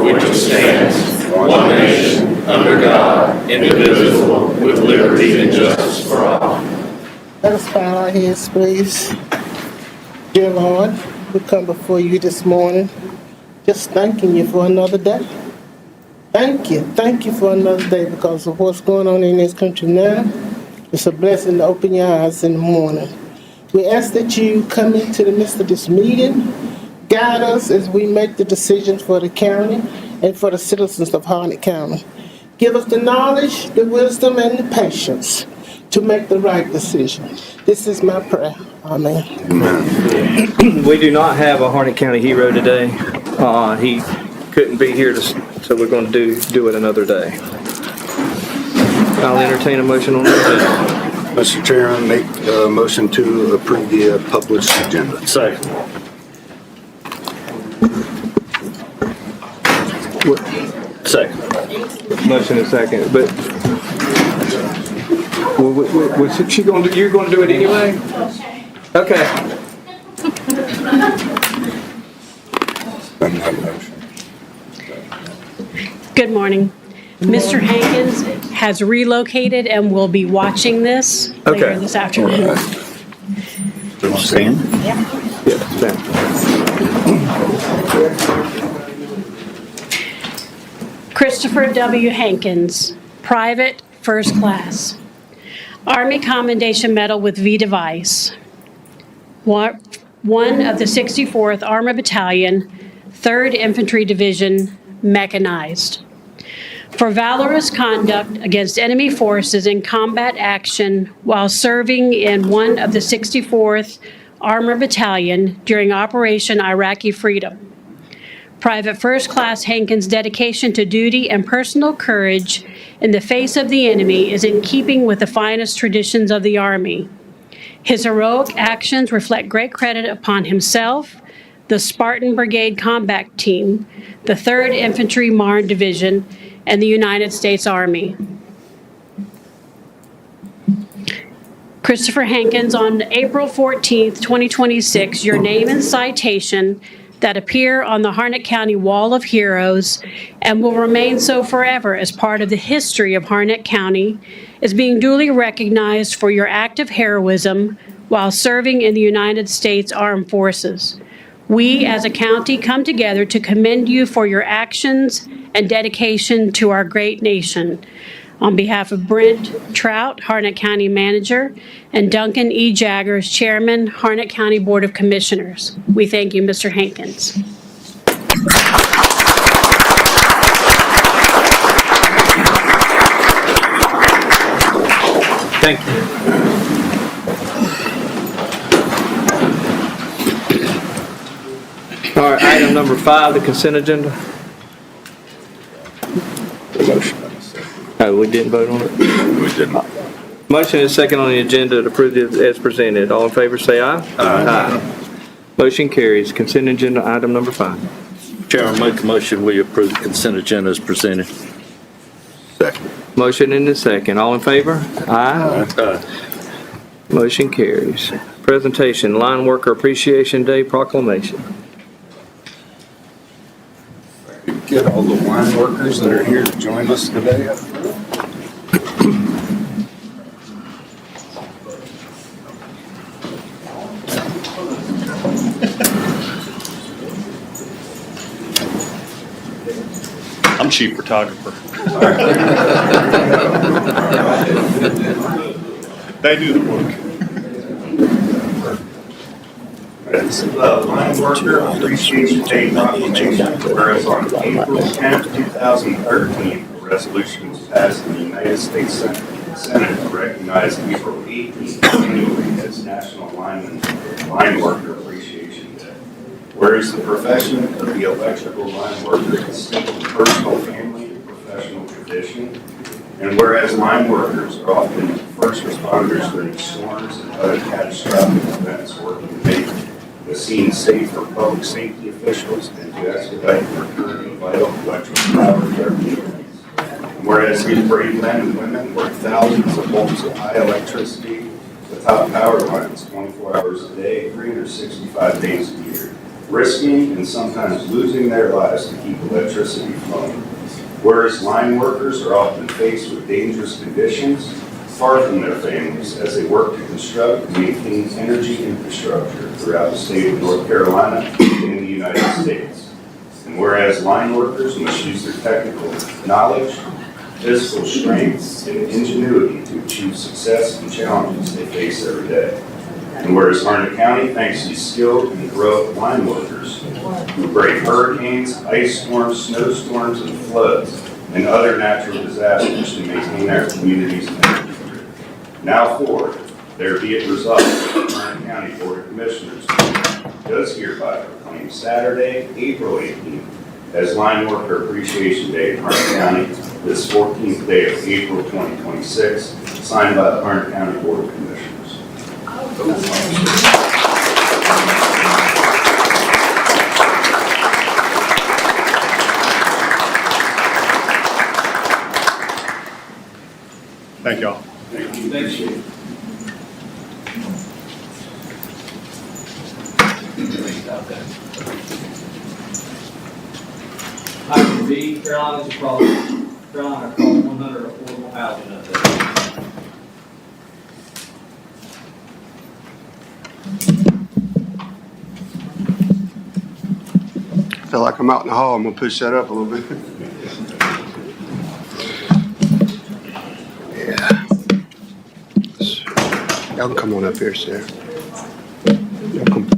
which stands, one nation, under God, indivisible, with liberty and justice for all. Let us bow our heads, please. Dear Lord, we come before you this morning just thanking you for another day. Thank you for another day because of what's going on in this country now. It's a blessing to open your eyes in the morning. We ask that you come into the midst of this meeting, guide us as we make the decisions for the county and for the citizens of Harnett County. Give us the knowledge, the wisdom, and the patience to make the right decision. This is my prayer. Amen. We do not have a Harnett County hero today. He couldn't be here, so we're going to do it another day. I'll entertain a motion on that. Mr. Chairman, make a motion to approve the published agenda. Second. Second. Motion is second, but what's she going to do? You're going to do it anyway? Okay. Good morning. Mr. Hankins has relocated and will be watching this later this afternoon. Stand? Yeah, stand. Christopher W. Hankins, Private First Class. Army Commendation Medal with V device. One of the 64th Armored Battalion, 3rd Infantry Division, Mechanized. For valorous conduct against enemy forces in combat action while serving in one of the 64th Armored Battalion during Operation Iraqi Freedom. Private First Class Hankins' dedication to duty and personal courage in the face of the enemy is in keeping with the finest traditions of the Army. His heroic actions reflect great credit upon himself, the Spartan Brigade Combat Team, the 3rd Infantry Marne Division, and the United States Army. Christopher Hankins, on April 14th, 2026, your name and citation that appear on the Harnett County Wall of Heroes and will remain so forever as part of the history of Harnett County is being duly recognized for your active heroism while serving in the United States Armed Forces. We, as a county, come together to commend you for your actions and dedication to our great nation. On behalf of Brent Trout, Harnett County Manager, and Duncan E. Jaggers, Chairman, Harnett County Board of Commissioners, we thank you, Mr. Hankins. Thank you. All right, item number 5, the consent agenda. Motion. Oh, we didn't vote on it? We didn't. Motion is second on the agenda to approve it as presented. All in favor say aye. Aye. Motion carries. Consent agenda item number 5. Chairman, make a motion we approve the consent agenda as presented. Second. Motion in the second. All in favor? Aye. Motion carries. Presentation, Line Worker Appreciation Day Proclamation. Get all the line workers that are here to join us today. I'm chief photographer. They do the work. It's Line Worker Appreciation Day Proclamation, whereas on April 10th, 2013, a resolution was passed in the United States Senate to recognize April 18th annually as National Line Worker Appreciation Day. Whereas the profession of the electrical line worker is simple personal, family, and professional tradition, and whereas line workers are often first responders during storms and other catastrophic events working to make the scene safe for public safety officials and to expedite the return of vital electrical power to our communities. And whereas these brave men and women work thousands of volts of high electricity, the top power lines 24 hours a day, 365 days a year. risking and sometimes losing their lives to keep electricity flowing. Whereas line workers are often faced with dangerous conditions far from their families as they work to construct and maintain energy infrastructure throughout the state of North Carolina and the United States. And whereas line workers must use their technical knowledge, physical strength, and ingenuity to achieve success in challenges they face every day. And whereas Harnett County thanks these skilled and heroic line workers who brave hurricanes, ice storms, snowstorms, and floods, and other natural disasters to maintain our communities and energy grid. Now forward, there be it resolved that the Harnett County Board of Commissioners does hereby proclaim Saturday, April 18th, as Line Worker Appreciation Day in Harnett County, this 14th day of April 2026, signed by the Harnett County Board of Commissioners. Thank y'all. Thank you. Item B, Carolina Crawl 100 affordable housing update. I feel like I'm out in the hall. I'm gonna push that up a little bit. Yeah. Y'all can come on up here, Sarah. Y'all come.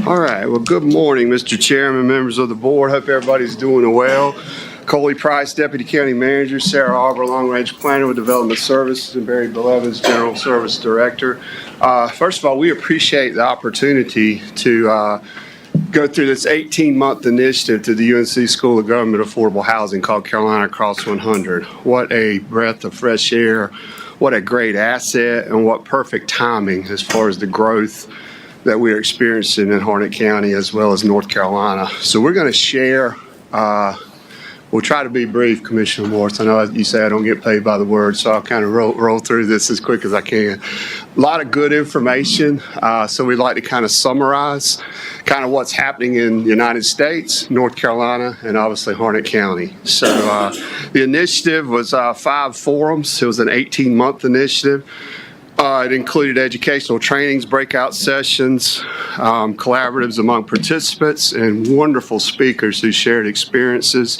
All right. Well, good morning, Mr. Chairman, members of the board. Hope everybody's doing well. Coley Price, Deputy County Manager, Sarah Arbor, Long Range Planner with Development Services, and Barry Belevins, General Service Director. First of all, we appreciate the opportunity to go through this 18-month initiative to the UNC School of Government Affordable Housing called Carolina Cross 100. What a breath of fresh air, what a great asset, and what perfect timing as far as the growth that we're experiencing in Harnett County as well as North Carolina. So we're going to share, we'll try to be brief, Commissioner Morris. I know you say I don't get paid by the word, so I'll kind of roll through this as quick as I can. A lot of good information, so we'd like to kind of summarize kind of what's happening in the United States, North Carolina, and obviously Harnett County. So the initiative was 5 forums. It was an 18-month initiative. It included educational trainings, breakout sessions, collaboratives among participants, and wonderful speakers who shared experiences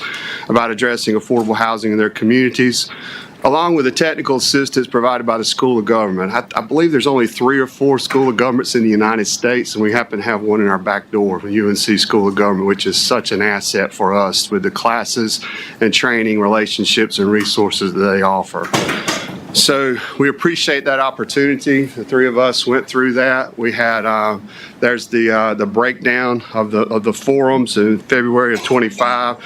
about addressing affordable housing in their communities, along with the technical assistance provided by the School of Government. I believe there's only 3 or 4 School of Governments in the United States, and we happen to have one in our back door, the UNC School of Government, which is such an asset for us with the classes and training, relationships, and resources that they offer. So we appreciate that opportunity. The 3 of us went through that. We had there's the breakdown of the forums in February of 25,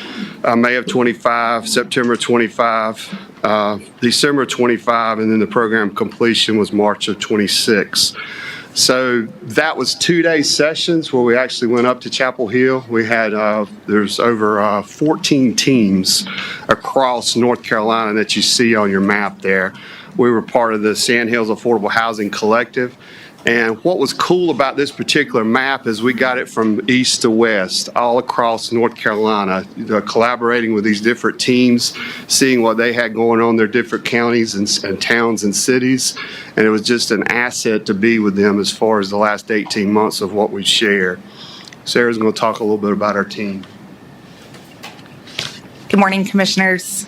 May of 25, September 25, December 25, and then the program completion was March of 26. So that was 2-day sessions where we actually went up to Chapel Hill. We had there's over 14 teams across North Carolina that you see on your map there. We were part of the Sand Hills Affordable Housing Collective. And what was cool about this particular map is we got it from east to west, all across North Carolina, collaborating with these different teams, seeing what they had going on in their different counties and towns and cities. And it was just an asset to be with them as far as the last 18 months of what we shared. Sarah's going to talk a little bit about our team. Good morning, Commissioners.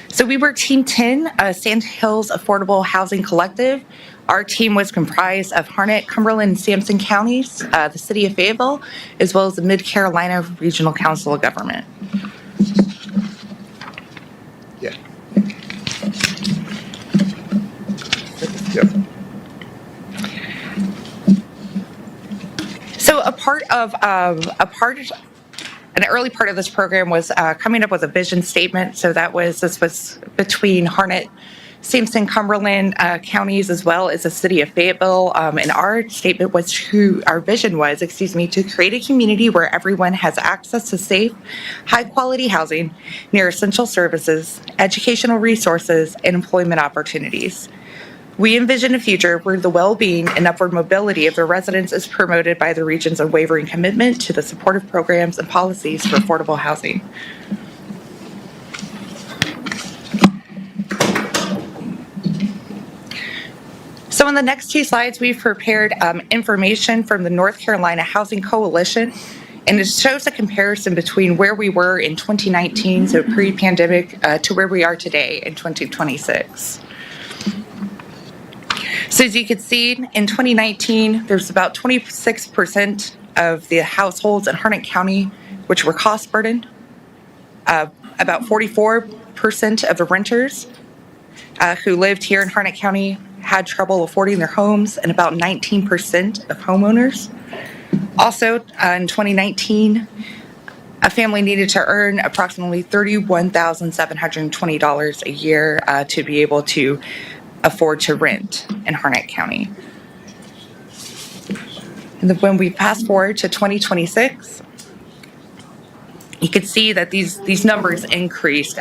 So we were Team 10, Sand Hills Affordable Housing Collective. Our team was comprised of Harnett, Cumberland, and Sampson counties, the city of Fayetteville, as well as the Mid-Carolina Regional Council of Government. Yeah. Yep. So an early part of this program was coming up with a vision statement. So this was between Harnett, Sampson, Cumberland counties, as well as the city of Fayetteville. And our vision was to create a community where everyone has access to safe, high-quality housing near essential services, educational resources, and employment opportunities. We envision a future where the well-being and upward mobility of the residents is promoted by the region's unwavering commitment to the supportive programs and policies for affordable housing. So in the next two slides, we've prepared information from the North Carolina Housing Coalition, and it shows a comparison between where we were in 2019, so pre-pandemic, to where we are today in 2026. So as you can see, in 2019, there's about 26% of the households in Harnett County which were cost burdened. About 44% of the renters who lived here in Harnett County had trouble affording their homes, and about 19% of homeowners. Also, in 2019, a family needed to earn approximately $31,720 a year to be able to afford to rent in Harnett County. And then when we fast forward to 2026, you can see that these numbers increased.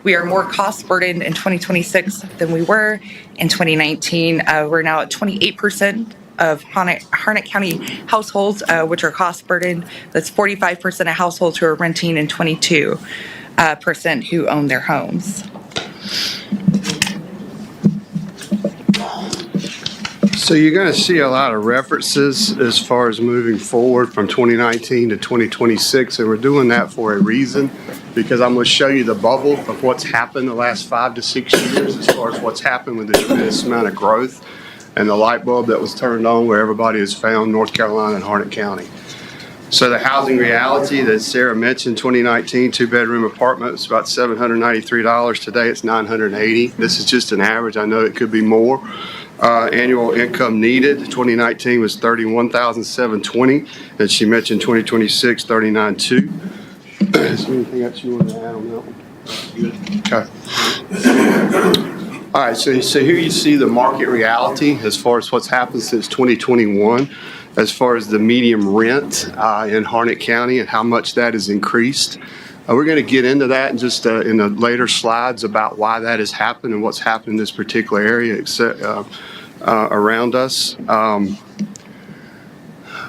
We are more cost burdened in 2026 than we were in 2019. We're now at 28% of Harnett County households which are cost burdened. That's 45% of households who are renting and 22% who own their homes. So you're going to see a lot of references as far as moving forward from 2019 to 2026, and we're doing that for a reason, because I'm going to show you the bubble of what's happened the last 5 to 6 years as far as what's happened with the tremendous amount of growth and the light bulb that was turned on where everybody has found North Carolina and Harnett County. So the housing reality that Sarah mentioned, 2019, two-bedroom apartment was about $793. Today it's $980. This is just an average. I know it could be more. Annual income needed, 2019 was $31,720, and she mentioned 2026, $39,200. Is there anything else you want to add on that one? Okay. All right, so here you see the market reality as far as what's happened since 2021, as far as the median rent in Harnett County and how much that has increased. We're going to get into that in just in the later slides about why that has happened and what's happened in this particular area around us.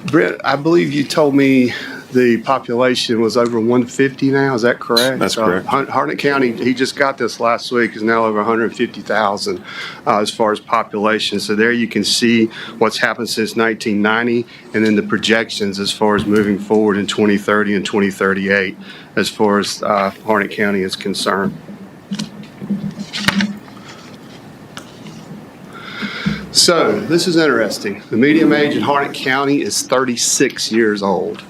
Brent, I believe you told me the population was over 150 now. Is that correct? That's correct. Harnett County, he just got this last week, is now over 150,000 as far as population. So there you can see what's happened since 1990 and then the projections as far as moving forward in 2030 and 2038 as far as Harnett County is concerned. So this is interesting. The median age in Harnett County is 36 years old.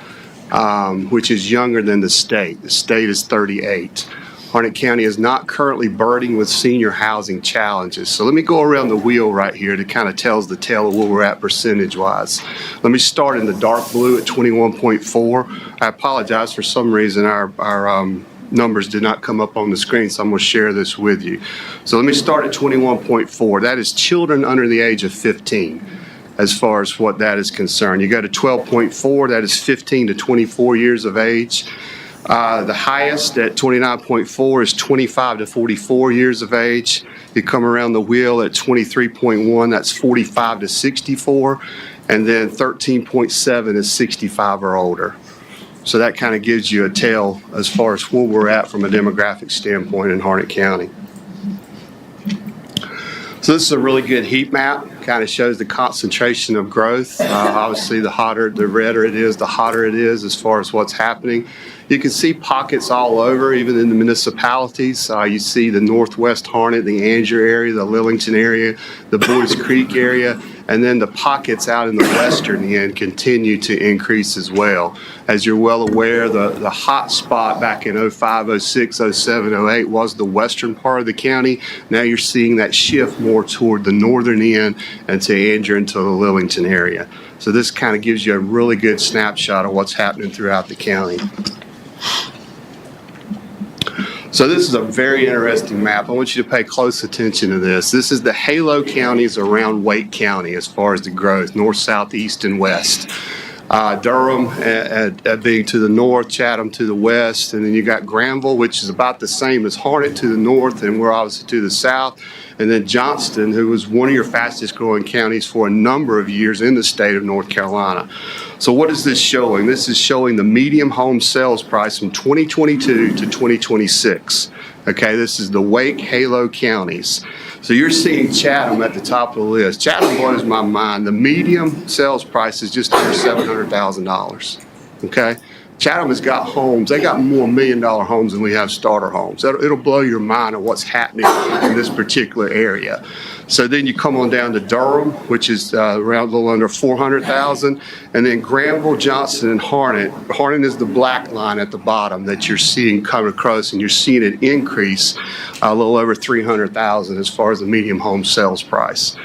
Which is younger than the state. The state is 38. Harnett County is not currently burdened with senior housing challenges. So let me go around the wheel right here to kind of tells the tale of where we're at percentage-wise. Let me start in the dark blue at 21.4. I apologize, for some reason our numbers did not come up on the screen, so I'm going to share this with you. So let me start at 21.4. That is children under the age of 15. As far as what that is concerned. You go to 12.4, that is 15 to 24 years of age. The highest at 29.4 is 25 to 44 years of age. You come around the wheel at 23.1, that's 45 to 64. And then 13.7 is 65 or older. So that kind of gives you a tale as far as where we're at from a demographic standpoint in Harnett County. So this is a really good heat map, kind of shows the concentration of growth. Obviously, the redder it is, the hotter it is as far as what's happening. You can see pockets all over, even in the municipalities. You see the Northwest Harnett, the Angier area, the Lillington area, the Boys Creek area, and then the pockets out in the western end continue to increase as well. As you're well aware, the hot spot back in 05, 06, 07, 08 was the western part of the county. Now you're seeing that shift more toward the northern end and to Angier and to the Lillington area. So this kind of gives you a really good snapshot of what's happening throughout the county. So this is a very interesting map. I want you to pay close attention to this. This is the halo counties around Wake County as far as the growth, north, south, east, and west. Durham being to the north, Chatham to the west, and then you got Granville, which is about the same as Harnett to the north, and we're obviously to the south. And then Johnston, who was one of your fastest growing counties for a number of years in the state of North Carolina. So what is this showing? This is showing the median home sales price from 2022 to 2026. Okay, this is the Wake Halo counties. So you're seeing Chatham at the top of the list. Chatham blows my mind. The median sales price is just under $700,000. Okay? Chatham has got homes. They got more $1 million homes than we have starter homes. It'll blow your mind on what's happening in this particular area. So then you come on down to Durham, which is around a little under 400,000, and then Granville, Johnston, and Harnett. Harnett is the black line at the bottom that you're seeing come across, and you're seeing it increase a little over 300,000 as far as the median home sales price.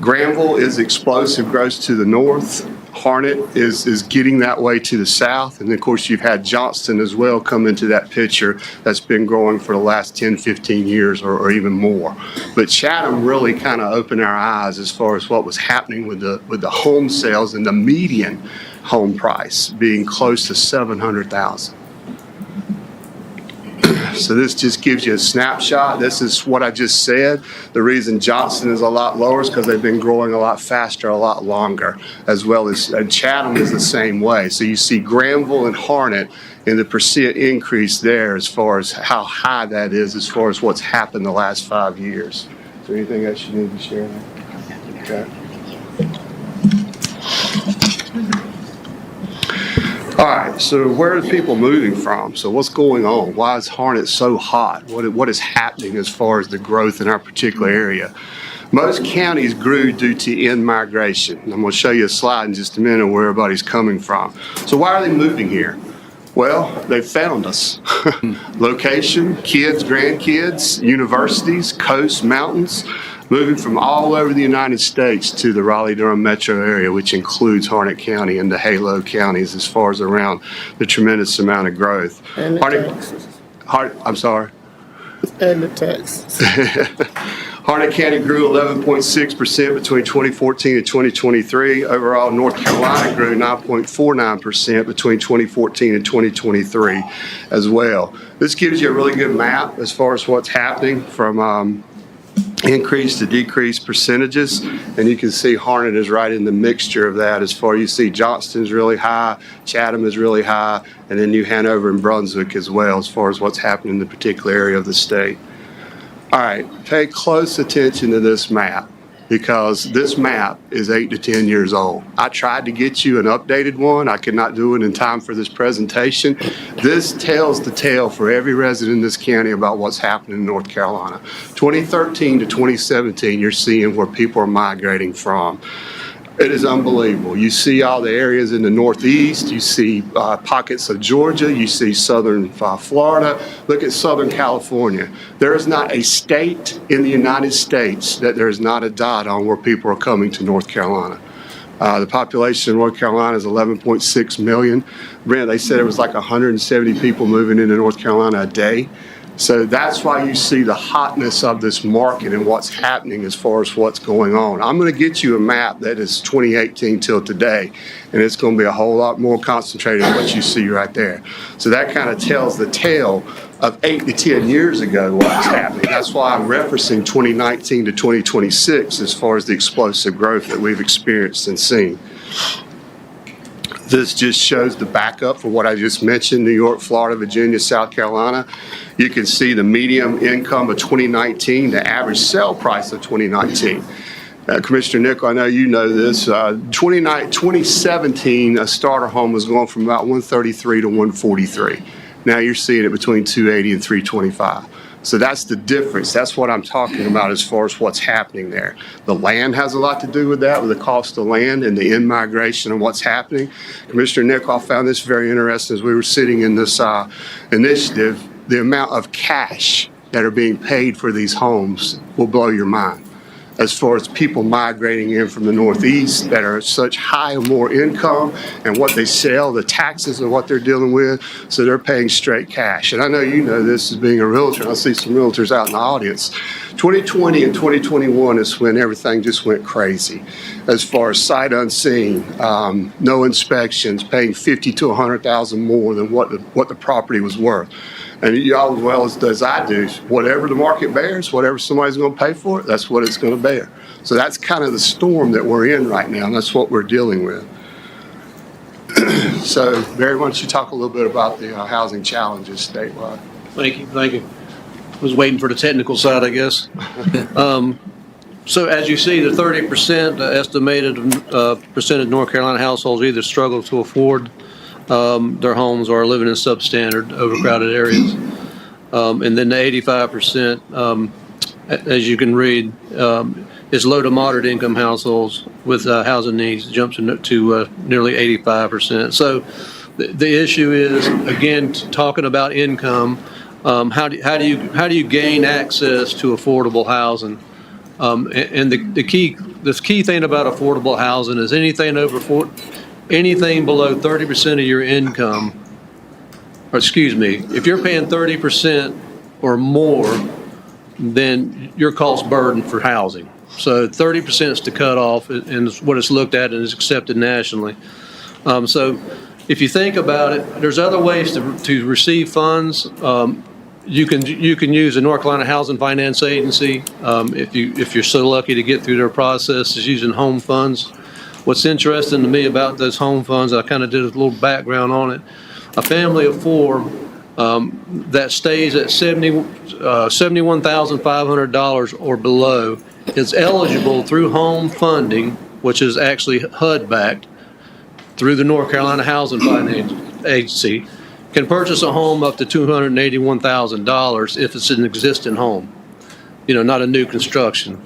Granville is explosive growth to the north. Harnett is getting that way to the south. And of course, you've had Johnston as well come into that picture that's been growing for the last 10, 15 years or even more. But Chatham really kind of opened our eyes as far as what was happening with the home sales and the median home price being close to $700,000. So this just gives you a snapshot. This is what I just said. The reason Johnston is a lot lower is because they've been growing a lot faster, a lot longer, as well as Chatham is the same way. So you see Granville and Harnett in the percent increase there as far as how high that is as far as what's happened the last 5 years. Is there anything else you need to share there? Okay. All right, so where are people moving from? So what's going on? Why is Harnett so hot? What is happening as far as the growth in our particular area? Most counties grew due to in-migration. I'm going to show you a slide in just a minute where everybody's coming from. So why are they moving here? Well, they found us. Location, kids, grandkids, universities, coasts, mountains, moving from all over the United States to the Raleigh-Durham metro area, which includes Harnett County and the Halo counties as far as around the tremendous amount of growth. And the taxes. I'm sorry? And the taxes. Harnett County grew 11.6% between 2014 and 2023. Overall, North Carolina grew 9.49% between 2014 and 2023 as well. This gives you a really good map as far as what's happening from increase to decrease percentages, and you can see Harnett is right in the mixture of that. As far as you see, Johnston's really high, Chatham is really high, and then New Hanover and Brunswick as well as far as what's happening in the particular area of the state. All right, pay close attention to this map because this map is 8 to 10 years old. I tried to get you an updated one. I could not do it in time for this presentation. This tells the tale for every resident in this county about what's happening in North Carolina. 2013 to 2017, you're seeing where people are migrating from. It is unbelievable. You see all the areas in the Northeast. You see pockets of Georgia. You see southern Florida. Look at Southern California. There is not a state in the United States that there is not a dot on where people are coming to North Carolina. The population of North Carolina is 11.6 million. Brent, they said it was like 170 people moving into North Carolina a day. So that's why you see the hotness of this market and what's happening as far as what's going on. I'm going to get you a map that is 2018 till today, and it's going to be a whole lot more concentrated on what you see right there. So that kind of tells the tale of 8 to 10 years ago what's happening. That's why I'm referencing 2019 to 2026 as far as the explosive growth that we've experienced and seen. This just shows the backup for what I just mentioned, New York, Florida, Virginia, South Carolina. You can see the median income of 2019, the average sale price of 2019. Commissioner Nichol, I know you know this. 2017, a starter home was going from about 133 to 143. Now you're seeing it between 280 and 325. So that's the difference. That's what I'm talking about as far as what's happening there. The land has a lot to do with that, with the cost of land and the in-migration and what's happening. Commissioner Nichol found this very interesting as we were sitting in this initiative. The amount of cash that are being paid for these homes will blow your mind. as far as people migrating in from the Northeast that are such high or more income, and what they sell, the taxes of what they're dealing with, so they're paying straight cash. And I know you know this as being a realtor, and I see some realtors out in the audience. 2020 and 2021 is when everything just went crazy as far as sight unseen, no inspections, paying $50,000 to $100,000 more than what the property was worth. And y'all, as well as I do, whatever the market bears, whatever somebody's going to pay for it, that's what it's going to bear. So that's kind of the storm that we're in right now, and that's what we're dealing with. So, Barry, why don't you talk a little bit about the housing challenges statewide? Thank you. Was waiting for the technical side, I guess. So as you see, the 30% estimated percent of North Carolina households either struggle to afford their homes or are living in substandard, overcrowded areas. And then the 85%, as you can read, is low to moderate income households with housing needs, jumps to nearly 85%. So the issue is, again, talking about income. How do you gain access to affordable housing? And the key thing about affordable housing is anything below 30% of your income, or excuse me, if you're paying 30% or more, then your cost burden for housing. So 30% is the cutoff, and it's what it's looked at and is accepted nationally. So if you think about it, there's other ways to receive funds. You can use the North Carolina Housing Finance Agency if you're so lucky to get through their process, is using home funds. What's interesting to me about those home funds, I kind of did a little background on it. A family of four that stays at $71,500 or below is eligible through home funding, which is actually HUD backed through the North Carolina Housing Finance Agency, can purchase a home up to $281,000 if it's an existing home, not a new construction.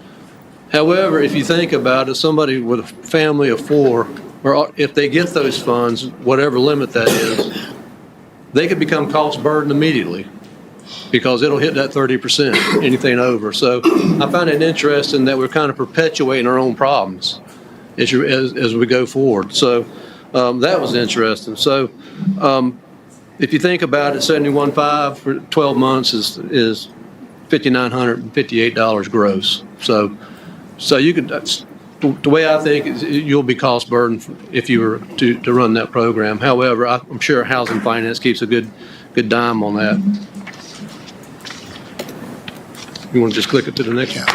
However, if you think about it, somebody with a family of four, or if they get those funds, whatever limit that is, they could become cost burden immediately because it'll hit that 30%, anything over. So I find it interesting that we're kind of perpetuating our own problems as we go forward. So that was interesting. So if you think about it, $71,500 for 12 months is $5,958 gross. So you could, the way I think is you'll be cost burdened if you were to run that program. However, I'm sure Housing Finance keeps a good dime on that. You want to just click it to the next one?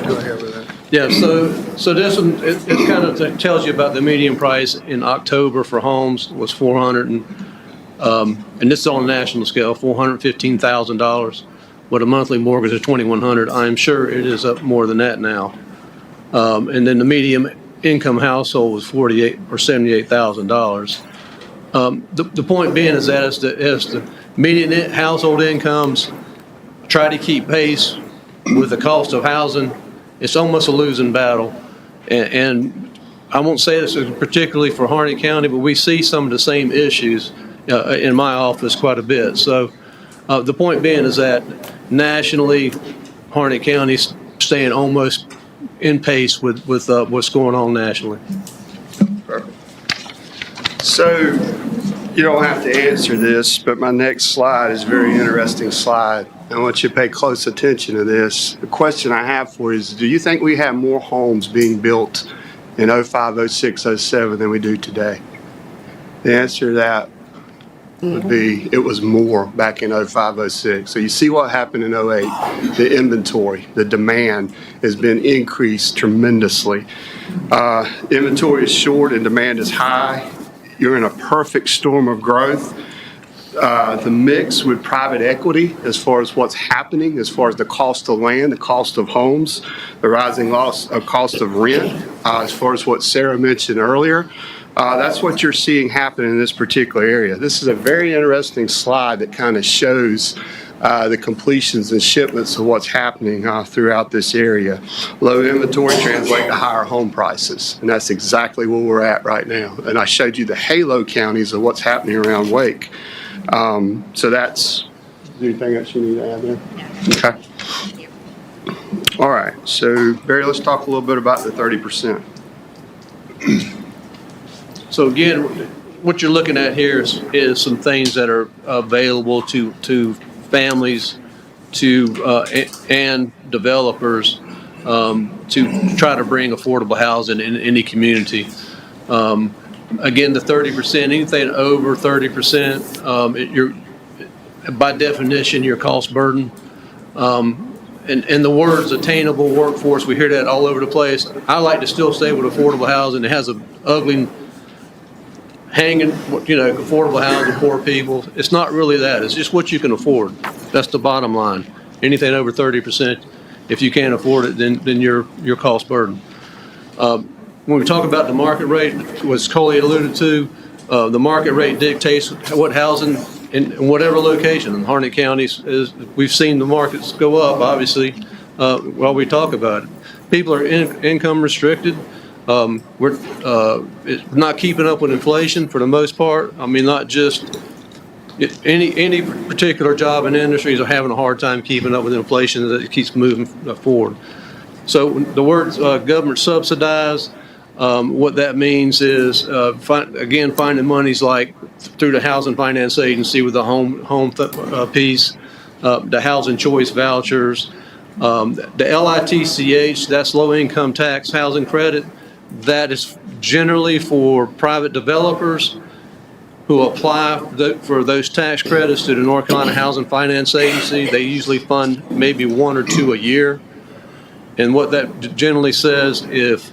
Go ahead with that. Yeah, so this one, it kind of tells you about the median price in October for homes was and this is on a national scale, $415,000 with a monthly mortgage of $2,100. I'm sure it is up more than that now. And then the median income household was $78,000. The point being is that as the median household incomes try to keep pace with the cost of housing, it's almost a losing battle. And I won't say this particularly for Harnett County, but we see some of the same issues in my office quite a bit. So the point being is that nationally, Harnett County's staying almost in pace with what's going on nationally. Perfect. So you don't have to answer this, but my next slide is a very interesting slide. I want you to pay close attention to this. The question I have for you is, do you think we have more homes being built in 05, 06, 07 than we do today? The answer to that would be it was more back in 05, 06. So you see what happened in 08. The inventory, the demand has been increased tremendously. Inventory is short and demand is high. You're in a perfect storm of growth. The mix with private equity as far as what's happening, as far as the cost of land, the cost of homes, the rising cost of rent, as far as what Sarah mentioned earlier. That's what you're seeing happen in this particular area. This is a very interesting slide that kind of shows the completions and shipments of what's happening throughout this area. Low inventory translates to higher home prices, and that's exactly where we're at right now. And I showed you the halo counties of what's happening around Wake. So that's, is there anything else you need to add there? Okay. All right, so Barry, let's talk a little bit about the 30%. So again, what you're looking at here is some things that are available to families and developers to try to bring affordable housing in any community. Again, the 30%, anything over 30%, you're by definition your cost burden. And the words attainable workforce, we hear that all over the place. I like to still stay with affordable housing. It has an ugly hanging, affordable housing, poor people. It's not really that. It's just what you can afford. That's the bottom line. Anything over 30%, if you can't afford it, then your cost burden. When we talk about the market rate, as Coley alluded to, the market rate dictates what housing in whatever location in Harnett County is. We've seen the markets go up, obviously, while we talk about it. People are income restricted. We're not keeping up with inflation for the most part. I mean, not just any particular job and industries are having a hard time keeping up with inflation that it keeps moving forward. So the words government subsidized, what that means is, finding monies like through the Housing Finance Agency with the home piece, the Housing Choice Vouchers, the LITCH, that's low income tax housing credit. That is generally for private developers who apply for those tax credits to the North Carolina Housing Finance Agency. They usually fund maybe one or two a year. And what that generally says, if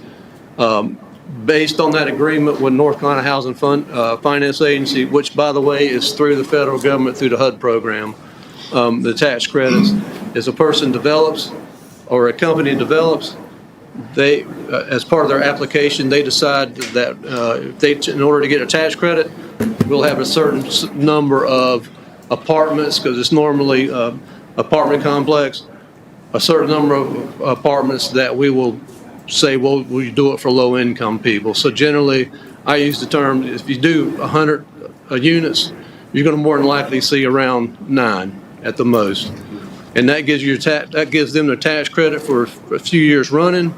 based on that agreement with North Carolina Housing Finance Agency, which by the way is through the federal government through the HUD program, the tax credits, as a person develops or a company develops, they, as part of their application, they decide that in order to get a tax credit, we'll have a certain number of apartments, because it's normally apartment complex, a certain number of apartments that we will say, well, we do it for low income people. So generally, I use the term, if you do 100 units, you're going to more than likely see around 9 at the most. And that gives them their tax credit for a few years running.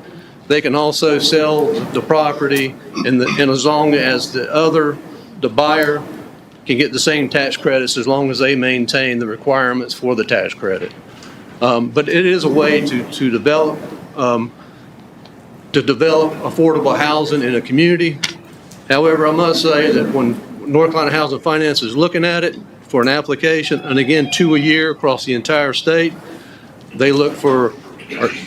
They can also sell the property, and as long as the buyer can get the same tax credits as long as they maintain the requirements for the tax credit. But it is a way to develop affordable housing in a community. However, I must say that when North Carolina Housing Finance is looking at it for an application, and again, 2 a year across the entire state, they look for,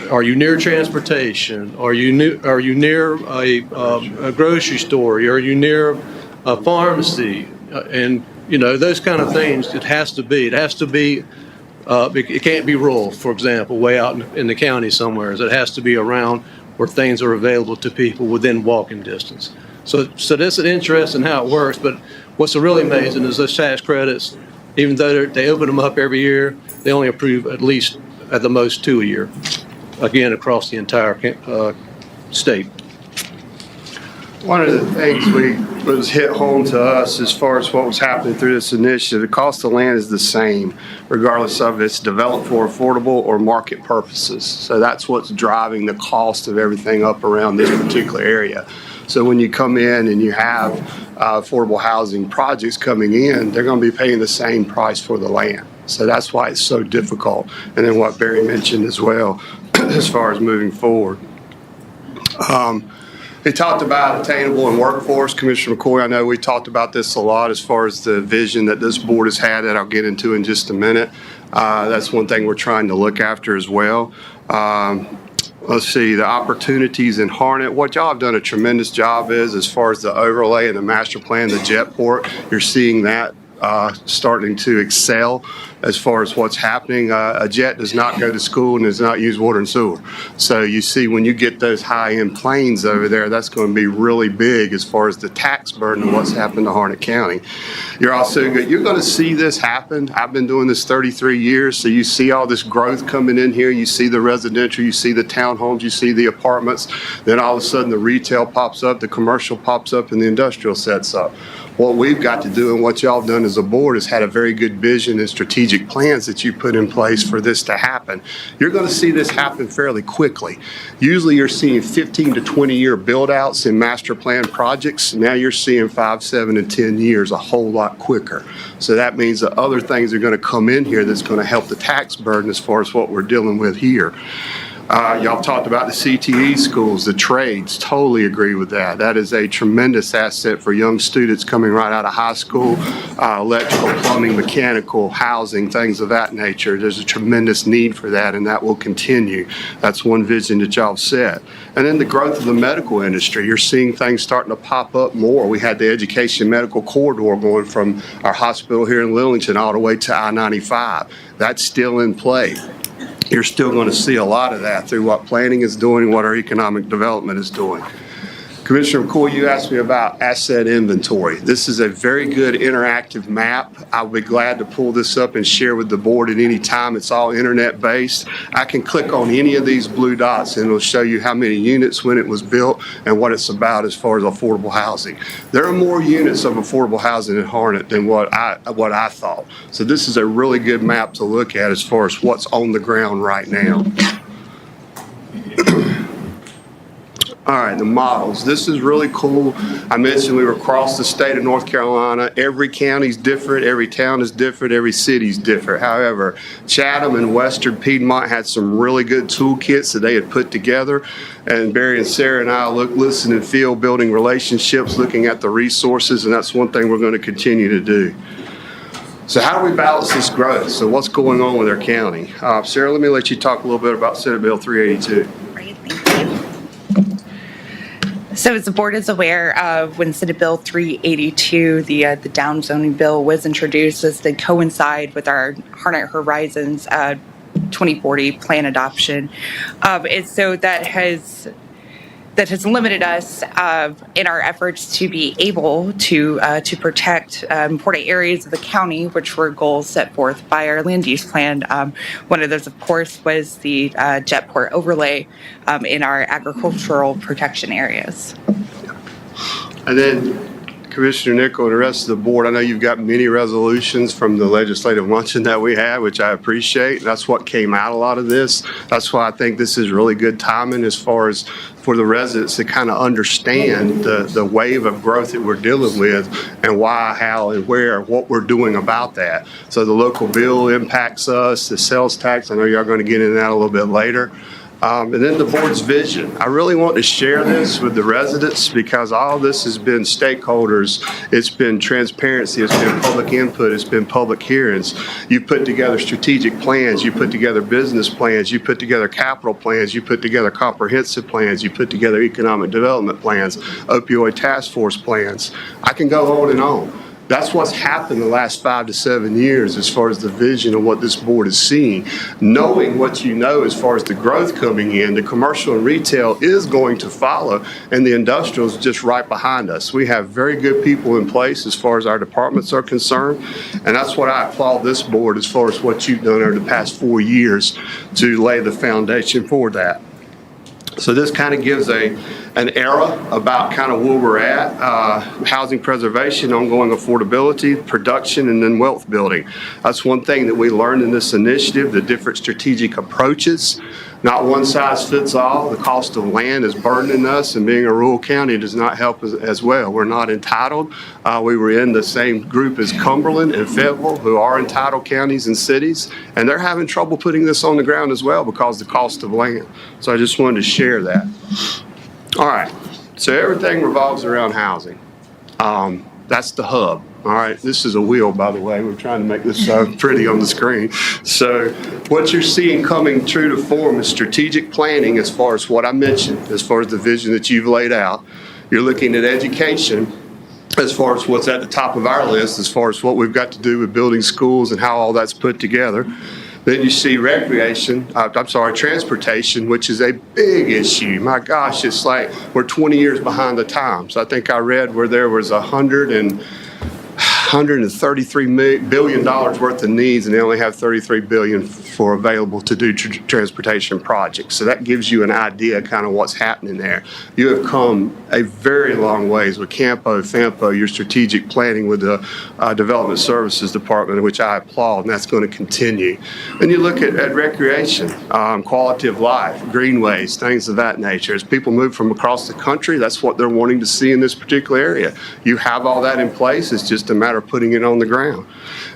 are you near transportation? Are you near a grocery store? Are you near a pharmacy? And those kind of things. It has to be. It can't be rural, for example, way out in the county somewhere. It has to be around where things are available to people within walking distance. So that's an interest in how it works. But what's really amazing is those tax credits, even though they open them up every year, they only approve at least at the most 2 a year, again, across the entire state. One of the things was hit home to us as far as what was happening through this initiative, the cost of land is the same, regardless of if it's developed for affordable or market purposes. So that's what's driving the cost of everything up around this particular area. So when you come in and you have affordable housing projects coming in, they're going to be paying the same price for the land. So that's why it's so difficult. And then what Barry mentioned as well, as far as moving forward. They talked about attainable and workforce. Commissioner McCoy, I know we talked about this a lot as far as the vision that this board has had that I'll get into in just a minute. That's one thing we're trying to look after as well. Let's see, the opportunities in Harnett. What y'all have done a tremendous job is as far as the overlay and the master plan, the Jetport, you're seeing that starting to excel as far as what's happening. A jet does not go to school and does not use water and sewer. So you see when you get those high-end planes over there, that's going to be really big as far as the tax burden of what's happened to Harnett County. You're going to see this happen. I've been doing this 33 years, so you see all this growth coming in here. You see the residential, you see the townhomes, you see the apartments. Then all of a sudden the retail pops up, the commercial pops up, and the industrial sets up. What we've got to do and what y'all have done as a board is had a very good vision and strategic plans that you put in place for this to happen. You're going to see this happen fairly quickly. Usually you're seeing 15 to 20 year build outs in master plan projects. Now you're seeing 5, 7, and 10 years a whole lot quicker. So that means that other things are going to come in here that's going to help the tax burden as far as what we're dealing with here. Y'all talked about the CTE schools, the trades, totally agree with that. That is a tremendous asset for young students coming right out of high school, electrical, plumbing, mechanical, housing, things of that nature. There's a tremendous need for that, and that will continue. That's one vision that y'all set. And then the growth of the medical industry. You're seeing things starting to pop up more. We had the education medical corridor going from our hospital here in Lillington all the way to I-95. That's still in play. You're still going to see a lot of that through what planning is doing and what our economic development is doing. Commissioner McCoy, you asked me about asset inventory. This is a very good interactive map. I'll be glad to pull this up and share with the board at any time. It's all internet based. I can click on any of these blue dots and it'll show you how many units, when it was built, and what it's about as far as affordable housing. There are more units of affordable housing in Harnett than what I thought. So this is a really good map to look at as far as what's on the ground right now. All right, the models. This is really cool. I mentioned we were across the state of North Carolina. Every county's different, every town is different, every city's different. However, Chatham and Western Piedmont had some really good toolkits that they had put together. And Barry and Sarah and I listen and feel, building relationships, looking at the resources, and that's one thing we're going to continue to do. So how do we balance this growth? So what's going on with our county? Sarah, let me let you talk a little bit about Senate Bill 382. Great, thank you. So as the board is aware of, when Senate Bill 382, the downzoning bill was introduced, as to coincide with our Harnett Horizons 2040 plan adoption. And so that has limited us in our efforts to be able to protect important areas of the county, which were goals set forth by our land use plan. One of those, of course, was the Jetport overlay in our agricultural protection areas. And then Commissioner Nickel and the rest of the board, I know you've got many resolutions from the legislative luncheon that we had, which I appreciate. That's what came out a lot of this. That's why I think this is really good timing as far as for the residents to kind of understand the wave of growth that we're dealing with and why, how, and where, what we're doing about that. So the local bill impacts us, the sales tax, I know y'all are going to get into that a little bit later. And then the board's vision. I really want to share this with the residents because all this has been stakeholders, it's been transparency, it's been public input, it's been public hearings. You put together strategic plans, you put together business plans, you put together capital plans, you put together comprehensive plans, you put together economic development plans, opioid task force plans. I can go on and on. That's what's happened the last 5 to 7 years as far as the vision of what this board is seeing. Knowing what you know as far as the growth coming in, the commercial and retail is going to follow, and the industrial is just right behind us. We have very good people in place as far as our departments are concerned, and that's what I applaud this board as far as what you've done over the past 4 years to lay the foundation for that. So this kind of gives an era about kind of where we're at, housing preservation, ongoing affordability, production, and then wealth building. That's one thing that we learned in this initiative, the different strategic approaches. Not one size fits all. The cost of land is burdening us, and being a rural county does not help as well. We're not entitled. We were in the same group as Cumberland and Fayetteville, who are entitled counties and cities, and they're having trouble putting this on the ground as well because of the cost of land. So I just wanted to share that. All right, so everything revolves around housing. That's the hub. All right, this is a wheel, by the way. We're trying to make this so pretty on the screen. So what you're seeing coming true to form is strategic planning as far as what I mentioned, as far as the vision that you've laid out. You're looking at education as far as what's at the top of our list, as far as what we've got to do with building schools and how all that's put together. Then you see transportation, which is a big issue. My gosh, it's like we're 20 years behind the times. I think I read where there was $133 billion worth of needs, and they only have $33 billion for available to do transportation projects. So that gives you an idea kind of what's happening there. You have come a very long ways with CAMPO, FAMPO, your strategic planning with the Development Services Department, which I applaud, and that's going to continue. Then you look at recreation, quality of life, greenways, things of that nature. As people move from across the country, that's what they're wanting to see in this particular area. You have all that in place. It's just a matter of putting it on the ground.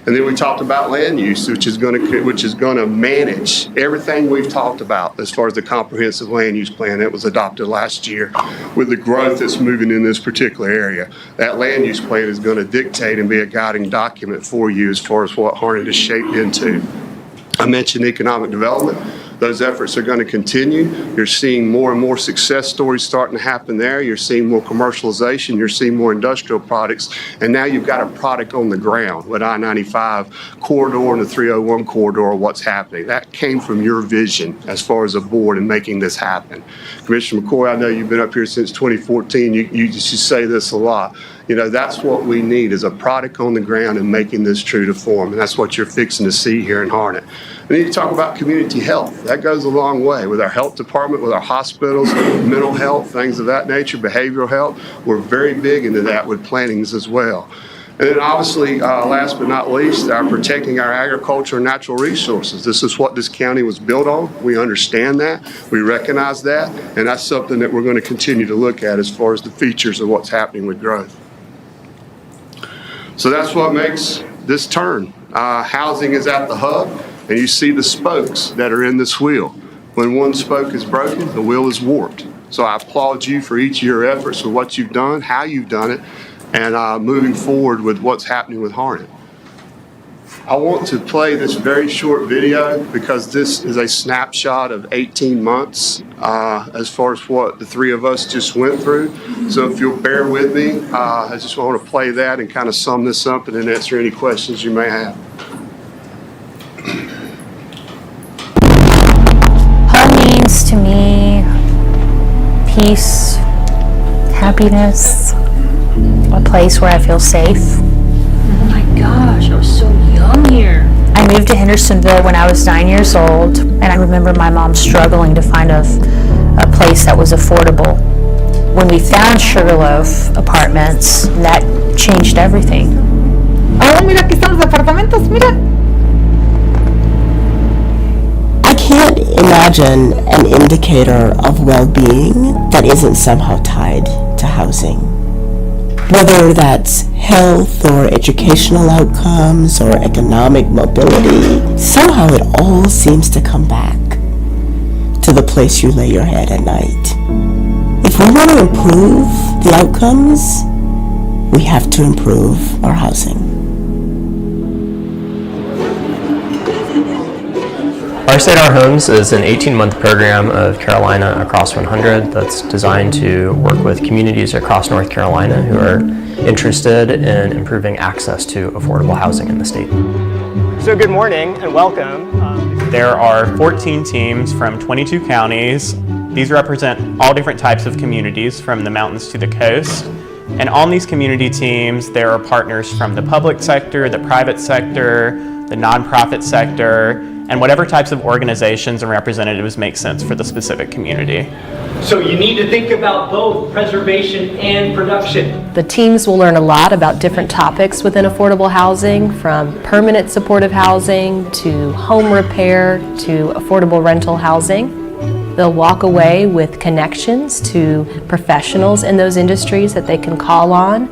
And then we talked about land use, which is going to manage everything we've talked about as far as the comprehensive land use plan that was adopted last year. With the growth that's moving in this particular area, that land use plan is going to dictate and be a guiding document for you as far as what Harnett is shaped into. I mentioned economic development. Those efforts are going to continue. You're seeing more and more success stories starting to happen there. You're seeing more commercialization. You're seeing more industrial products. And now you've got a product on the ground with I-95 corridor and the 301 corridor, what's happening. That came from your vision as far as a board in making this happen. Commissioner McCoy, I know you've been up here since 2014. You say this a lot. You know, that's what we need is a product on the ground and making this true to form. And that's what you're fixing to see here in Harnett. We need to talk about community health. That goes a long way with our health department, with our hospitals, mental health, things of that nature, behavioral health. We're very big into that with plannings as well. And then obviously, last but not least, protecting our agriculture and natural resources. This is what this county was built on. We understand that. We recognize that. And that's something that we're going to continue to look at as far as the features of what's happening with growth. So that's what makes this turn. Housing is at the hub, and you see the spokes that are in this wheel. When one spoke is broken, the wheel is warped. So I applaud you for each of your efforts, for what you've done, how you've done it, and moving forward with what's happening with Harnett. I want to play this very short video because this is a snapshot of 18 months as far as what the three of us just went through. So if you'll bear with me, I just want to play that and kind of sum this up and then answer any questions you may have. Home means to me peace, happiness, a place where I feel safe. Oh my gosh, I was so young here. I moved to Hendersonville when I was 9 years old, and I remember my mom struggling to find a place that was affordable. When we found Sugarloaf Apartments, that changed everything. Oh, mira, aquí están los apartamentos, mira. I can't imagine an indicator of well-being that isn't somehow tied to housing. Whether that's health or educational outcomes or economic mobility, somehow it all seems to come back to the place you lay your head at night. If we want to improve the outcomes, we have to improve our housing. Our State Our Homes is an 18-month program of Carolina Across 100 that's designed to work with communities across North Carolina who are interested in improving access to affordable housing in the state. So good morning and welcome. There are 14 teams from 22 counties. These represent all different types of communities from the mountains to the coast. And on these community teams, there are partners from the public sector, the private sector, the nonprofit sector, and whatever types of organizations and representatives make sense for the specific community. So you need to think about both preservation and production. The teams will learn a lot about different topics within affordable housing, from permanent supportive housing to home repair to affordable rental housing. They'll walk away with connections to professionals in those industries that they can call on.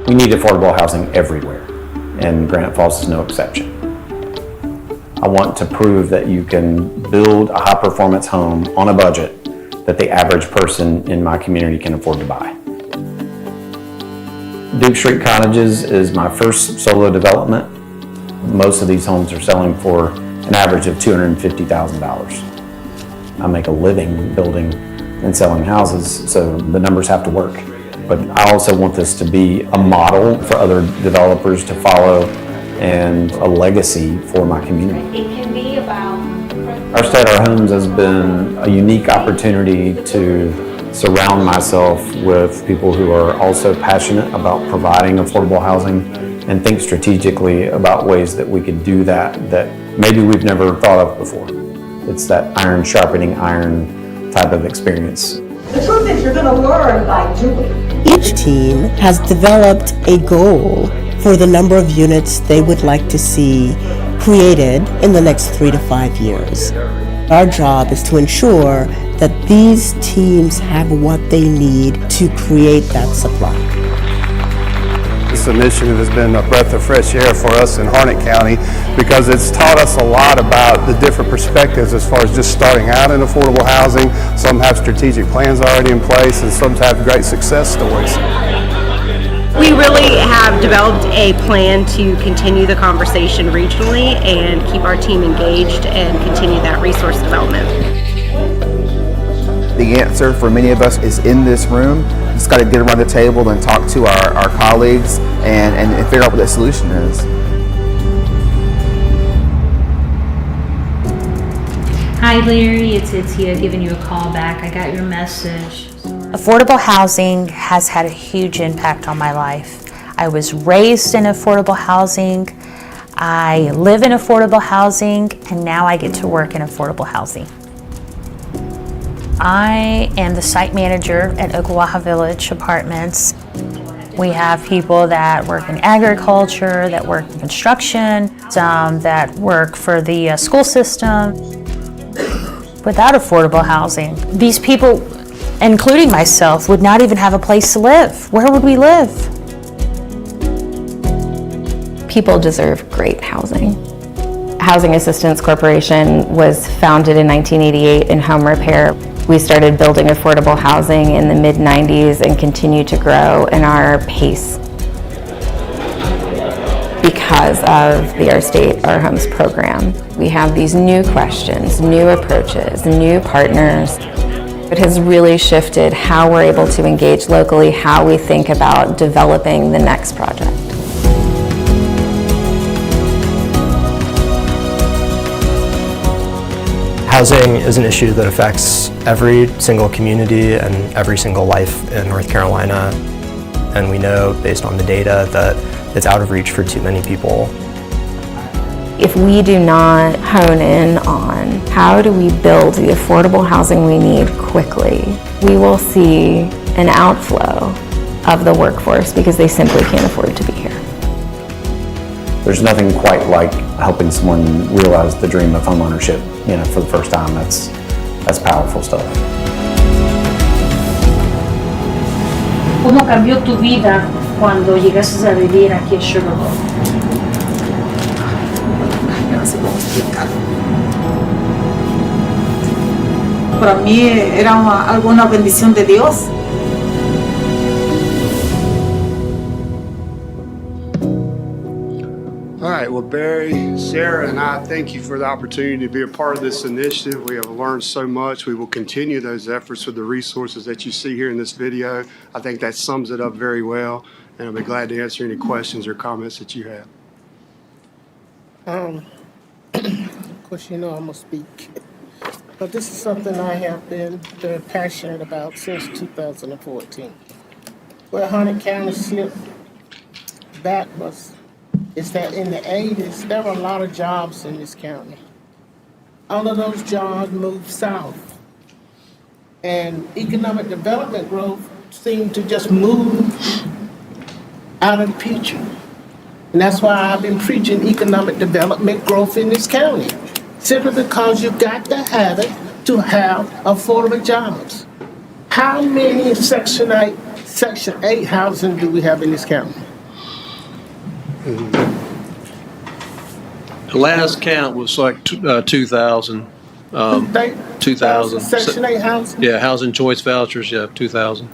We need affordable housing everywhere, and Granite Falls is no exception. I want to prove that you can build a high-performance home on a budget that the average person in my community can afford to buy. Duke Street Cottages is my first solo development. Most of these homes are selling for an average of $250,000. I make a living building and selling houses, so the numbers have to work. but I also want this to be a model for other developers to follow and a legacy for my community. It can be about. Our State Our Homes has been a unique opportunity to surround myself with people who are also passionate about providing affordable housing and think strategically about ways that we could do that maybe we've never thought of before. It's that iron sharpening iron type of experience. The truth is you're going to learn by doing. Each team has developed a goal for the number of units they would like to see created in the next 3 to 5 years. Our job is to ensure that these teams have what they need to create that supply. This initiative has been a breath of fresh air for us in Harnett County because it's taught us a lot about the different perspectives as far as just starting out in affordable housing. Some have strategic plans already in place and some have great success stories. We really have developed a plan to continue the conversation regionally and keep our team engaged and continue that resource development. The answer for many of us is in this room. Just got to get around the table and talk to our colleagues and figure out what the solution is. Hi Larry, it's Itzia giving you a call back. I got your message. Affordable housing has had a huge impact on my life. I was raised in affordable housing, I live in affordable housing, and now I get to work in affordable housing. I am the site manager at Okawaha Village Apartments. We have people that work in agriculture, that work in construction, some that work for the school system. Without affordable housing, these people, including myself, would not even have a place to live. Where would we live? People deserve great housing. Housing Assistance Corporation was founded in 1988 in home repair. We started building affordable housing in the mid-90s and continue to grow in our pace because of the Our State, Our Homes program. We have these new questions, new approaches, new partners. It has really shifted how we're able to engage locally, how we think about developing the next project. Housing is an issue that affects every single community and every single life in North Carolina. And we know, based on the data, that it's out of reach for too many people. If we do not hone in on how do we build the affordable housing we need quickly, we will see an outflow of the workforce because they simply can't afford to be here. There's nothing quite like helping someone realize the dream of homeownership, for the first time. That's powerful stuff. ¿Cómo cambió tu vida cuando llegaste a vivir aquí en Sugarloaf? Para mí era alguna bendición de Dios. All right, well, Barry, Sarah, and I thank you for the opportunity to be a part of this initiative. We have learned so much. We will continue those efforts with the resources that you see here in this video. I think that sums it up very well, and I'll be glad to answer any questions or comments that you have. Of course, I'm going to speak. But this is something I have been very passionate about since 2014. Where Harnett County slipped back is that in the 80s, there were a lot of jobs in this county. All of those jobs moved south. And economic development growth seemed to just move out of the picture. And that's why I've been preaching economic development growth in this county. Simply because you've got to have it to have affordable jobs. How many Section 8 housing do we have in this county? The last count was like 2,000. 2,000. Section 8 housing? Yeah, housing choice vouchers, 2,000.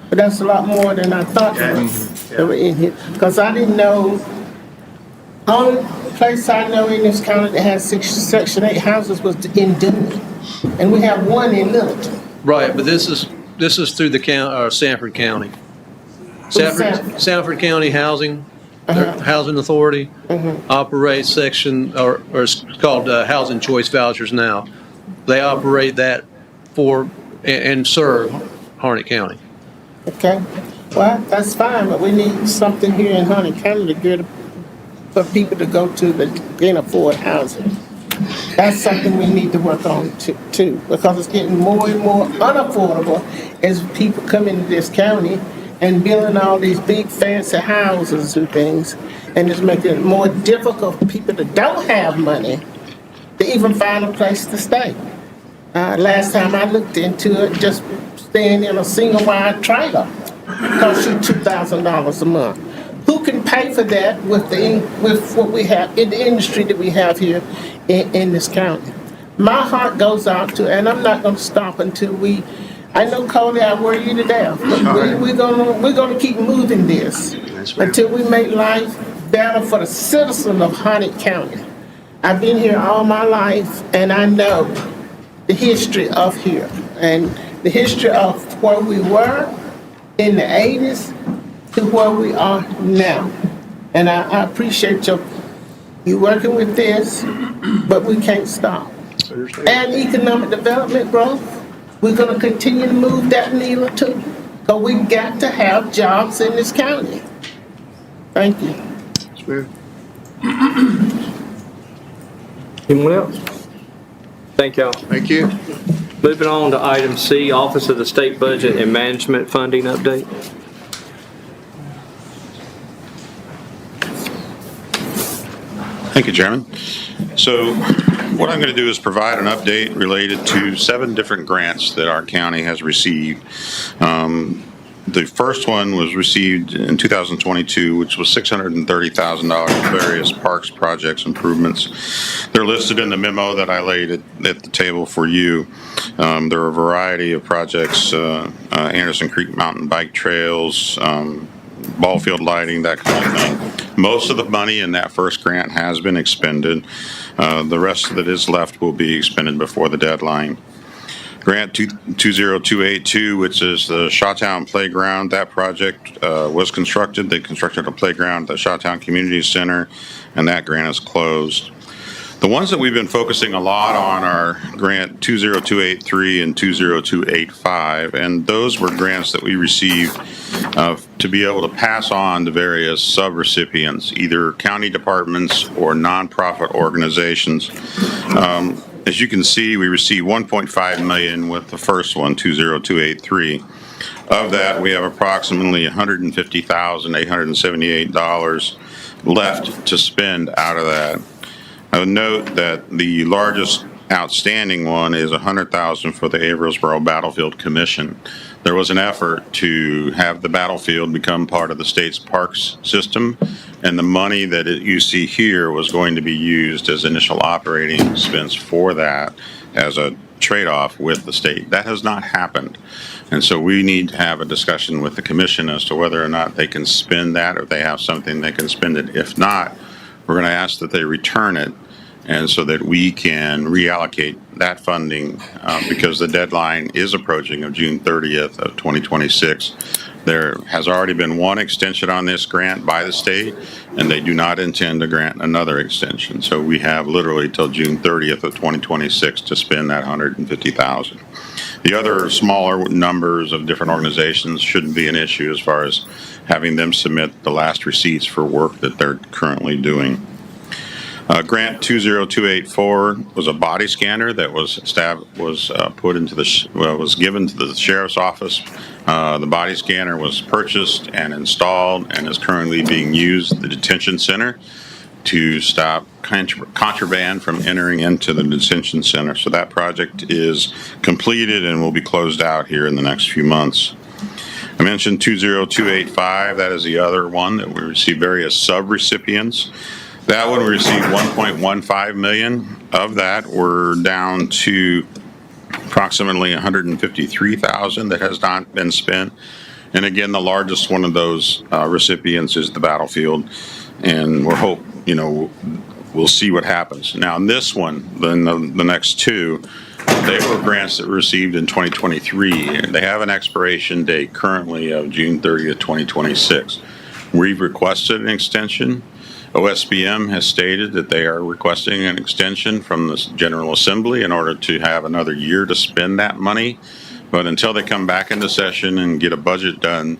But that's a lot more than I thought that were in here. Because I didn't know, only place I know in this county that has Section 8 houses was in Dewey. And we have one in Littleton. Right, but this is through the county, Sanford County. Sanford County Housing, Housing Authority operates section, or it's called Housing Choice Vouchers now. They operate that for and serve Harnett County. Okay, well, that's fine, but we need something here in Harnett County to get, for people to go to that can afford housing. That's something we need to work on too, because it's getting more and more unaffordable as people come into this county and building all these big fancy houses and things, and it's making it more difficult for people that don't have money to even find a place to stay. Last time I looked into it, just staying in a single wide trailer costs you $2,000 a month. Who can pay for that with what we have in the industry that we have here in this county? My heart goes out to, and I'm not going to stop until I know, Cody, I worry you to death, but we're gonna keep moving this until we make life better for the citizens of Harnett County. I've been here all my life, and I know the history of here and the history of where we were in the 80s to where we are now. And I appreciate you working with this, but we can't stop. And economic development growth, we're going to continue to move that needle too, because we've got to have jobs in this county. Thank you. Anyone else? Thank y'all. Thank you. Moving on to item C, Office of the State Budget and Management Funding Update. Thank you, Chairman. So what I'm going to do is provide an update related to 7 different grants that our county has received. The first one was received in 2022, which was $630,000 for various parks, projects, improvements. They're listed in the memo that I laid at the table for you. There are a variety of projects, Anderson Creek Mountain Bike Trails, ball field lighting, that kind of thing. Most of the money in that first grant has been expended. The rest that is left will be expended before the deadline. Grant 20282, which is the Shawtown Playground, that project was constructed. They constructed a playground at the Shawtown Community Center, and that grant is closed. The ones that we've been focusing a lot on are grant 20283 and 20285, and those were grants that we received to be able to pass on to various sub-recipients, either county departments or nonprofit organizations. As you can see, we received $1.5 million with the first one, 20283. Of that, we have approximately $150,878 left to spend out of that. I would note that the largest outstanding one is $100,000 for the Averillsboro Battlefield Commission. There was an effort to have the battlefield become part of the state's parks system, and the money that you see here was going to be used as initial operating expense for that as a trade-off with the state. That has not happened. And so we need to have a discussion with the commission as to whether or not they can spend that, or if they have something they can spend it. If not, we're going to ask that they return it, and so that we can reallocate that funding because the deadline is approaching of June 30th of 2026. There has already been one extension on this grant by the state, and they do not intend to grant another extension. So we have literally till June 30th of 2026 to spend that $150,000. The other smaller numbers of different organizations shouldn't be an issue as far as having them submit the last receipts for work that they're currently doing. Grant 20284 was a body scanner that was put into was given to the sheriff's office. The body scanner was purchased and installed and is currently being used at the detention center to stop contraband from entering into the detention center. So that project is completed and will be closed out here in the next few months. I mentioned 20285. That is the other one that we received various sub-recipients. That one we received $1.15 million. Of that, we're down to approximately $153,000 that has not been spent. And again, the largest one of those recipients is the battlefield, and we'll see what happens. Now, in this one, then the next two, They were grants that were received in 2023. They have an expiration date currently of June 30th, 2026. We've requested an extension. OSBM has stated that they are requesting an extension from the General Assembly in order to have another year to spend that money. But until they come back into session and get a budget done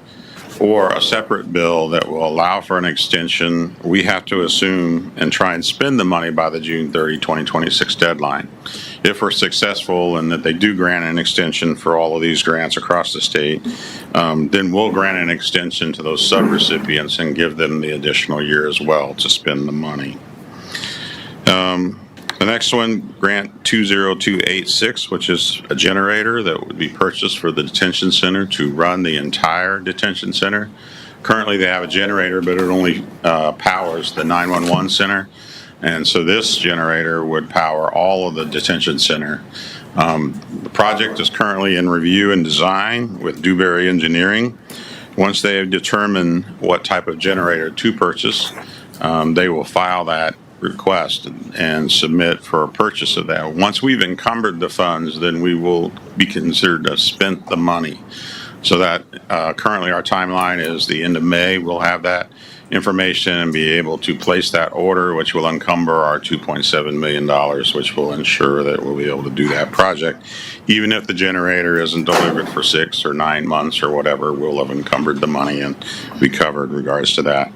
or a separate bill that will allow for an extension, we have to assume and try and spend the money by the June 30, 2026 deadline. If we're successful and that they do grant an extension for all of these grants across the state, then we'll grant an extension to those subrecipients and give them the additional year as well to spend the money. The next one, Grant 20286, which is a generator that would be purchased for the detention center to run the entire detention center. Currently, they have a generator, but it only powers the 911 center. And so this generator would power all of the detention center. The project is currently in review and design with Dewberry Engineering. Once they have determined what type of generator to purchase, they will file that request and submit for a purchase of that. Once we've encumbered the funds, then we will be considered to have spent the money. So that currently our timeline is the end of May. We'll have that information and be able to place that order, which will encumber our $2.7 million, which will ensure that we'll be able to do that project. Even if the generator isn't delivered for 6 or 9 months or whatever, we'll have encumbered the money and be covered in regards to that.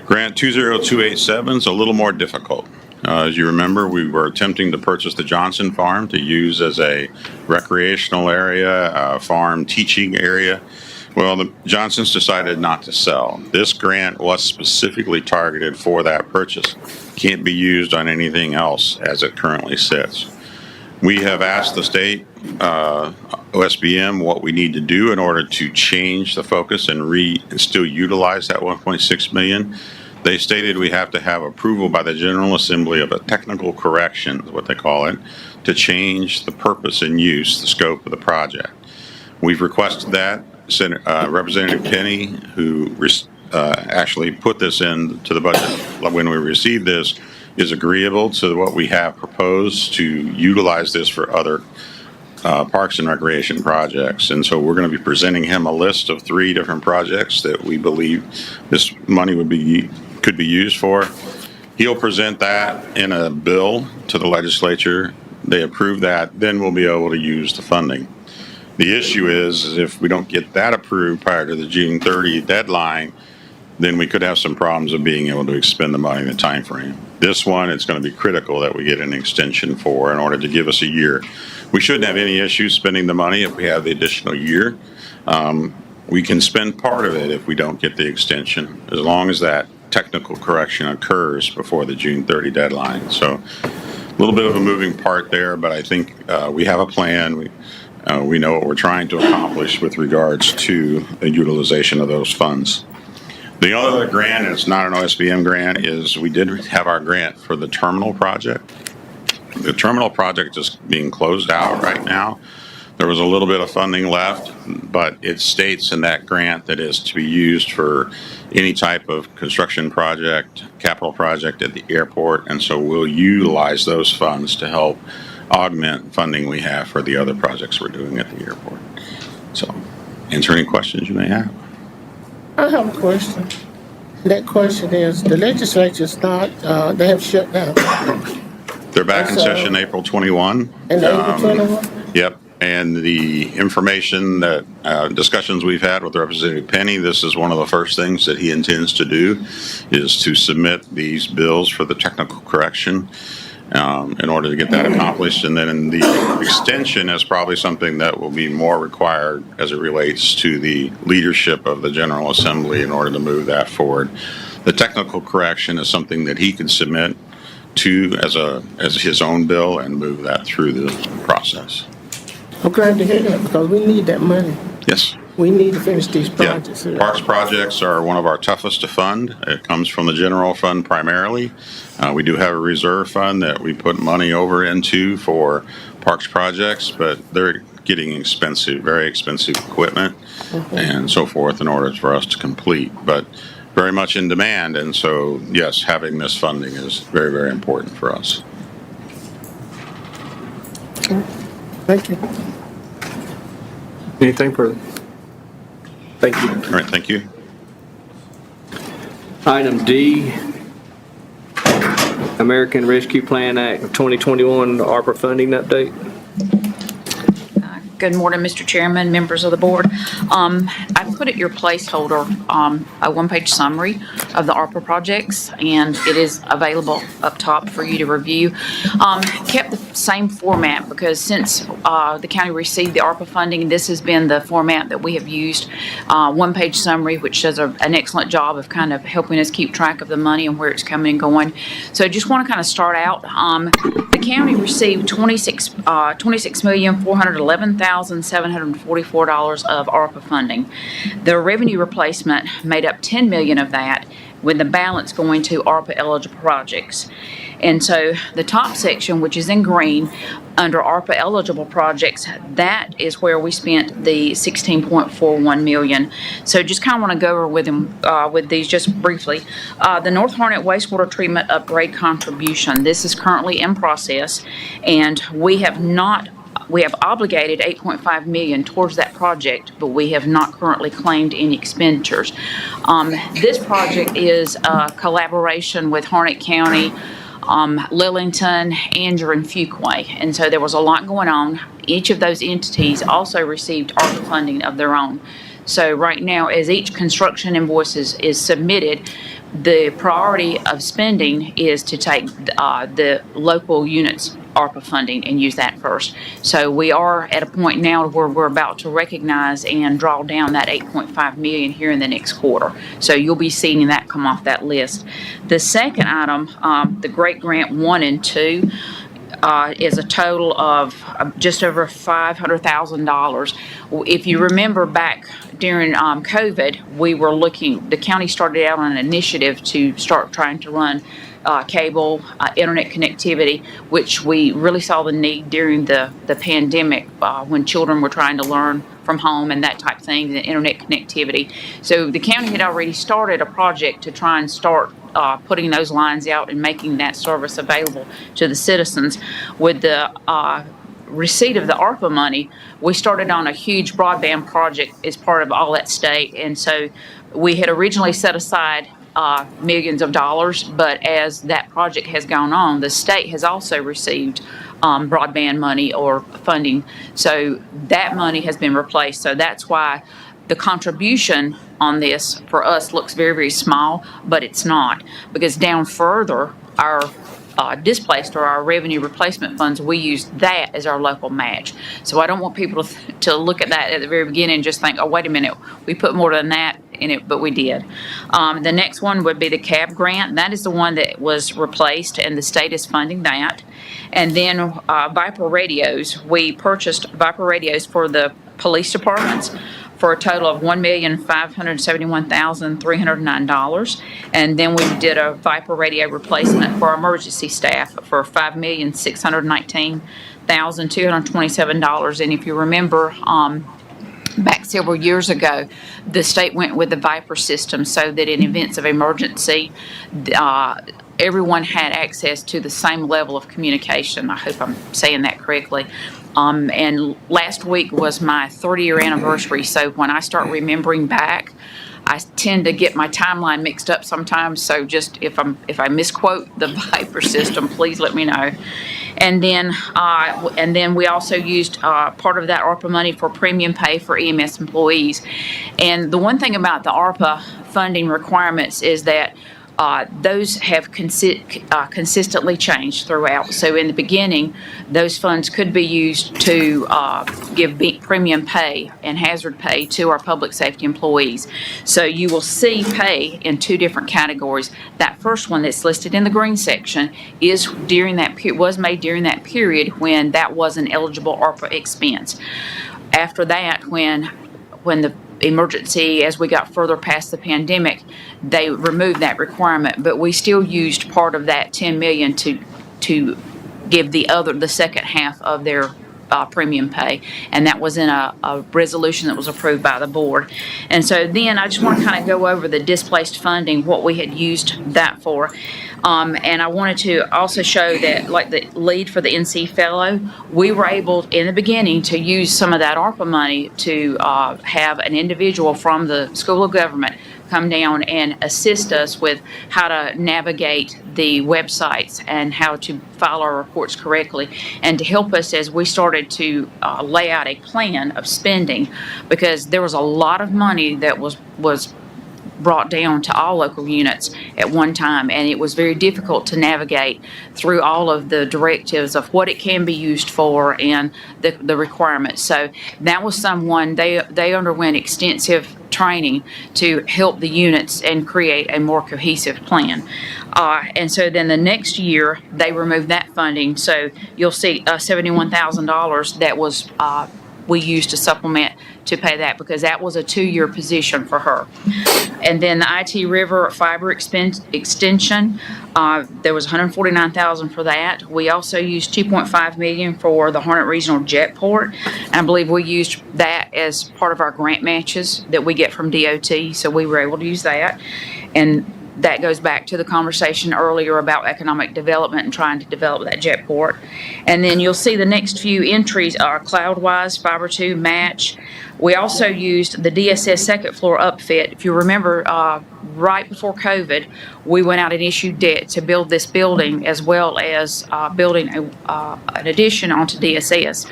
Grant 20287 is a little more difficult. As you remember, we were attempting to purchase the Johnson Farm to use as a recreational area, farm teaching area. Well, the Johnsons decided not to sell. This grant was specifically targeted for that purchase. Can't be used on anything else as it currently sits. We have asked the state, OSBM, what we need to do in order to change the focus and still utilize that $1.6 million. They stated we have to have approval by the General Assembly of a technical correction, what they call it, to change the purpose and use, the scope of the project. We've requested that. Representative Penny, who actually put this into the budget when we received this, is agreeable to what we have proposed to utilize this for other parks and recreation projects. And so we're going to be presenting him a list of 3 different projects that we believe this money could be used for. He'll present that in a bill to the legislature. They approve that, then we'll be able to use the funding. The issue is if we don't get that approved prior to the June 30 deadline, then we could have some problems of being able to expend the money in the time frame. This one, it's going to be critical that we get an extension for in order to give us a year. We shouldn't have any issues spending the money if we have the additional year. We can spend part of it if we don't get the extension, as long as that technical correction occurs before the June 30 deadline. So a little bit of a moving part there, but I think we have a plan. We know what we're trying to accomplish with regards to the utilization of those funds. The other grant, and it's not an OSBM grant, is we did have our grant for the terminal project. The terminal project is being closed out right now. There was a little bit of funding left, but it states in that grant that is to be used for any type of construction project, capital project at the airport, and so we'll utilize those funds to help augment funding we have for the other projects we're doing at the airport. So, answer any questions you may have. I have a question. That question is, the legislature's not, they have shut down. They're back in session April 21. And April 21? Yep. And the information that discussions we've had with Representative Penny, this is one of the first things that he intends to do is to submit these bills for the technical correction in order to get that accomplished. And then the extension is probably something that will be more required as it relates to the leadership of the General Assembly in order to move that forward. The technical correction is something that he can submit to as his own bill and move that through the process. I'm glad to hear that because we need that money. Yes. We need to finish these projects. Yeah. Parks projects are one of our toughest to fund. It comes from the general fund primarily. We do have a reserve fund that we put money over into for parks projects, but they're getting expensive, very expensive equipment and so forth in order for us to complete. But very much in demand, and so yes, having this funding is very, very important for us. Thank you. Anything further? Thank you. All right, thank you. Item D, American Rescue Plan Act of 2021, ARPA funding update. Good morning, Mr. Chairman, members of the board. I put at your placeholder a one-page summary of the ARPA projects, and it is available up top for you to review. Kept the same format because since the county received the ARPA funding, this has been the format that we have used. One-page summary, which does an excellent job of kind of helping us keep track of the money and where it's coming and going. So I just want to kind of start out. The county received $26,411,744 of ARPA funding. The revenue replacement made up $10 million of that, with the balance going to ARPA eligible projects. And so the top section, which is in green, under ARPA eligible projects, that is where we spent the $16.41 million. So just kind of want to go over with them with these just briefly. The North Harnett wastewater treatment upgrade contribution. This is currently in process, and we have obligated $8.5 million towards that project, but we have not currently claimed any expenditures. This project is a collaboration with Harnett County, Lillington, Anger, and Fuquay, and so there was a lot going on. Each of those entities also received ARPA funding of their own. So right now, as each construction invoice is submitted, the priority of spending is to take the local units ARPA funding and use that first. So we are at a point now where we're about to recognize and draw down that $8.5 million here in the next quarter. So you'll be seeing that come off that list. The second item, the Great Grant 1 and 2, is a total of just over $500,000. If you remember back during COVID, the county started out on an initiative to start trying to run cable, internet connectivity, which we really saw the need during the pandemic when children were trying to learn from home and that type of thing, the internet connectivity. So the county had already started a project to try and start putting those lines out and making that service available to the citizens. With the receipt of the ARPA money, we started on a huge broadband project as part of all that state, and so we had originally set aside millions of dollars, but as that project has gone on, the state has also received broadband money or funding, so that money has been replaced. So that's why the contribution on this for us looks very, very small, but it's not, because down further, our displaced or our revenue replacement funds, we use that as our local match. So I don't want people to look at that at the very beginning and just think, oh, wait a minute, we put more than that in it, but we did. The next one would be the CAB grant. That is the one that was replaced, and the state is funding that. And then Viper radios. We purchased Viper radios for the police departments for a total of $1,571,309. And then we did a Viper radio replacement for our emergency staff for $5,619,227. And if you remember, back several years ago, the state went with the Viper system so that in events of emergency, everyone had access to the same level of communication. I hope I'm saying that correctly. And last week was my 30-year anniversary, so when I start remembering back, I tend to get my timeline mixed up sometimes, so just if I misquote the Viper system, please let me know. And then we also used part of that ARPA money for premium pay for EMS employees. And the one thing about the ARPA funding requirements is that those have consistently changed throughout. So in the beginning, those funds could be used to give premium pay and hazard pay to our public safety employees. So you will see pay in two different categories. That first one that's listed in the green section is was made during that period when that was an eligible ARPA expense. After that, when the emergency, as we got further past the pandemic, they removed that requirement, but we still used part of that $10 million to give the second half of their premium pay, and that was in a resolution that was approved by the board. And so then I just want to kind of go over the displaced funding, what we had used that for. And I wanted to also show that, like the lead for the NC Fellow, we were able in the beginning to use some of that ARPA money to have an individual from the School of Government come down and assist us with how to navigate the websites and how to file our reports correctly, and to help us as we started to lay out a plan of spending, because there was a lot of money that was brought down to all local units at one time, and it was very difficult to navigate through all of the directives of what it can be used for and the requirements. So that was someone, they underwent extensive training to help the units and create a more cohesive plan. And so then the next year, they removed that funding. So you'll see $71,000 that was we used to supplement to pay that, because that was a 2-year position for her. And then the IT River fiber extension, there was $149,000 for that. We also used $2.5 million for the Harnett Regional Jetport. And I believe we used that as part of our grant matches that we get from DOT, so we were able to use that. And that goes back to the conversation earlier about economic development and trying to develop that jetport. And then you'll see the next few entries are CloudWise, Fiber 2, Match. We also used the DSS second floor upfit. If you remember, right before COVID, we went out and issued debt to build this building, as well as building an addition onto DSS.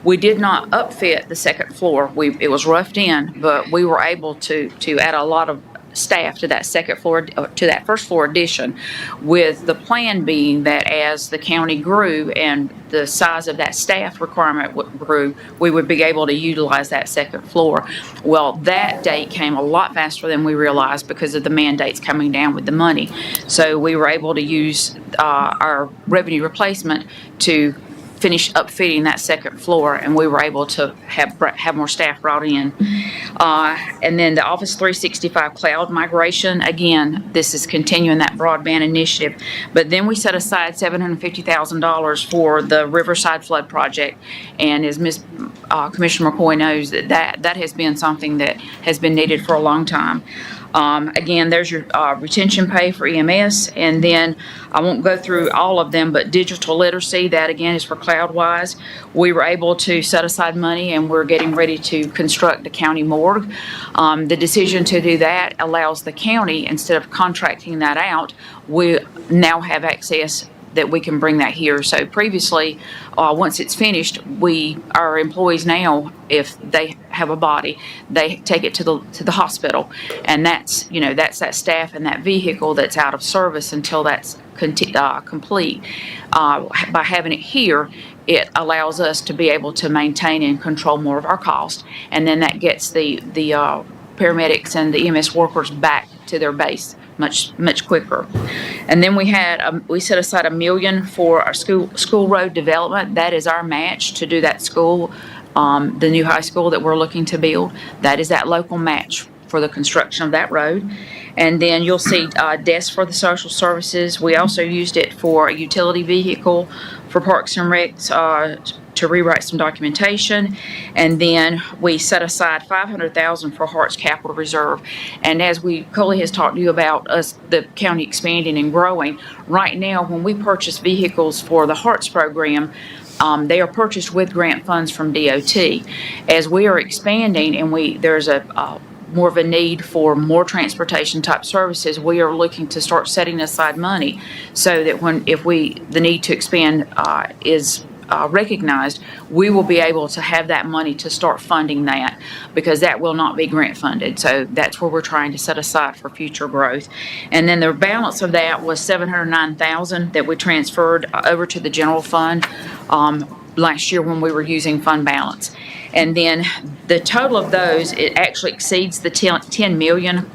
We did not upfit the second floor. It was roughed in, but we were able to add a lot of staff to that second floor, to that first floor addition, with the plan being that as the county grew and the size of that staff requirement grew, we would be able to utilize that second floor. Well, that date came a lot faster than we realized because of the mandates coming down with the money. So we were able to use our revenue replacement to finish upfitting that second floor, and we were able to have more staff brought in. And then the Office 365 cloud migration, again, this is continuing that broadband initiative. But then we set aside $750,000 for the Riverside Flood Project, and as Commissioner McCoy knows, that has been something that has been needed for a long time. Again, there's your retention pay for EMS, and then I won't go through all of them, but digital literacy, that again is for CloudWise. We were able to set aside money, and we're getting ready to construct the county morgue. The decision to do that allows the county, instead of contracting that out, we now have access that we can bring that here. So previously, once it's finished, our employees now, if they have a body, they take it to the hospital, and that's that staff and that vehicle that's out of service until that's complete. By having it here, it allows us to be able to maintain and control more of our cost, and then that gets the paramedics and the EMS workers back to their base much quicker. And then we set aside $1 million for our school road development. That is our match to do that school, the new high school that we're looking to build. That is that local match for the construction of that road. And then you'll see desks for the social services. We also used it for a utility vehicle for Parks and Recs to rewrite some documentation. And then we set aside $500,000 for Hearts Capital Reserve. And as Coley has talked to you about the county expanding and growing, right now when we purchase vehicles for the Hearts program, they are purchased with grant funds from DOT. As we are expanding and there's more of a need for more transportation type services, we are looking to start setting aside money so that the need to expand is recognized, we will be able to have that money to start funding that, because that will not be grant funded. So that's where we're trying to set aside for future growth. And then the balance of that was $709,000 that we transferred over to the general fund last year when we were using fund balance. And then the total of those, it actually exceeds the $10 million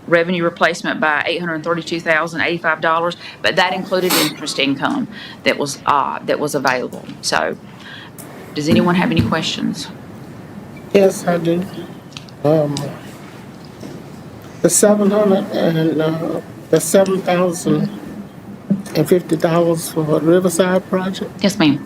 revenue replacement by $832,085, but that included interest income that was available. So, does anyone have any questions? Yes, I do. The $700 and the $7,050 for the Riverside project. Yes, ma'am.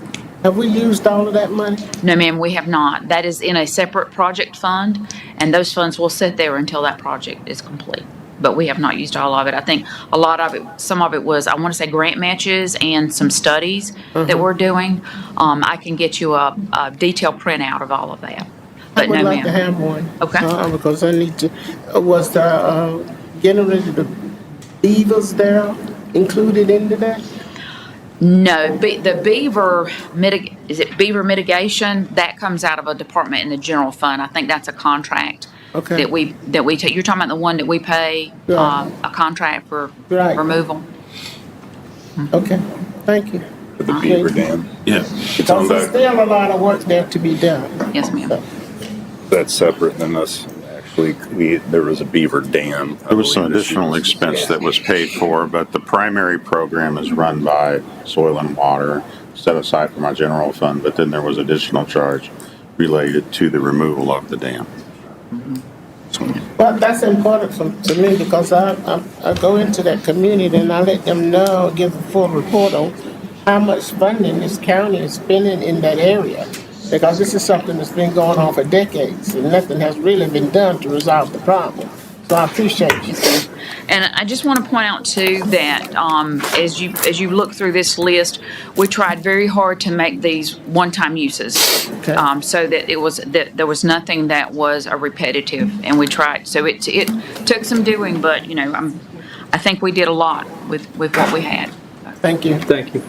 Have we used all of that money? No, ma'am, we have not. That is in a separate project fund, and those funds will sit there until that project is complete. But we have not used all of it. I think a lot of it, some of it was, I want to say grant matches and some studies that we're doing. I can get you a detailed printout of all of that. But I would no, like to ma'am. have one. Okay. Because I need to, was the, getting rid of the beavers there included into that? No, the beaver is it beaver mitigation? That comes out of a department in the general fund. I think that's a contract. Okay. That we take. You're talking about the one that we pay a contract for removal. Okay, thank you. The beaver dam. Yeah. It's on Because there's back. still a lot of work there to be done. Yes, ma'am. That's separate than us. Actually, there was a beaver dam. There was some additional expense that was paid for, but the primary program is run by Soil and Water, set aside from our general fund, but then there was additional charge related to the removal of the dam. Well, that's important to me because I go into that community and I let them know, give a full report on how much funding this county is spending in that area. Because this is something that's been going on for decades and nothing has really been done to resolve the problem. So I appreciate you. And I just want to point out too that as you look through this list, we tried very hard to make these one-time uses, so that there was nothing that was a repetitive, and we tried. So it took some doing, but I think we did a lot with what we had. Thank you. Thank you.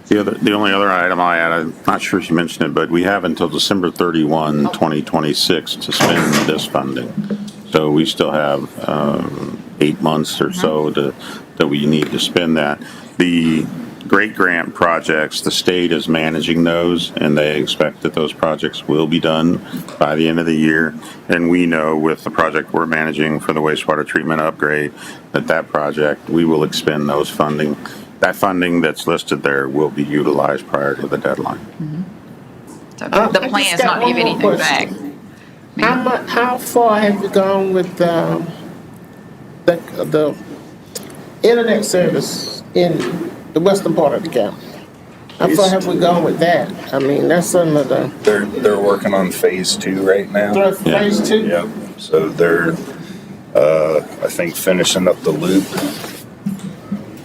The only other item I had, I'm not sure if you mentioned it, but we have until December 31, 2026 to spend this funding. So we still have 8 months or so that we need to spend that. The great grant projects, the state is managing those, and they expect that those projects will be done by the end of the year. And we know with the project we're managing for the wastewater treatment upgrade, that project, we will expend those funding. That funding that's listed there will be utilized prior to the deadline. So the plan is not to give anything back. How far have you gone with the internet service in the western part of the county? How far have we gone with that? I mean, that's some of the... They're working on phase 2 right now. Phase 2? Yep. So they're, I think, finishing up the loop.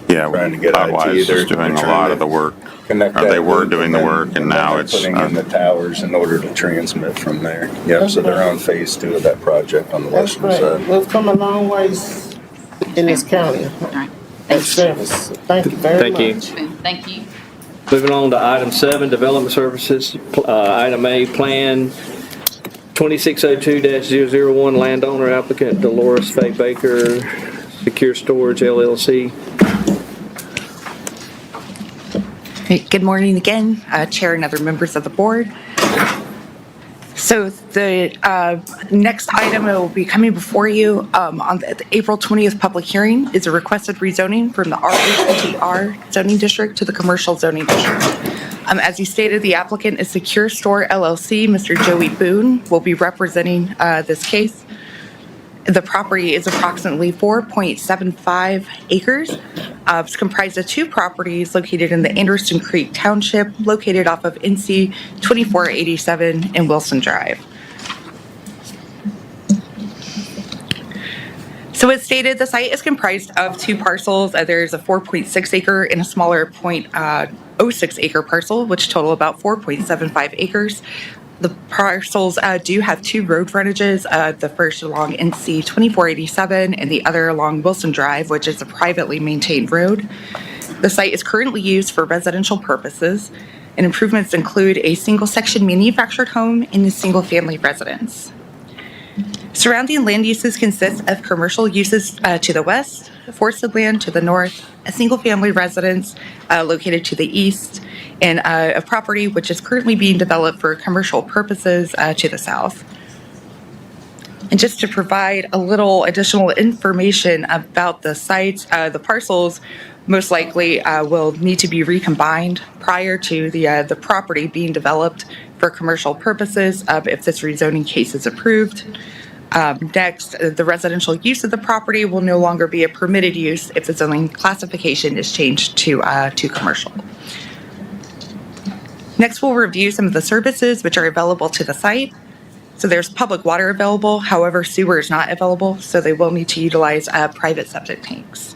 Yeah, trying to get Budweiser IT. is doing a lot of the work. They were doing the work, and now it's putting in the towers in order to transmit from there. Yep. So they're on phase 2 of that project on the That's western great. side. We've come a long ways in this county. And service. Thank you very much. Thank you. Moving on to item 7, development services. Item A, plan 2602-001, landowner applicant Dolores Faye Baker, Secure Storage LLC. Good morning again, Chair and other members of the board. So the next item that will be coming before you on the April 20th public hearing is a requested rezoning from the RHTR zoning district to the commercial zoning district. As you stated, the applicant is Secure Store LLC. Mr. Joey Boone will be representing this case. The property is approximately 4.75 acres. It's comprised of 2 properties located in the Anderson Creek Township, located off of NC 2487 and Wilson Drive. So as stated, the site is comprised of 2 parcels. There's a 4.6 acre and a smaller 0.06 acre parcel, which total about 4.75 acres. The parcels do have 2 road frontages, the first along NC 2487 and the other along Wilson Drive, which is a privately maintained road. The site is currently used for residential purposes, and improvements include a single-section manufactured home and a single-family residence. Surrounding land uses consist of commercial uses to the west, forested land to the north, a single-family residence located to the east, and a property which is currently being developed for commercial purposes to the south. And just to provide a little additional information about the sites, the parcels most likely will need to be recombined prior to the property being developed for commercial purposes if this rezoning case is approved. Next, the residential use of the property will no longer be a permitted use if the zoning classification is changed to commercial. Next, we'll review some of the services which are available to the site. So there's public water available, however, sewer is not available, so they will need to utilize private septic tanks.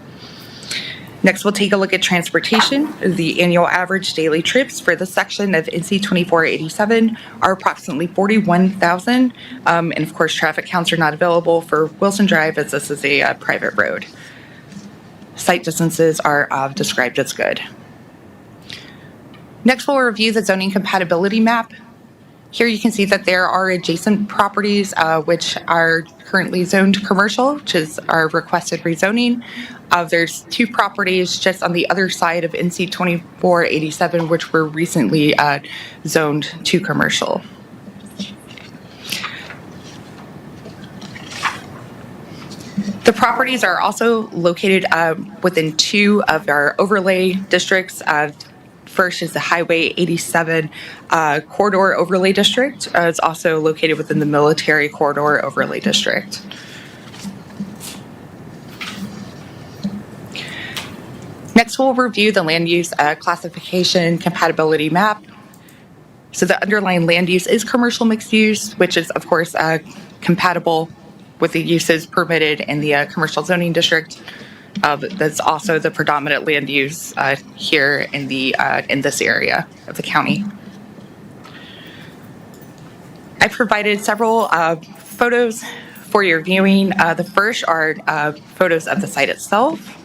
Next, we'll take a look at transportation. The annual average daily trips for this section of NC 2487 are approximately 41,000. And of course, traffic counts are not available for Wilson Drive as this is a private road. Site distances are described as good. Next, we'll review the zoning compatibility map. Here you can see that there are adjacent properties which are currently zoned commercial, which is our requested rezoning. There's 2 properties just on the other side of NC 2487 which were recently zoned to commercial. The properties are also located within 2 of our overlay districts. First is the Highway 87 Corridor Overlay District. It's also located within the Military Corridor Overlay District. Next, we'll review the land use classification compatibility map. So the underlying land use is commercial mixed use, which is, of course, compatible with the uses permitted in the commercial zoning district. That's also the predominant land use here in this area of the county. I provided several photos for your viewing. The first are photos of the site itself,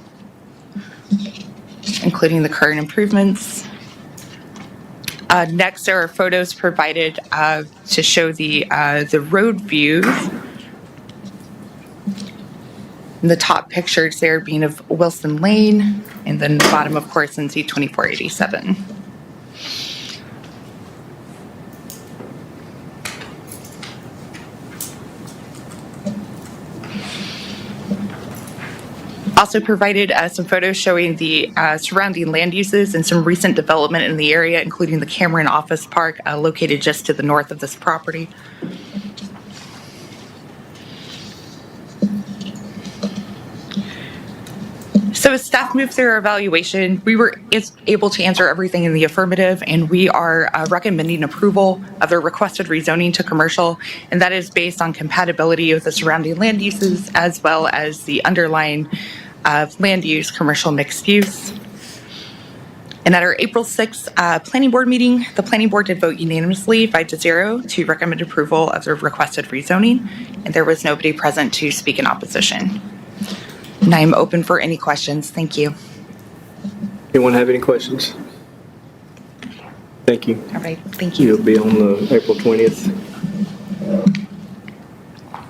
including the current improvements. Next, there are photos provided to show the road views. The top pictures there being of Wilson Lane, and then the bottom, of course, NC 2487. Also provided some photos showing the surrounding land uses and some recent development in the area, including the Cameron Office Park located just to the north of this property. So as staff moved through our evaluation, we were able to answer everything in the affirmative, and we are recommending approval of the requested rezoning to commercial, and that is based on compatibility with the surrounding land uses as well as the underlying land use, commercial mixed use. And at our April 6th planning board meeting, the planning board did vote unanimously 5-0 to recommend approval of the requested rezoning, and there was nobody present to speak in opposition. And I'm open for any questions. Thank you. Anyone have any questions? Thank you. All right, thank you. You'll be on the April 20th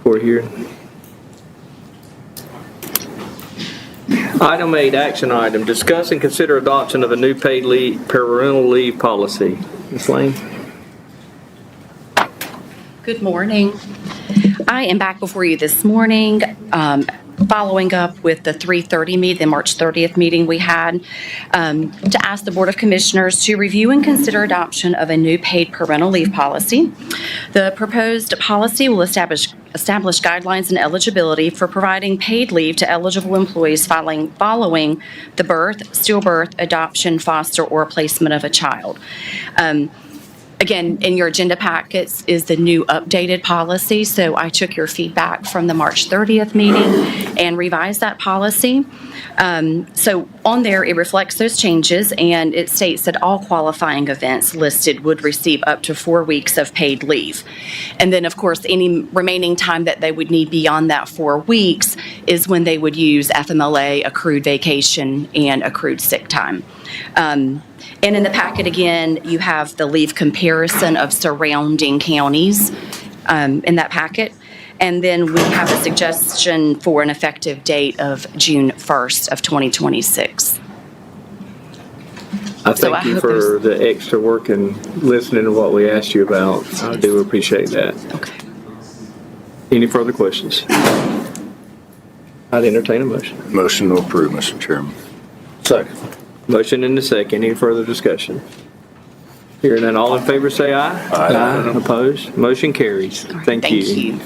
for here. Item 8, action item, discuss and consider adoption of a new paid parental leave policy. Ms. Lane? Good morning. I am back before you this morning, following up with the 3:30 meeting, the March 30th meeting we had, to ask the Board of Commissioners to review and consider adoption of a new paid parental leave policy. The proposed policy will establish guidelines and eligibility for providing paid leave to eligible employees following the birth, stillbirth, adoption, foster, or placement of a child. Again, in your agenda packets is the new updated policy, so I took your feedback from the March 30th meeting and revised that policy. So on there, it reflects those changes, and it states that all qualifying events listed would receive up to 4 weeks of paid leave. And then, of course, any remaining time that they would need beyond that 4 weeks is when they would use FMLA, accrued vacation, and accrued sick time. And in the packet, again, you have the leave comparison of surrounding counties in that packet. And then we have a suggestion for an effective date of June 1st of 2026. I thank you for the extra work and listening to what we asked you about. I do appreciate that. Okay. Any further questions? I'd entertain a motion. Motion to approve, Mr. Chairman. Second. Motion and a second. Any further discussion? Hearing none, all in favor say aye. Aye. Opposed? Motion carries. Thank you.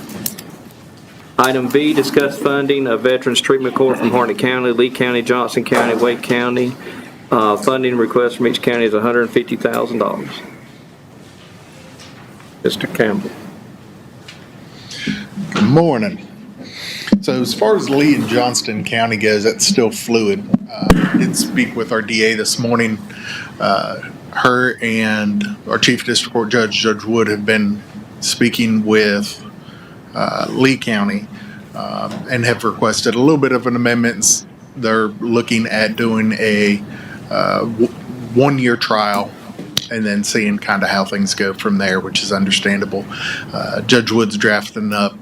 Item B, discuss funding of Veterans Treatment Corps from Harnett County, Lee County, Johnson County, Wake County. Funding request from each county is $150,000. Mr. Campbell. Good morning. So as far as Lee and Johnston County goes, that's still fluid. Did speak with our DA this morning. Her and our Chief District Court Judge, Judge Wood, have been speaking with Lee County and have requested a little bit of an amendment. They're looking at doing a one-year trial and then seeing kind of how things go from there, which is understandable. Judge Wood's drafting up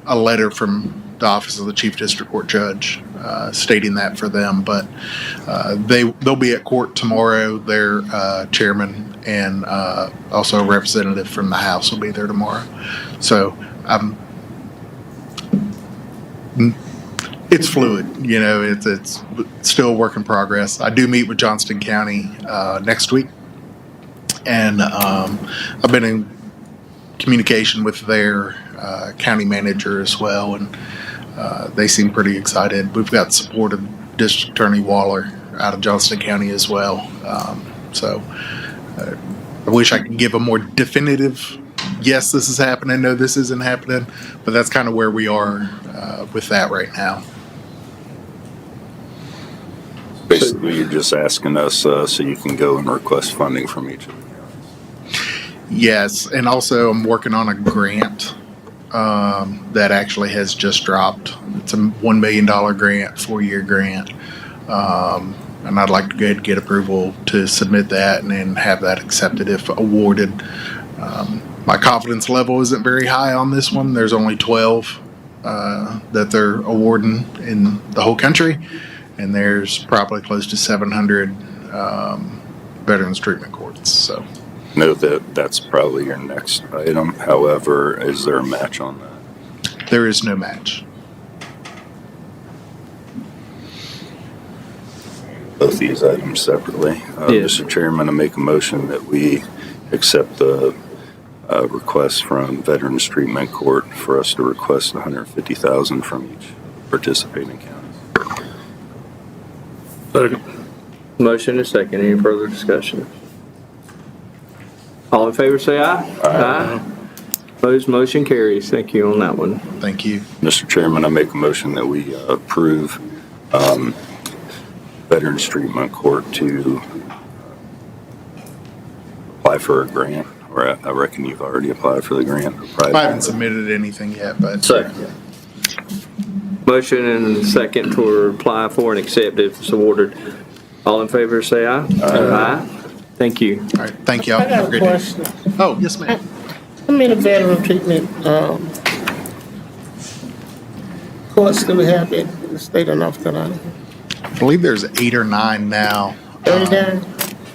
a letter from the Office of the Chief District Court Judge stating that for them, but they'll be at court tomorrow. Their chairman and also a representative from the House will be there tomorrow. So it's fluid, you know, it's still a work in progress. I do meet with Johnston County next week, and I've been in communication with their county manager as well, and they seem pretty excited. We've got support of District Attorney Waller out of Johnston County as well. So I wish I could give a more definitive, yes, this is happening, no, this isn't happening, but that's kind of where we are with that right now. Basically, you're just asking us so you can go and request funding from each of them. Yes, and also I'm working on a grant that actually has just dropped. It's a $1 million grant, 4-year grant. And I'd like to go ahead and get approval to submit that and then have that accepted if awarded. My confidence level isn't very high on this one. There's only 12 that they're awarding in the whole country, and there's probably close to 700 veterans treatment courts. So. Know that that's probably your next item. However, is there a match on that? There is no match. Both these items separately. Yes. Mr. Chairman, I make a motion that we accept the request from Veterans Treatment Court for us to request $150,000 from each participating county. Motion is second. Any further discussion? All in favor say aye. Aye. Opposed, motion carries. Thank you on that one. Thank you. Mr. Chairman, I make a motion that we approve Veterans Treatment Court to apply for a grant, or I reckon you've already applied for the grant. I haven't submitted anything yet, but. Second. Motion and second to apply for and accept if it's awarded. All in favor say aye. Aye. Thank you. All right, thank y'all. I got a question. Oh, yes, ma'am. How many veteran treatment courts do we have in the state of North Carolina? I believe there's 8 or 9 now. 39?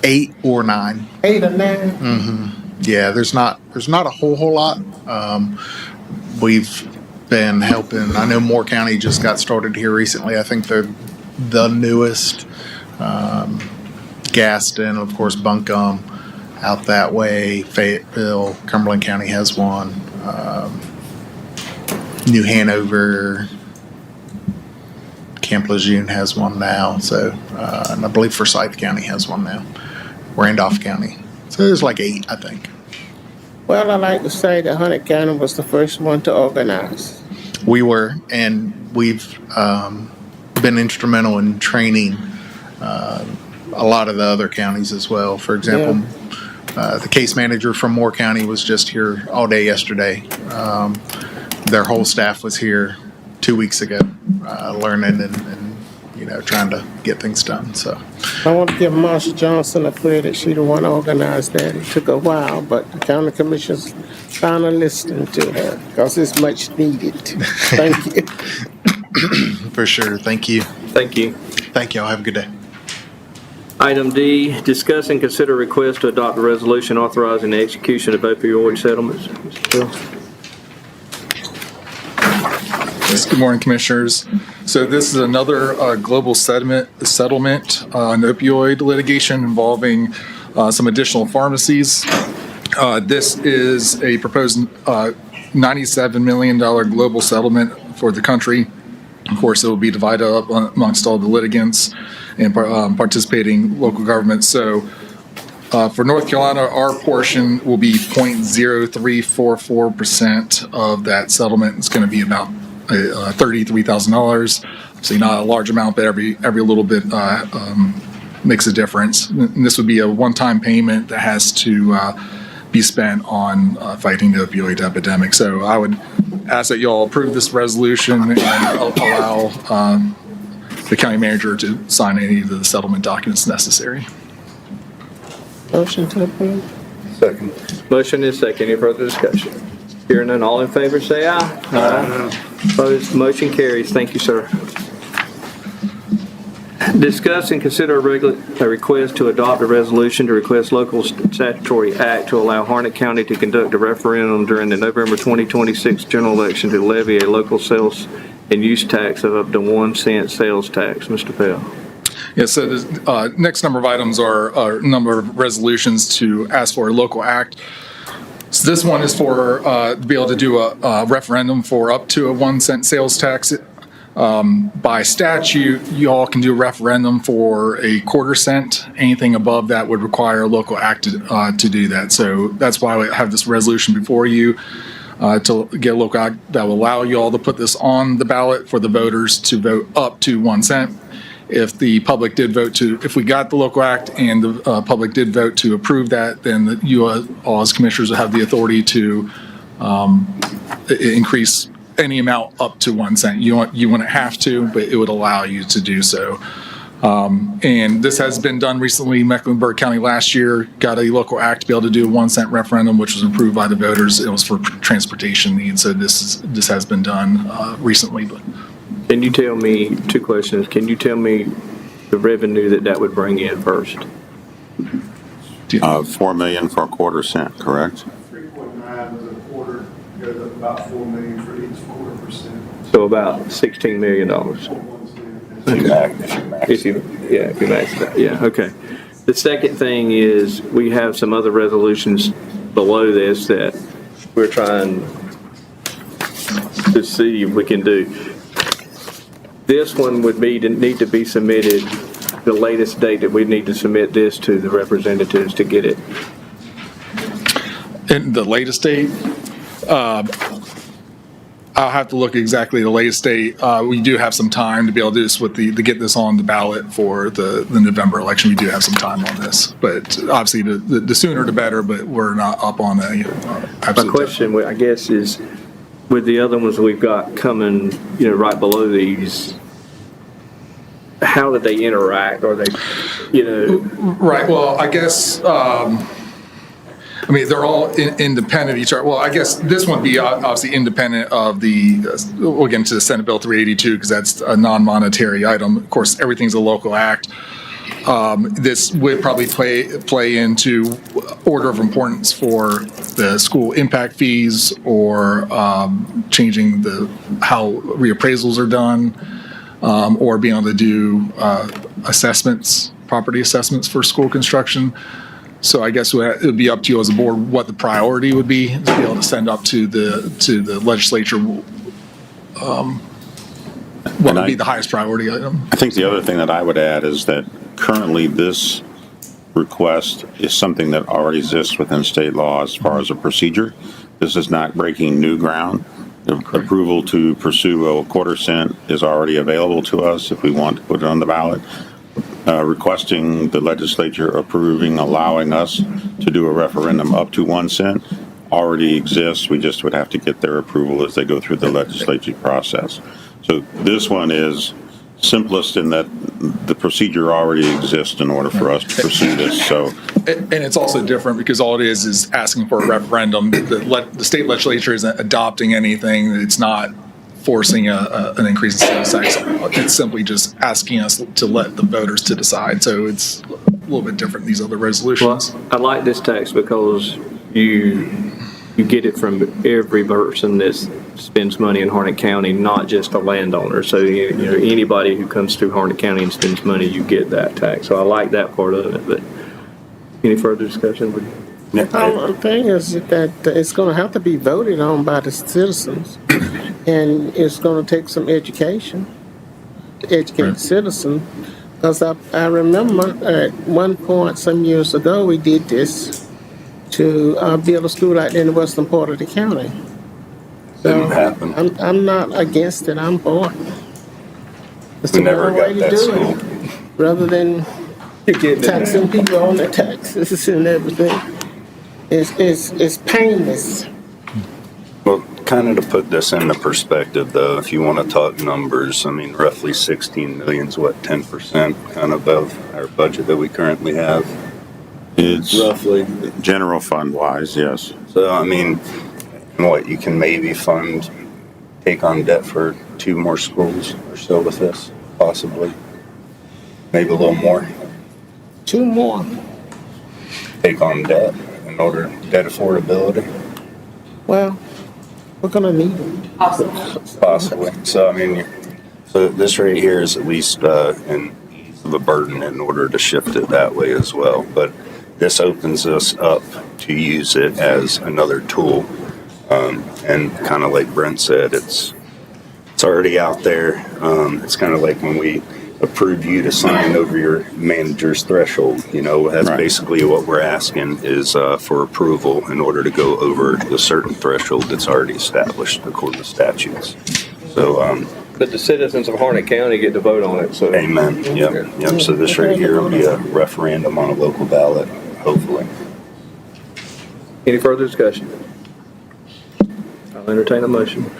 8 or 9. 8 or 9? Mm-hmm. Yeah, there's not a whole lot. We've been helping. I know Moore County just got started here recently. I think they're the newest. Gaston, of course, Buncombe, out that way. Fayetteville, Cumberland County has one. New Hanover, Camp Lejeune has one now. So, and I believe Forsyth County has one now. Randolph County. So there's like 8, I think. Well, I like to say that Hunter County was the first one to organize. We were, and we've been instrumental in training a lot of the other counties as well. For example, the case manager from Moore County was just here all day yesterday. Their whole staff was here 2 weeks ago, learning and you know, trying to get things done. So I want to give Marsha Johnson a credit. She the one organized that. It took a while, but the county commissioners finally listened to her because it's much needed. Thank you. For sure. Thank you. Thank you. Thank y'all. Have a good day. Item D, discuss and consider request to adopt a resolution authorizing the execution of opioid settlements. Mr. Bill. Yes, good morning, Commissioners. So this is another global settlement on opioid litigation involving some additional pharmacies. This is a proposed $97 million global settlement for the country. Of course, it will be divided up amongst all the litigants and participating local governments. So For North Carolina, our portion will be 0.0344% of that settlement. It's going to be about $33,000. Obviously not a large amount, but every little bit makes a difference. And this would be a one-time payment that has to be spent on fighting the opioid epidemic. So I would ask that you all approve this resolution and allow the county manager to sign any of the settlement documents necessary. Motion to approve. Second. Motion is second. Any further discussion? Hearing none, all in favor say aye. Aye. Opposed, motion carries. Thank you, sir. Discuss and consider a request to adopt a resolution to request local statutory act to allow Harnett County to conduct a referendum during the November 2026 general election to levy a local sales and use tax of up to 1 cent sales tax. Mr. Pell. Yeah, so the next number of items are a number of resolutions to ask for a local act. So this one is for to be able to do a referendum for up to a 1 cent sales tax. By statute, you all can do a referendum for a quarter cent. Anything above that would require a local act to do that. So that's why we have this resolution before you to get a local act that will allow you all to put this on the ballot for the voters to vote up to 1 cent. If the public did vote if we got the local act and the public did vote to approve that, then you all as commissioners will have the authority to increase any amount up to 1 cent. You wouldn't have to, but it would allow you to do so. And this has been done recently. Mecklenburg County last year got a local act to be able to do a 1 cent referendum, which was approved by the voters. It was for transportation needs. So this has been done recently. Can you tell me, two questions, can you tell me the revenue that would bring in first? $4 million for a quarter cent, correct? 3.9 was a quarter, goes up about $4 million for each quarter percent. So about $16 million. If you max that, yeah, okay. The second thing is we have some other resolutions below this that we're trying to see if we can do. This one would need to be submitted, the latest date that we need to submit this to the representatives to get it. And the latest date, I'll have to look exactly the latest date. We do have some time to be able to do this to get this on the ballot for the November election. We do have some time on this, but obviously the sooner the better. But we're not up on a My question, I guess, is with the other ones we've got coming, right below these. How do they interact? Are they, Right. Well, I guess. They're all independent of each other. Well, I guess this one would be obviously independent of we'll get into the Senate Bill 382 because that's a non-monetary item. Of course, everything's a local act. This would probably play into order of importance for the school impact fees or changing how reappraisals are done or being able to do property assessments for school construction. So I guess it would be up to you as a board what the priority would be to be able to send up to the legislature. What would be the highest priority item? I think the other thing that I would add is that currently this request is something that already exists within state law as far as a procedure. This is not breaking new ground. The approval to pursue a quarter cent is already available to us if we want to put it on the ballot. Requesting the legislature approving, allowing us to do a referendum up to 1 cent already exists. We just would have to get their approval as they go through the legislative process. So this one is simplest in that the procedure already exists in order for us to pursue this. So, and it's also different because all it is asking for a referendum. The state legislature isn't adopting anything. It's not forcing an increase in sales tax. It's simply just asking us to let the voters to decide. So it's a little bit different than these other resolutions. Well, I like this tax because you get it from every person that spends money in Harnett County, not just a landowner. So anybody who comes through Harnett County and spends money, you get that tax. So I like that part of it. But any further discussion? The thing is that it's going to have to be voted on by the citizens, and it's going to take some education to educate the citizen Because I remember at one point some years ago, we did this to build a school out there in the western part of the county. Didn't happen. I'm not against it, I'm for it. It's We the never better way got to that do it, rather than taxing people on their taxes and everything. It's painless. Well, kind of to put this into perspective, though, if you want to talk numbers, I mean, roughly 16 million is what, 10% kind of above our budget that we currently have? It's roughly. General fund wise, yes. So, I mean, what, you can maybe take on debt for 2 more schools or so with this, possibly. Maybe a little more. 2 more. Take on debt in order, debt affordability. Well, we're gonna need it. Possibly. So, I mean, so this right here is at least an ease of a burden in order to shift it that way as well. But this opens us up to use it as another tool. And kind of like Brent said, it's already out there. It's kind of like when we approve you to sign over your manager's threshold. You know, that's basically what we're asking is for approval in order to go over the certain threshold that's already established according to statutes. So, But the citizens of Harnett County get to vote on it, so. amen. Yep. So this right here will be a referendum on a local ballot, hopefully. Any further discussion? I'll entertain a motion.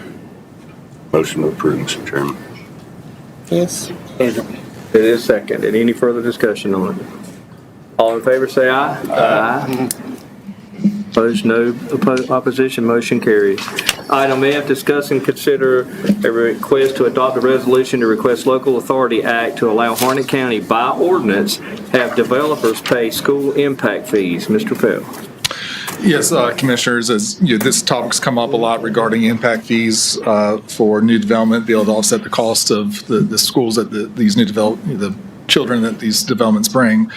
Motion to approve, Mr. Chairman. Yes. It is seconded. Any further discussion on it? All in favor, say aye. Aye. Opposed, no. Opposition, motion carries. Item F, discuss and consider a request to adopt a resolution to request local authority act to allow Harnett County by ordinance have developers pay school impact fees. Mr. Fell. Yes, Commissioners, as this topic's come up a lot regarding impact fees for new development, be able to offset the cost of the schools that these new the children that these developments bring.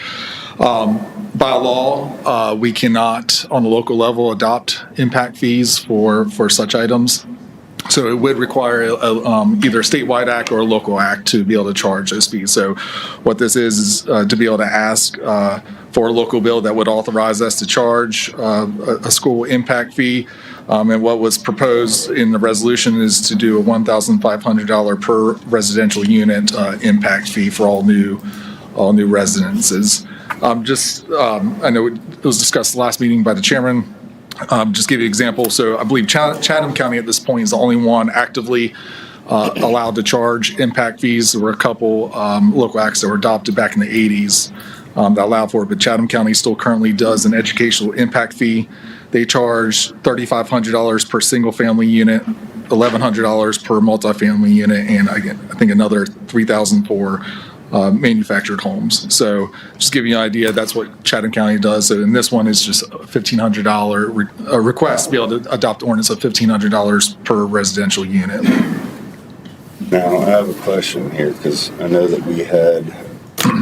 By law, we cannot, on the local level, adopt impact fees for such items. So it would require either a statewide act or a local act to be able to charge those fees. So what this is to be able to ask for a local bill that would authorize us to charge a school impact fee. And what was proposed in the resolution is to do a $1,500 per residential unit impact fee for all new residences. I know it was discussed last meeting by the chairman. Just give you an example. So I believe Chatham County at this point is the only one actively allowed to charge impact fees. There were a couple local acts that were adopted back in the 80s that allowed for it, but Chatham County still currently does an educational impact fee. They charge $3,500 per single family unit, $1,100 per multifamily unit, and again, I think another $3,000 for manufactured homes. So just give you an idea, that's what Chatham County does. And this one is just a $1,500 request to be able to adopt ordinance of $1,500 per residential unit. Now, I have a question here because I know that we had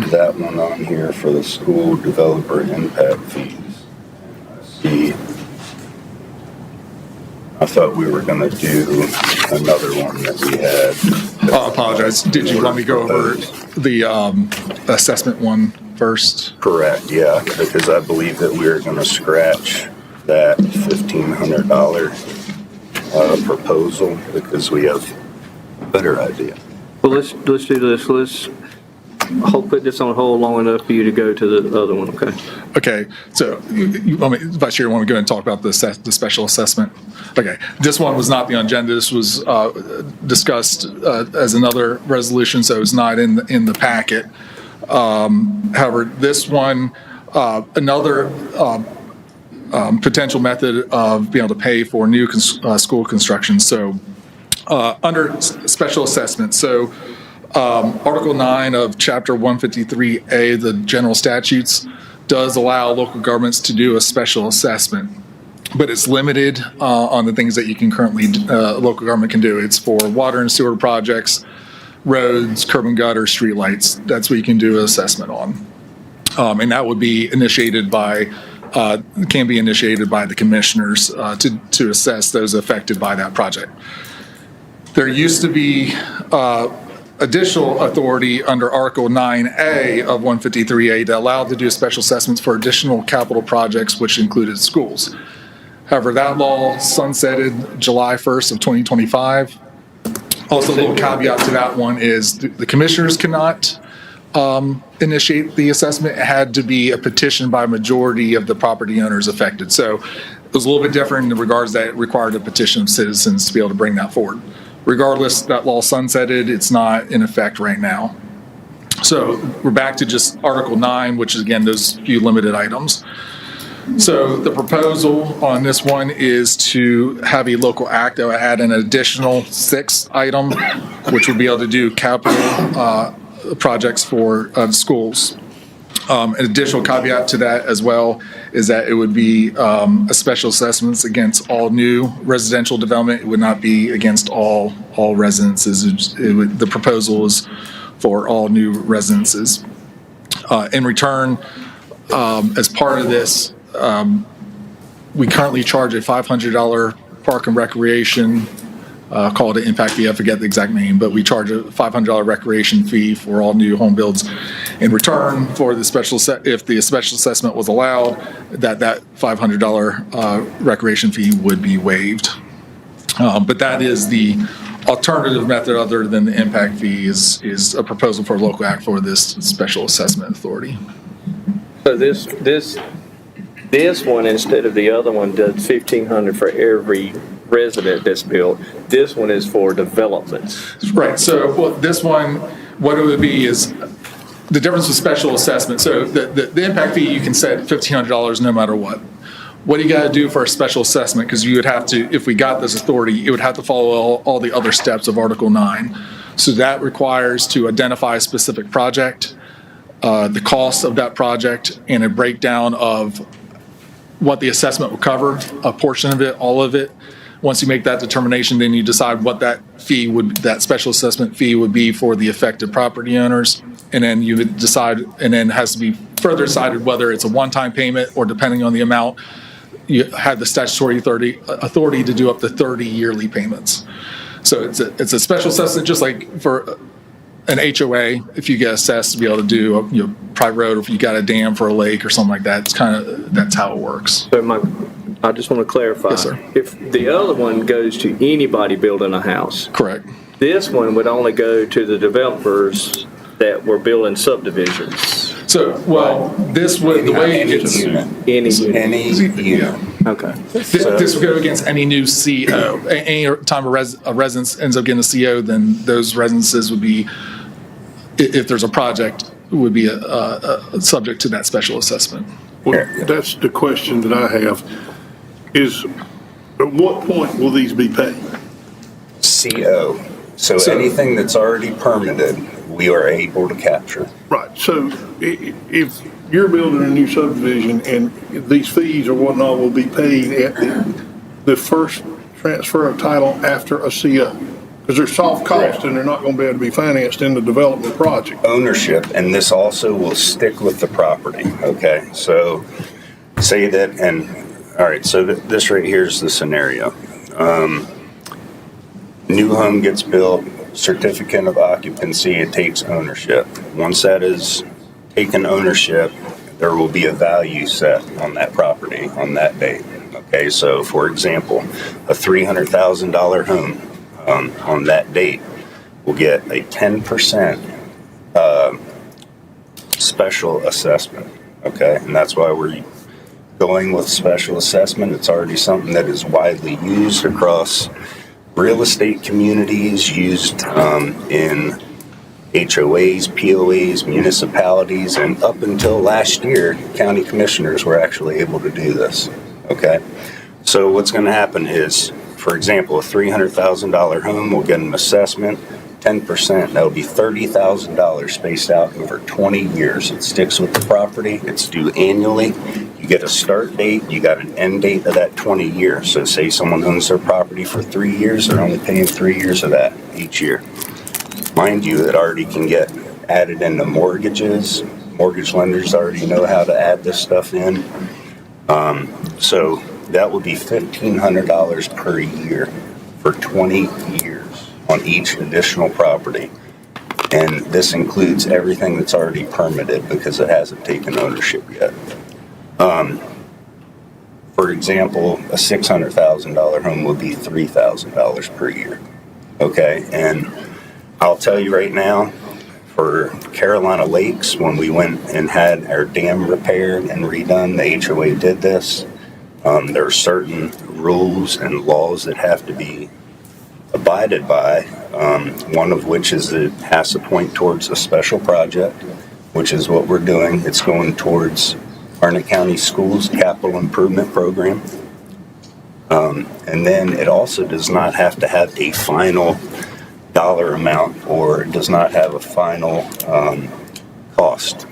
that one on here for the school developer impact fees. I thought we were going to do another one that we had. I apologize. Did you want me to go over the assessment one first? Correct, yeah, because I believe that we are going to scratch that $1,500 proposal because we have a better idea. Well, let's do this. Let's put this on hold long enough for you to go to the other one, okay? Okay, so Vice Chair, want to go and talk about the special assessment? Okay, this one was not the agenda. This was discussed as another resolution, so it's not in the packet. However, this one, another potential method of being able to pay for new school construction. So under special assessment, so Article 9 of Chapter 153A, the general statutes, does allow local governments to do a special assessment, but it's limited on the things that you can currently, local government can do. It's for water and sewer projects, roads, curb and gutter, streetlights. That's what you can do an assessment on. And that would be initiated by, can be initiated by the commissioners to assess those affected by that project. There used to be additional authority under Article 9A of 153A that allowed to do special assessments for additional capital projects, which included schools. However, that law sunsetted July 1st of 2025. Also, a little caveat to that one is the commissioners cannot initiate the assessment. It had to be a petition by a majority of the property owners affected. So it was a little bit different in regards that it required a petition of citizens to be able to bring that forward. Regardless, that law sunsetted. It's not in effect right now. So we're back to just Article 9, which is, again, those few limited items. So the proposal on this one is to have a local act that would add an additional 6th item, which would be able to do capital projects for schools. An additional caveat to that as well is that it would be a special assessments against all new residential development. It would not be against all residences. The proposal is for all new residences. In return, as part of this, we currently charge a $500 park and recreation, called an impact fee. I forget the exact name, but we charge a $500 recreation fee for all new home builds. In return for the if the special assessment was allowed, that $500 recreation fee would be waived. But that is the alternative method other than the impact fee is a proposal for a local act for this special assessment authority. So this one, instead of the other one, does $1,500 for every resident that's built. This one is for developments. Right. So this one, what it would be is the difference with special assessment. So the impact fee, you can set $1,500 no matter what. What do you got to do for a special assessment? Because you would have to, if we got this authority, it would have to follow all the other steps of Article 9. So that requires to identify a specific project, the cost of that project, and a breakdown of what the assessment will cover, a portion of it, all of it. Once you make that determination, then you decide what that special assessment fee would be for the affected property owners. And then you would decide, and then it has to be further decided whether it's a one-time payment or, depending on the amount, you have the statutory authority to do up to 30 yearly payments. So it's a special assessment, just like for an HOA, if you get assessed to be able to do a private road, or if you got a dam for a lake or something like that, that's how it works. So I just want to clarify. Yes, sir. If the other one goes to anybody building a house. Correct. This one would only go to the developers that were building subdivisions. So, well, this would, the way it's... Any unit. Okay. This would go against any new CO. Any time a residence ends up getting a CO, then those residences would be, if there's a project, would be subject to that special assessment. Well, that's the question that I have, is at what point will these be paid? CO. So anything that's already permitted, we are able to capture. Right. So if you're building a new subdivision and these fees or whatnot will be paid at the first transfer of title after a CO, because they're soft costs and they're not going to be able to be financed in the development project. Ownership, and this also will stick with the property, okay? So say that, and all right, so this right here is the scenario. New home gets built, certificate of occupancy, it takes ownership. Once that is taken ownership, there will be a value set on that property on that date. Okay, so for example, a $300,000 home on that date will get a 10% special assessment. Okay, and that's why we're going with special assessment. It's already something that is widely used across real estate communities, used in HOAs, POAs, municipalities, and up until last year, county commissioners were actually able to do this. Okay, so what's going to happen is, for example, a $300,000 home will get an assessment, 10%. That would be $30,000 spaced out over 20 years. It sticks with the property. It's due annually. You get a start date. You got an end date of that 20 years. So say someone owns their property for 3 years. They're only paying 3 years of that each year. Mind you, it already can get added into mortgages. Mortgage lenders already know how to add this stuff in. So that would be $1,500 per year for 20 years on each additional property. And this includes everything that's already permitted because it hasn't taken ownership yet. For example, a $600,000 home would be $3,000 per year. Okay, and I'll tell you right now, for Carolina Lakes, when we went and had our dam repaired and redone, the HOA did this. There are certain rules and laws that have to be abided by, one of which is that it has to point towards a special project, which is what we're doing. It's going towards Harnett County Schools Capital Improvement Program. And then it also does not have to have a final dollar amount, or it does not have a final cost.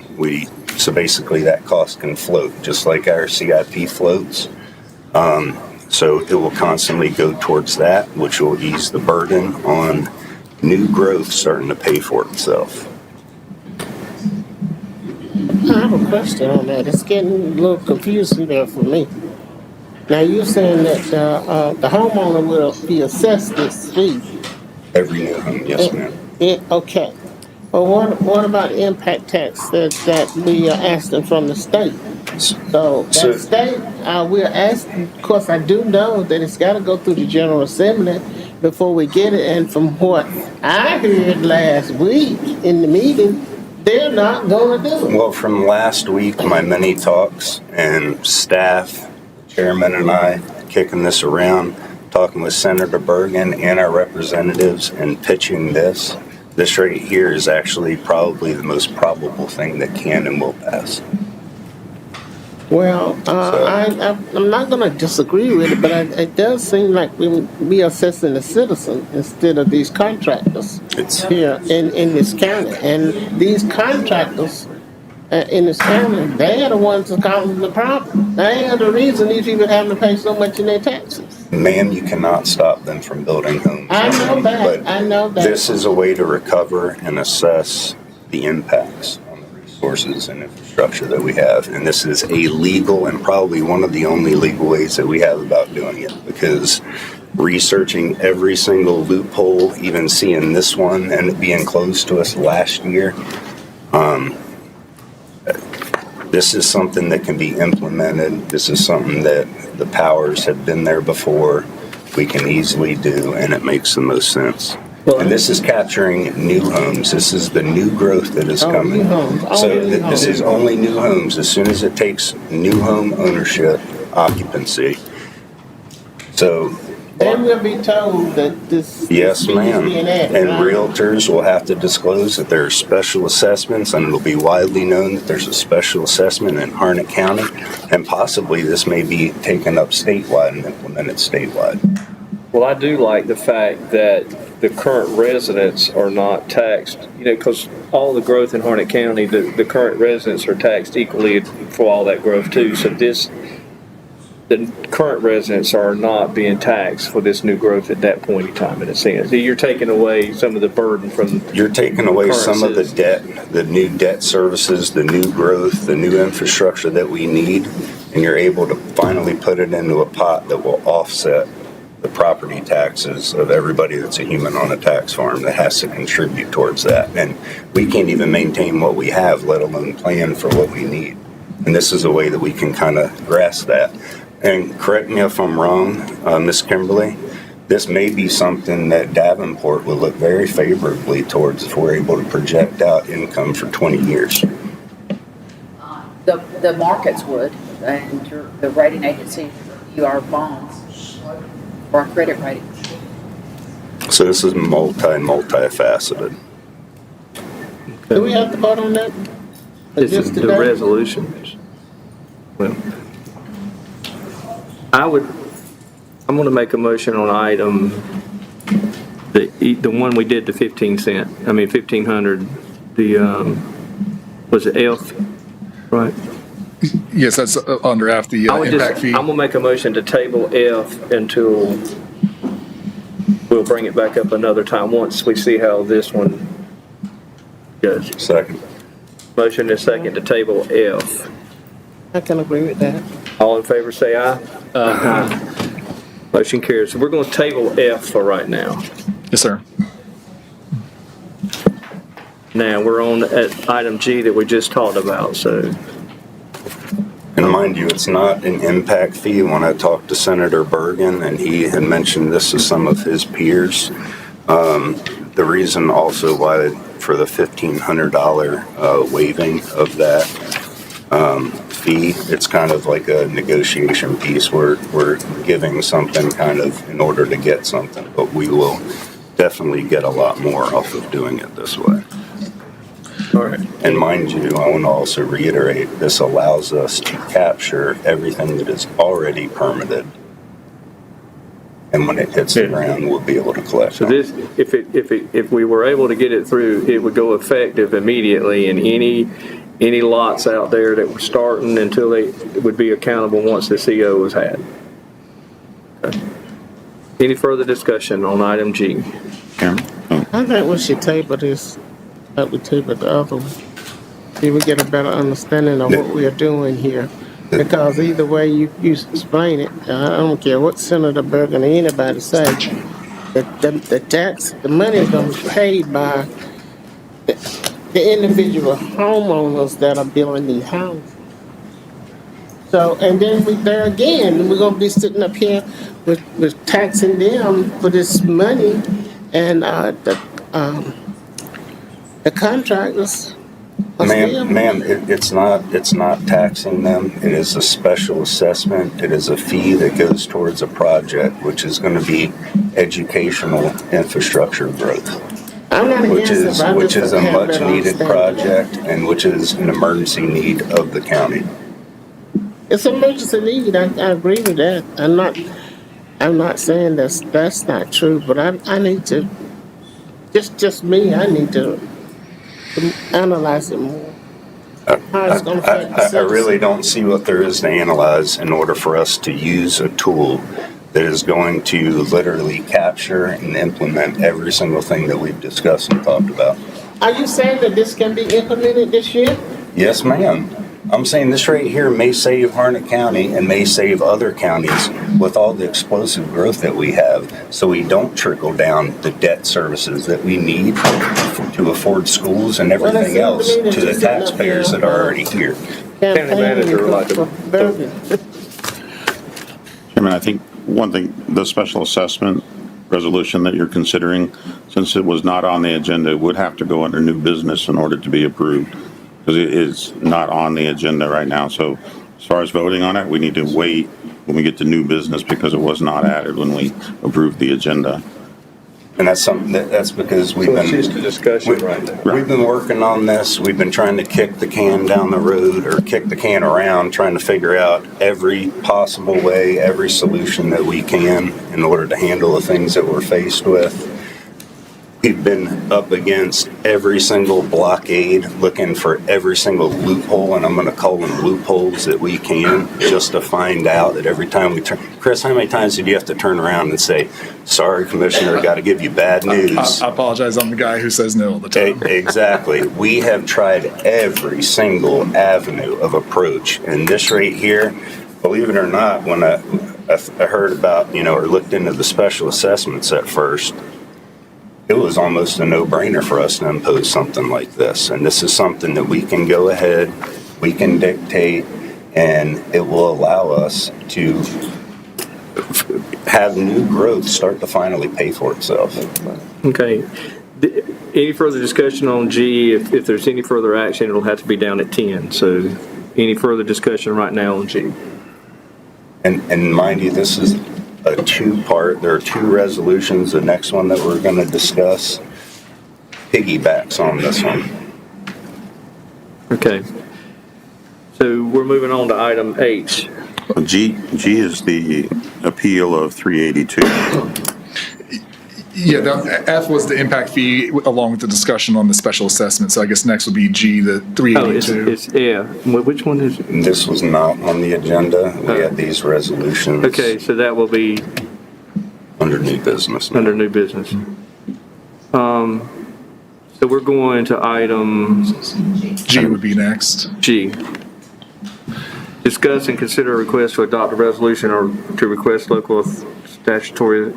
So basically that cost can float, just like our CIP floats. So it will constantly go towards that, which will ease the burden on new growth starting to pay for itself. I have a question on that. It's getting a little confusing there for me. Now, you're saying that the homeowner will be assessed this fee? Every new home, yes, ma'am. Okay. Well, what about the impact tax that we are asking from the state? So that state, we're asking, of course, I do know that it's got to go through the General Assembly before we get it. And from what I heard last week in the meeting, they're not going to do it. Well, from last week, my many talks and staff, chairman and I, kicking this around, talking with Senator Bergen and our representatives and pitching this right here is actually probably the most probable thing that can and will pass. Well, I'm not going to disagree with it, but it does seem like we are assessing the citizen instead of these contractors here in this county. And these contractors in this county, they are the ones that causing the problem. They are the reason these people having to pay so much in their taxes. Ma'am, you cannot stop them from building homes. I know that. I know that. This is a way to recover and assess the impacts on the resources and infrastructure that we have. And this is a legal and probably one of the only legal ways that we have about doing it, because researching every single loophole, even seeing this one and it being closed to us last year, this is something that can be implemented. This is something that the powers have been there before. We can easily do, and it makes the most sense. And this is capturing new homes. This is the new growth that is coming. So this is only new homes. As soon as it takes new home ownership, occupancy. So Then we'll be told that this yes, fee is ma'am. being added, And right? realtors will have to disclose that there are special assessments, and it'll be widely known that there's a special assessment in Harnett County, and possibly this may be taken up statewide and implemented statewide. Well, I do like the fact that the current residents are not taxed, because all the growth in Harnett County, the current residents are taxed equally for all that growth too. So the current residents are not being taxed for this new growth at that point in time, in a sense. You're taking away some of the burden from. You're taking away current some of the citizens. debt, the new debt services, the new growth, the new infrastructure that we need, and you're able to finally put it into a pot that will offset the property taxes of everybody that's a human on a tax farm that has to contribute towards that. And we can't even maintain what we have, let alone plan for what we need. And this is a way that we can kind of grasp that. And correct me if I'm wrong, Ms. Kimberly, this may be something that Davenport will look very favorably towards if we're able to project out income for 20 years. The markets would, and the rating agencies review our bonds or our credit rating. So this is multifaceted. Do we have to vote on that? This is Just the today? resolution. Well, I'm going to make a motion on item, the one we did, the 1,500, was it F, right? Yes, that's under F, the impact fee. I'm going to make a motion to table F until we'll bring it back up another time once we see how this one goes. Second. Motion is second to table F. I can agree with that. All in favor say aye. Aye. Motion carries. So we're going to table F for right now. Yes, sir. Now, we're on at item G that we just talked about, so. And mind you, it's not an impact fee. When I talked to Senator Bergen, and he had mentioned this to some of his peers, the reason also why for the $1,500 waiving of that fee, it's kind of like a negotiation piece. We're giving something kind of in order to get something, but we will definitely get a lot more off of doing it this way. All right. And mind you, I want to also reiterate, this allows us to capture everything that is already permitted. And when it hits the ground, we'll be able to collect. So this, if we were able to get it through, it would go effective immediately, and any lots out there that were starting until they would be accountable once the CO was had. Okay. Any further discussion on item G? I think we should table this, like we tabled the other one. See, we get a better understanding of what we are doing here. Because either way you explain it, I don't care what Senator Bergen or anybody say, the money is going to be paid by the individual homeowners that are building these houses. So, and then there again, we're going to be sitting up here with taxing them for this money, and the contractors. Ma'am, it's not taxing them. It is a special assessment. It is a fee that goes towards a project, which is going to be educational infrastructure growth. I'm not which against it, which is a have much better needed understanding. project and which is an emergency need of the county. It's an emergency need. I agree with that. I'm not saying that's not true, but I need to, just me, I need to analyze it more. How it's gonna affect the I citizens. really don't see what there is to analyze in order for us to use a tool that is going to literally capture and implement every single thing that we've discussed and talked about. Are you saying that this can be implemented this year? Yes, ma'am. I'm saying this right here may save Harnett County and may save other counties with all the explosive growth that we have, so we don't trickle down the debt services that we need to afford schools and everything else to the taxpayers that are already here. County manager would like to. Chairman, I think one thing, the special assessment resolution that you're considering, since it was not on the agenda, it would have to go under new business in order to be approved, because it is not on the agenda right now. So as far as voting on it, we need to wait when we get to new business because it was not added when we approved the agenda. And that's something that's because we've been. It's just a discussion right now. We've been working on this. We've been trying to kick the can down the road or kick the can around, trying to figure out every possible way, every solution that we can in order to handle the things that we're faced with. We've been up against every single blockade, looking for every single loophole, and I'm going to call them loopholes that we can, just to find out that every time we turn. Chris, how many times did you have to turn around and say, "Sorry, Commissioner, got to give you bad news"? I apologize. I'm the guy who says no all the time. Exactly. We have tried every single avenue of approach, and this right here, believe it or not, when I heard about, or looked into the special assessments at first, it was almost a no-brainer for us to impose something like this. And this is something that we can go ahead, we can dictate, and it will allow us to have new growth start to finally pay for itself. Okay. Any further discussion on G? If there's any further action, it'll have to be down at 10. So any further discussion right now on G? And mind you, this is a two-part, there are two resolutions. The next one that we're going to discuss piggybacks on this one. Okay. So we're moving on to item H. G is the appeal of 382. Yeah, F was the impact fee along with the discussion on the special assessment. So I guess next would be G, the 382. Yeah. Which one is it? This was not on the agenda. We had these resolutions. Okay, so that will be under new business. Under new business. So we're going to item G would be next. G. Discuss and consider a request to adopt a resolution or to request local statutory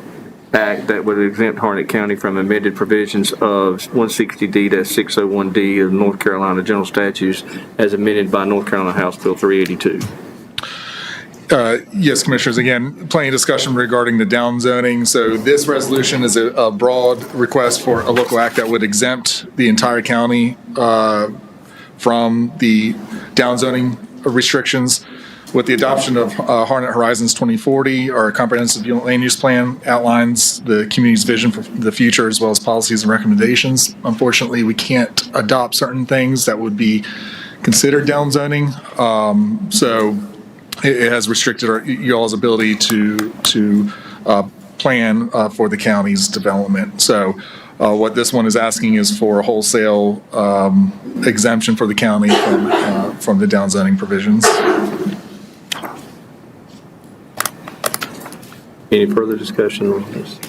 Act that would exempt Harnett County from amended provisions of 160D-601D of North Carolina General Statutes as amended by North Carolina House Bill 382. Yes, Commissioners, again, plenty of discussion regarding the downzoning. So this resolution is a broad request for a local act that would exempt the entire county from the downzoning restrictions. With the adoption of Harnett Horizons 2040, our comprehensive land use plan outlines the community's vision for the future as well as policies and recommendations. Unfortunately, we can't adopt certain things that would be considered downzoning. So it has restricted y'all's ability to plan for the county's development. So what this one is asking is for a wholesale exemption for the county from the downzoning provisions. Any further discussion on this?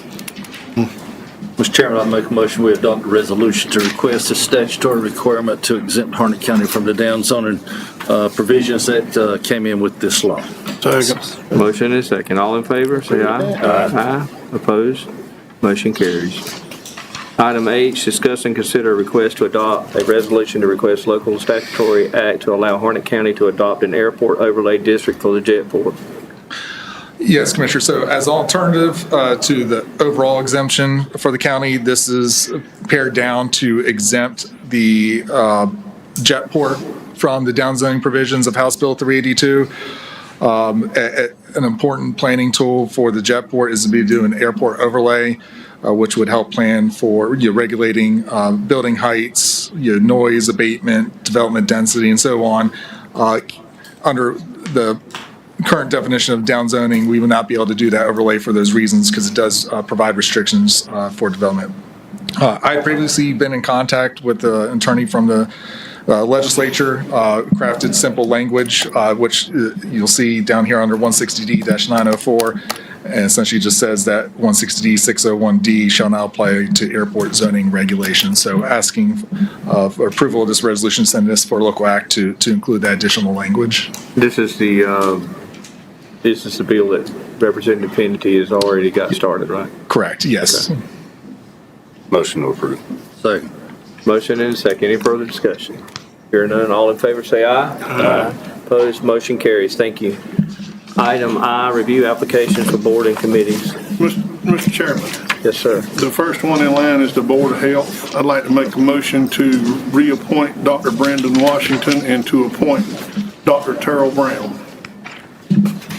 Mr. Chairman, I make a motion we adopt a resolution to request a statutory requirement to exempt Harnett County from the downzoning provisions that came in with this law. Motion is second. All in favor, say aye. Aye. Opposed? Motion carries. Item H, discuss and consider a request to adopt a resolution to request local statutory act to allow Harnett County to adopt an airport overlay district for the jetport. Yes, Commissioner. So as alternative to the overall exemption for the county, this is pared down to exempt the jetport from the downzoning provisions of House Bill 382. An important planning tool for the jetport is to be doing an airport overlay, which would help plan for regulating building heights, noise abatement, development density, and so on. Under the current definition of downzoning, we would not be able to do that overlay for those reasons because it does provide restrictions for development. I had previously been in contact with the attorney from the legislature, crafted simple language, which you'll see down here under 160D-904, and essentially just says that 160D-601D shall now apply to airport zoning regulations. So asking for approval of this resolution, send this for a local act to include that additional language. This is the bill that Representative Kennedy has already got started, right? Correct, yes. Okay. Motion to approve. Second. Motion and a second. Any further discussion? Hearing none, all in favor say aye. Aye. Opposed, motion carries. Thank you. Item I, review applications for board and committees. Mr. Chairman. Yes, sir. The first one in line is the Board of Health. I'd like to make a motion to reappoint Dr. Brandon Washington and to appoint Dr. Terrell Brown.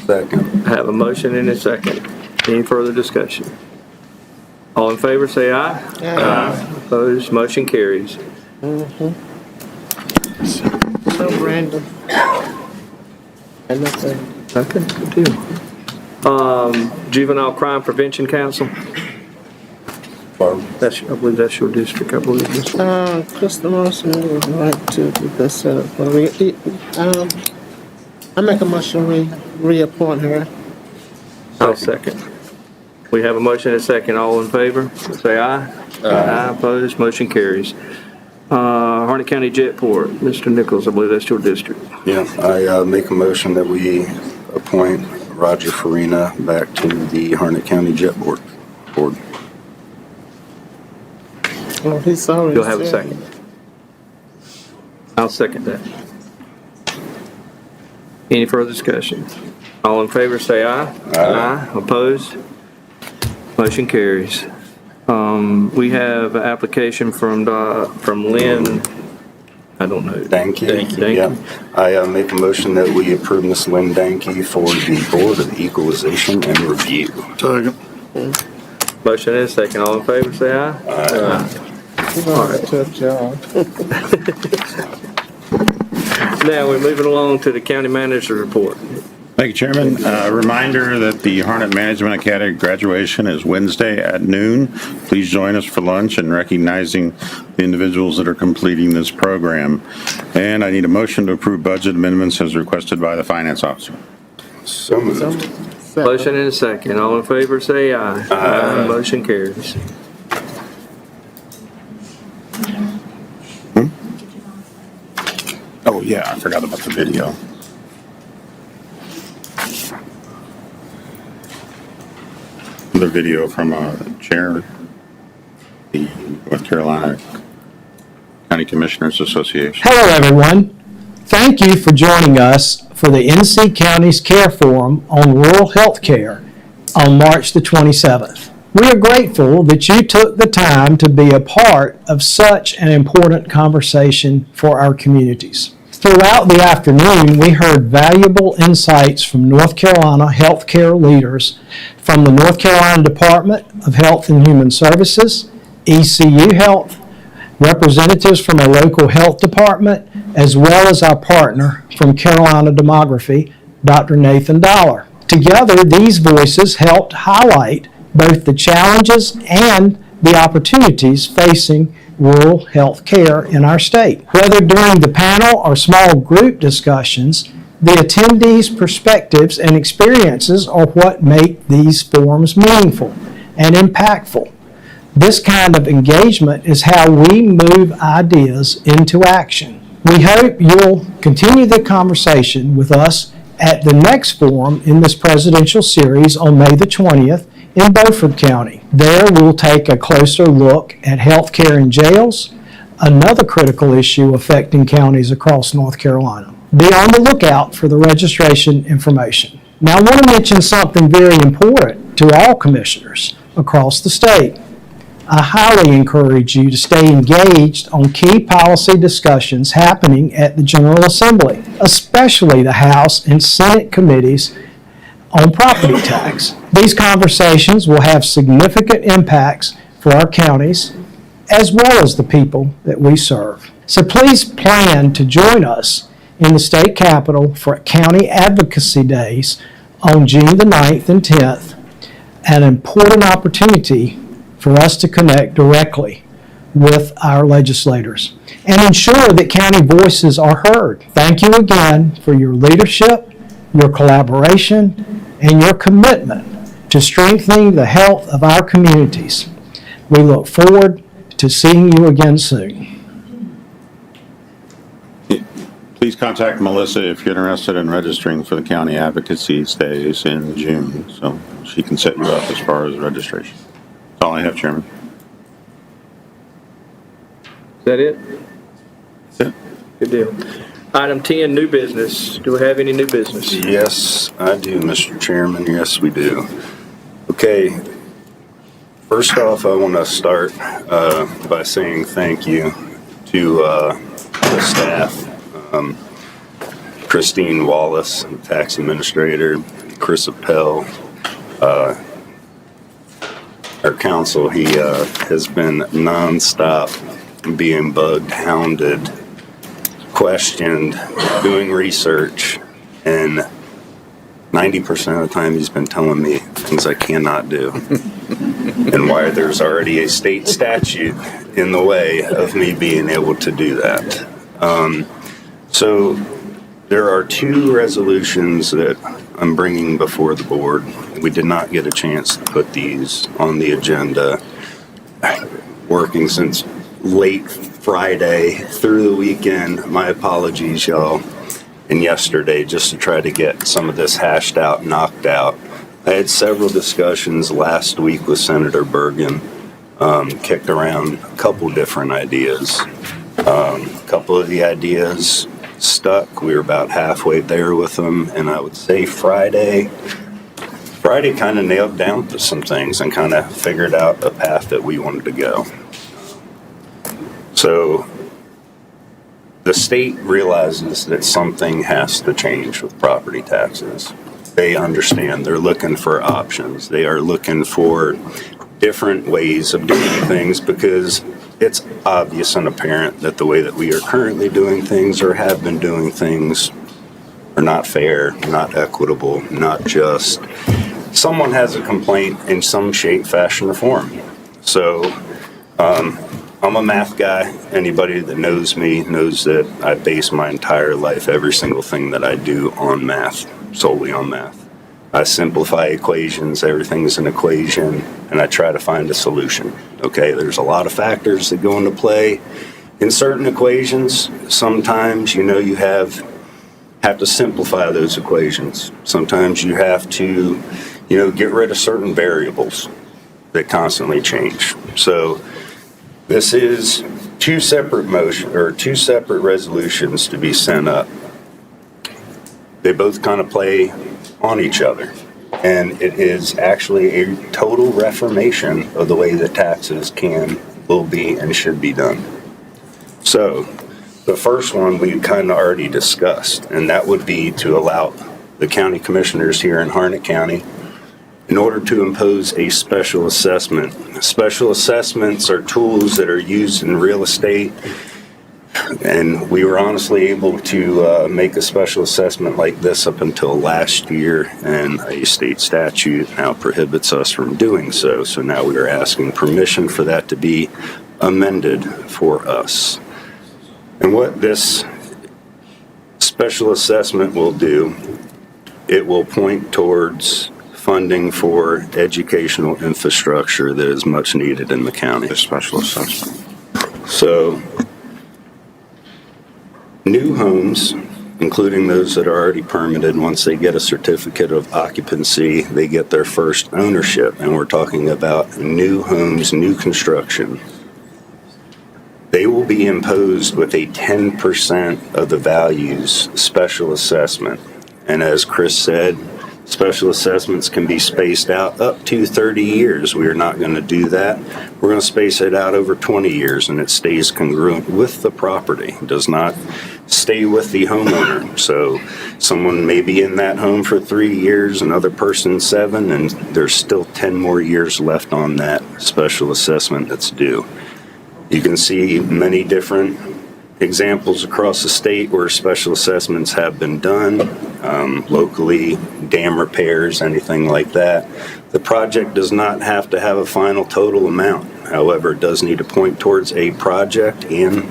Second. I have a motion and a second. Any further discussion? All in favor say aye. Aye. Opposed, motion carries. No, Brandon. Okay, good deal. Juvenile Crime Prevention Council. I believe that's your district, I believe. Krista Morrison would like to get that set up for me. I make a motion we reappoint her. I'll second. We have a motion and a second. All in favor, say aye. Aye. Opposed, motion carries. Harnett County Jetport, Mr. Nichols, I believe that's your district. Yeah, I make a motion that we appoint Roger Farina back to the Harnett County Jetport Board. Oh, he's already. You'll have a second. I'll second that. Any further discussion? All in favor say aye. Aye. Opposed? Motion carries. We have an application from Lynn, I don't know. Danke. Yeah. I make a motion that we approve Ms. Lynn Danke for the Board of Equalization and Review. Second. Motion and a second. All in favor say aye. Aye. All right. Tough job. Now we're moving along to the county manager report. Thank you, Chairman. A reminder that the Harnett Management Academy graduation is Wednesday at noon. Please join us for lunch and recognizing the individuals that are completing this program. And I need a motion to approve budget amendments as requested by the finance officer. So moved. Motion and a second. All in favor say aye. Aye. Motion carries. Oh, yeah, I forgot about the video. Another video from Chair, the North Carolina County Commissioners Association. Hello, everyone. Thank you for joining us for the NC County's Care Forum on Rural Health Care on March the 27th. We are grateful that you took the time to be a part of such an important conversation for our communities. Throughout the afternoon, we heard valuable insights from North Carolina healthcare leaders from the North Carolina Department of Health and Human Services, ECU Health, representatives from our local health department, as well as our partner from Carolina Demography, Dr. Nathan Dollar. Together, these voices helped highlight both the challenges and the opportunities facing rural health care in our state. Whether during the panel or small group discussions, the attendees' perspectives and experiences are what make these forums meaningful and impactful. This kind of engagement is how we move ideas into action. We hope you'll continue the conversation with us at the next forum in this presidential series on May the 20th in Beaufort County. There we'll take a closer look at health care in jails, another critical issue affecting counties across North Carolina. Be on the lookout for the registration information. Now I want to mention something very important to all commissioners across the state. I highly encourage you to stay engaged on key policy discussions happening at the General Assembly, especially the House and Senate committees on property tax. These conversations will have significant impacts for our counties as well as the people that we serve. So please plan to join us in the state capitol for County Advocacy Days on June the 9th and 10th, an important opportunity for us to connect directly with our legislators and ensure that county voices are heard. Thank you again for your leadership, your collaboration, and your commitment to strengthening the health of our communities. We look forward to seeing you again soon. Please contact Melissa if you're interested in registering for the County Advocacy Days in June, so she can set you up as far as registration. That's all I have, Chairman. Is that it? That's it. Good deal. Item 10, new business. Do we have any new business? Yes, I do, Mr. Chairman. Yes, we do. Okay. First off, I want to start by saying thank you to the staff. Christine Wallace, tax administrator, Chris Appel, our counsel. He has been nonstop being bugged, hounded, questioned, doing research, and 90% of the time he's been telling me things I cannot do and why there's already a state statute in the way of me being able to do that. So there are two resolutions that I'm bringing before the board. We did not get a chance to put these on the agenda. Working since late Friday through the weekend. My apologies, y'all. And yesterday, just to try to get some of this hashed out, knocked out. I had several discussions last week with Senator Bergen, kicked around a couple different ideas. A couple of the ideas stuck. We were about halfway there with them, and I would say Friday kind of nailed down to some things and kind of figured out a path that we wanted to go. So the state realizes that something has to change with property taxes. They understand. They're looking for options. They are looking for different ways of doing things because it's obvious and apparent that the way that we are currently doing things or have been doing things are not fair, not equitable, not just. Someone has a complaint in some shape, fashion, or form. So I'm a math guy. Anybody that knows me knows that I base my entire life, every single thing that I do on math, solely on math. I simplify equations, everything's an equation, and I try to find a solution. Okay, there's a lot of factors that go into play in certain equations. Sometimes, you have to simplify those equations. Sometimes you have to get rid of certain variables that constantly change. So this is two separate resolutions to be sent up. They both kind of play on each other. And it is actually a total reformation of the way that taxes will be, and should be done. So the first one we kind of already discussed, and that would be to allow the county commissioners here in Harnett County, in order to impose a special assessment. Special assessments are tools that are used in real estate, and we were honestly able to make a special assessment like this up until last year, and a state statute now prohibits us from doing so. So now we are asking permission for that to be amended for us. And what this special assessment will do, it will point towards funding for educational infrastructure that is much needed in the county. The special assessment. So, new homes, including those that are already permitted, once they get a certificate of occupancy, they get their first ownership. And we're talking about new homes, new construction. They will be imposed with a 10% of the values special assessment. And as Chris said, special assessments can be spaced out up to 30 years. We are not going to do that. We're going to space it out over 20 years, and it stays congruent with the property. It does not stay with the homeowner. So someone may be in that home for 3 years, another person 7, and there's still 10 more years left on that special assessment that's due. You can see many different examples across the state where special assessments have been done, locally, dam repairs, anything like that. The project does not have to have a final total amount. However, it does need to point towards a project and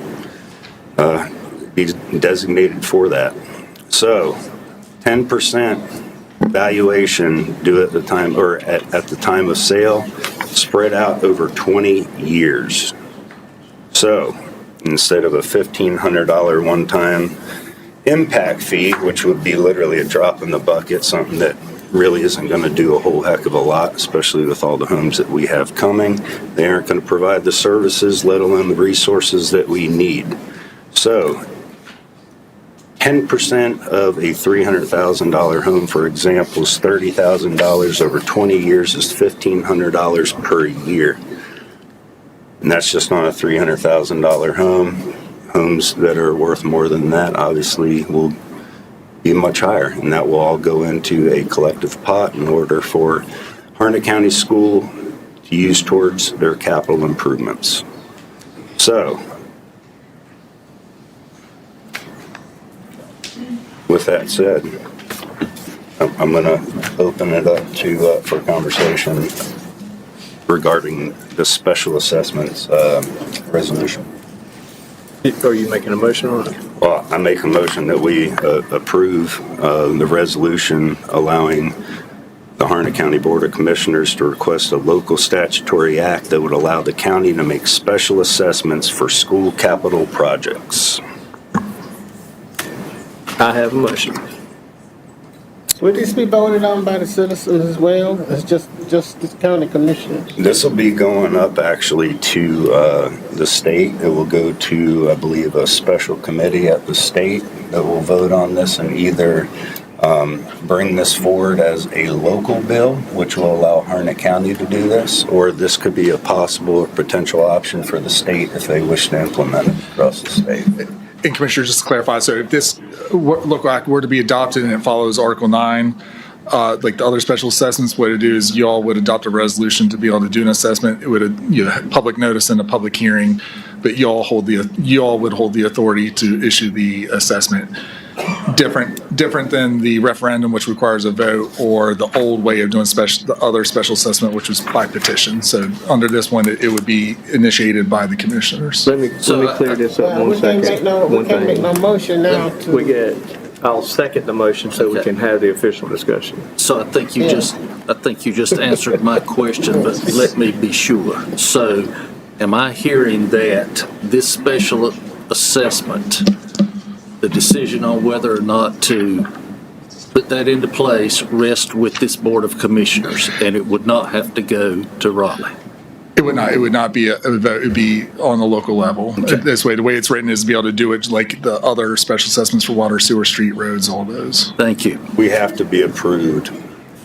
be designated for that. So 10% valuation due at the time, or at the time of sale, spread out over 20 years. So instead of a $1,500 one-time impact fee, which would be literally a drop in the bucket, something that really isn't going to do a whole heck of a lot, especially with all the homes that we have coming. They aren't going to provide the services, let alone the resources that we need. So 10% of a $300,000 home, for example, is $30,000 over 20 years is $1,500 per year. And that's just on a $300,000 home. Homes that are worth more than that obviously will be much higher, and that will all go into a collective pot in order for Harnett County School to use towards their capital improvements. So, with that said, I'm going to open it up to for conversation regarding the special assessments resolution. Are you making a motion on it? Well, I make a motion that we approve the resolution allowing the Harnett County Board of Commissioners to request a local statutory act that would allow the county to make special assessments for school capital projects. I have a motion. Will this be voted on by the citizens as well? It's just the county commissioner? This will be going up actually to the state. It will go to, I believe, a special committee at the state that will vote on this and either bring this forward as a local bill, which will allow Harnett County to do this, or this could be a possible or potential option for the state if they wish to implement it across the state. And Commissioner, just to clarify, so if this look like were to be adopted and it follows Article 9, like the other special assessments, what it do is you all would adopt a resolution to be able to do an assessment. It would public notice and a public hearing, but you all would hold the authority to issue the assessment. Different than the referendum, which requires a vote, or the old way of doing the other special assessment, which was by petition. So under this one, it would be initiated by the commissioners. Let me clear this up one second. We can't make no motion now. I'll second the motion so we can have the official discussion. So I think you just answered my question, but let me be sure. So am I hearing that this special assessment, the decision on whether or not to put that into place rests with this Board of Commissioners, and it would not have to go to Raleigh. It would not be, it would be on the local level. This way, the way it's written is to be able to do it like the other special assessments for water, sewer, street, roads, all those. Thank you. We have to be approved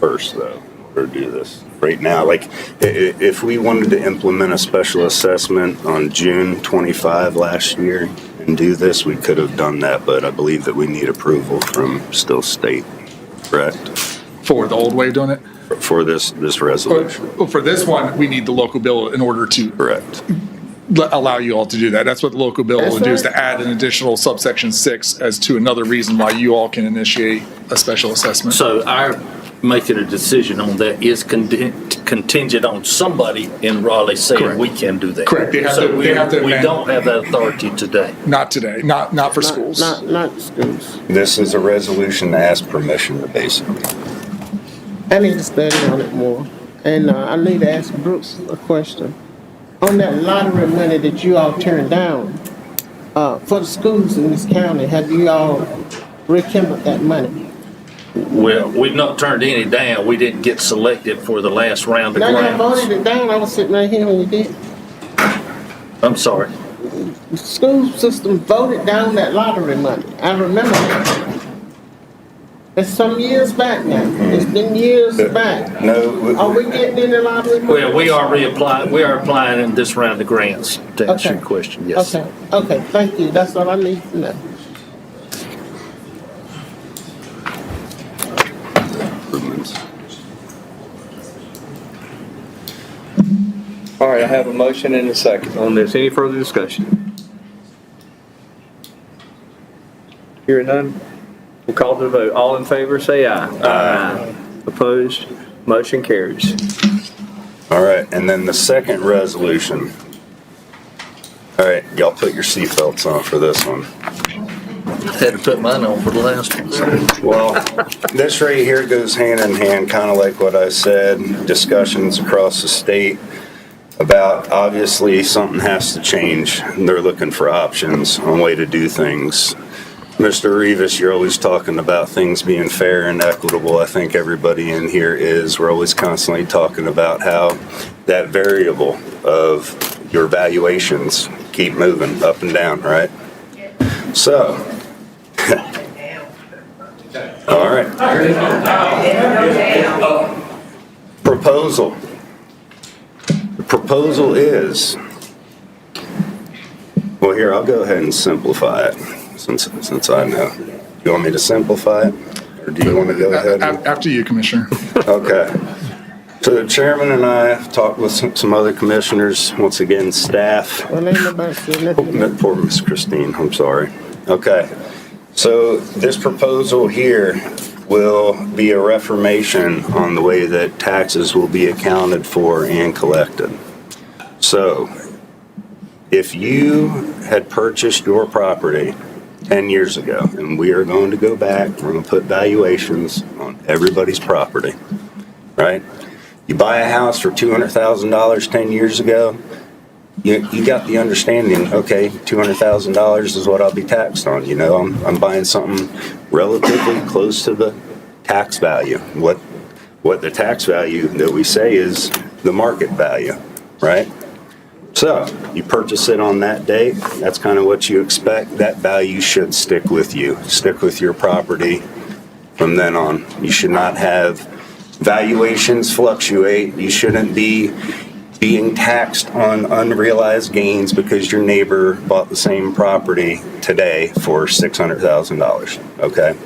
first, though, in order to do this. Right now, like, if we wanted to implement a special assessment on June 25 last year and do this, we could have done that, but I believe that we need approval from still state, correct? For the old way of doing it? For this resolution. For this one, we need the local bill in order to Correct. allow you all to do that. That's what the local bill will do, is to add an additional subsection 6 as to another reason why you all can initiate a special assessment. So our making a decision on that is contingent on somebody in Raleigh saying Correct. we can do that. Correct. They have to We amend. don't have that authority today. Not today, not for schools. Not schools. This is a resolution to ask permission to basically. I need to study on it more. And I need to ask Brooks a question. On that lottery money that you all turned down, for the schools in this county, have you all rekindled that money? Well, we've not turned any down. We didn't get selected for the last round of No, I grants. voted it down. I was sitting right here when you did. I'm sorry. The school system voted down that lottery money. I remember that. It's some years back now. It's been years back. No. Are we getting any lottery money? Well, we are applying in this round of grants, to answer Okay. your question, yes. Okay, thank you. That's all I need to know. All right, I have a motion and a second on this. Any further discussion? Hearing none, we'll call to the vote. All in favor, say aye. Aye. Opposed? Motion carries. All right, and then the second resolution. All right, y'all put your seatbelts on for this one. Had to put mine on for the last one. So. Well, this right here goes hand in hand, kind of like what I said, discussions across the state about obviously something has to change. They're looking for options on way to do things. Mr. Rivas, you're always talking about things being fair and equitable. I think everybody in here is. We're always constantly talking about how that variable of your valuations keep moving up and down, right? So, all right. Proposal. The proposal is, well, here, I'll go ahead and simplify it since I know. You want me to simplify it? Or do you want to go ahead? After you, Commissioner. Okay. So the chairman and I have talked with some other commissioners, once again, staff. Well, ain't nobody said nothing. Poor Miss Christine, I'm sorry. Okay. So this proposal here will be a reformation on the way that taxes will be accounted for and collected. So if you had purchased your property 10 years ago, and we are going to go back, we're going to put valuations on everybody's property, right? You buy a house for $200,000 10 years ago, you got the understanding, okay, $200,000 is what I'll be taxed on. You know, I'm buying something relatively close to the tax value. What the tax value that we say is the market value, right? So you purchase it on that date. That's kind of what you expect. That value should stick with you, stick with your property from then on. You should not have valuations fluctuate. You shouldn't be being taxed on unrealized gains because your neighbor bought the same property today for $600,000, okay?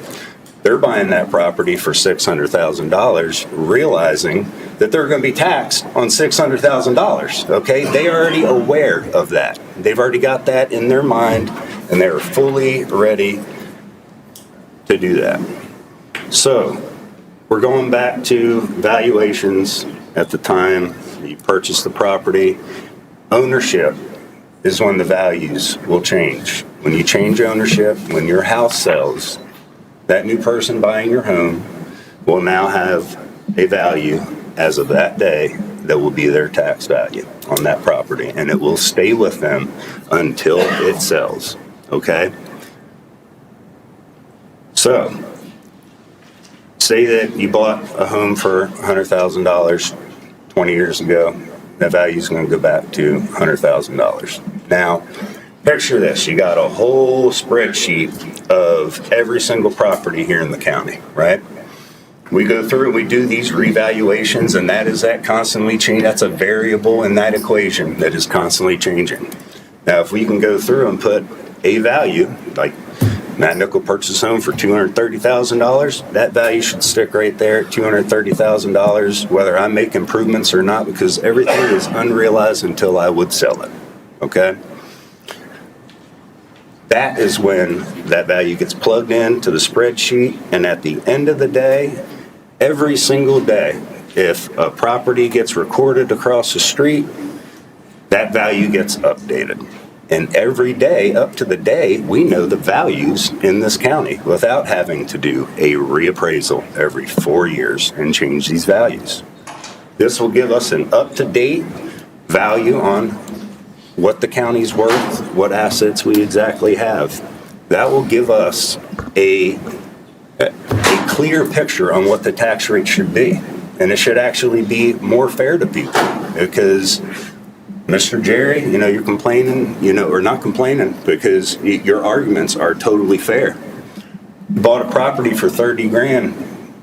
They're buying that property for $600,000, realizing that they're going to be taxed on $600,000, okay? They're already aware of that. They've already got that in their mind, and they're fully ready to do that. So, we're going back to valuations at the time you purchase the property. Ownership is when the values will change. When you change ownership, when your house sells, that new person buying your home will now have a value as of that day that will be their tax value on that property, and it will stay with them until it sells, okay? So, say that you bought a home for $100,000 20 years ago, that value is going to go back to $100,000. Now, picture this. You got a whole spreadsheet of every single property here in the county, right? We go through and we do these revaluations, and that constantly change. That's a variable in that equation that is constantly changing. Now, if we can go through and put a value, like Matt Nickel purchased a home for $230,000, that value should stick right there at $230,000, whether I make improvements or not, because everything is unrealized until I would sell it, okay? That is when that value gets plugged into the spreadsheet, and at the end of the day, every single day, if a property gets recorded across the street, that value gets updated. And every day, up to the day, we know the values in this county without having to do a reappraisal every 4 years and change these values. This will give us an up-to-date value on what the county's worth, what assets we exactly have. That will give us a clear picture on what the tax rate should be. And it should actually be more fair to people, because Mr. Jerry, you're complaining, or not complaining, because your arguments are totally fair. You bought a property for 30 grand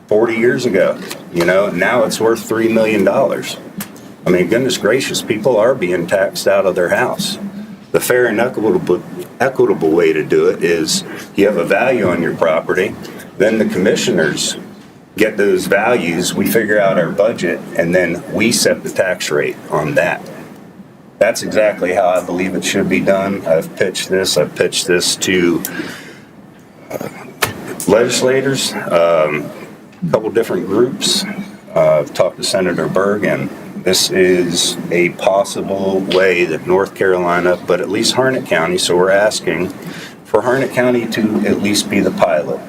40 years ago, now it's worth $3 million. I mean, goodness gracious, people are being taxed out of their house. The fair and equitable way to do it is you have a value on your property, then the commissioners get those values, we figure out our budget, and then we set the tax rate on that. That's exactly how I believe it should be done. I've pitched this to legislators, a couple different groups. I've talked to Senator Berg, and this is a possible way that North Carolina, but at least Harnett County, so we're asking for Harnett County to at least be the pilot,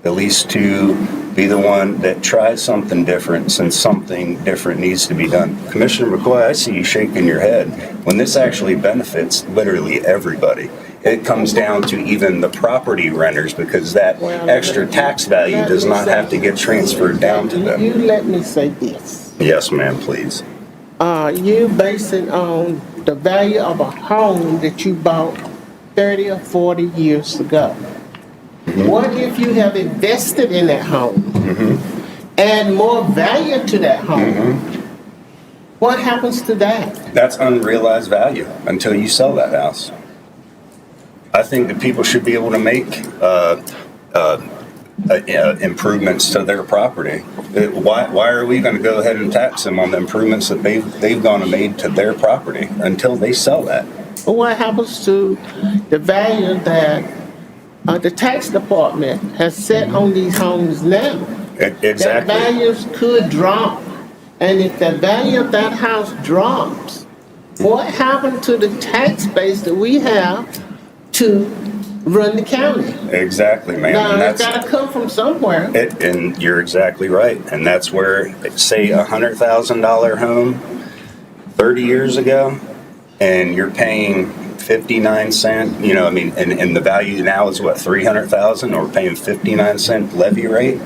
at least to be the one that tries something different, since something different needs to be done. Commissioner McCoy, I see you shaking your head. When this actually benefits literally everybody, it comes down to even the property renters, because that extra tax value does not have to get transferred down to them. You let me say this. Yes, ma'am, please. You base it on the value of a home that you bought 30 or 40 years ago. What if you have invested in that home, add more value to that home? What happens to that? That's unrealized value until you sell that house. I think that people should be able to make improvements to their property. Why are we going to go ahead and tax them on the improvements that they've gone and made to their property until they sell that? Well, what happens to the value that the tax department has set on these homes now? Exactly. That values could drop. And if the value of that house drops, what happened to the tax base that we have to run the county? Exactly, ma'am. Now, And it's got to come from somewhere. and you're exactly right. And that's where, say, a $100,000 home 30 years ago, and you're paying 59 cent, and the value now is what, 300,000, or we're paying 59 cent levy rate.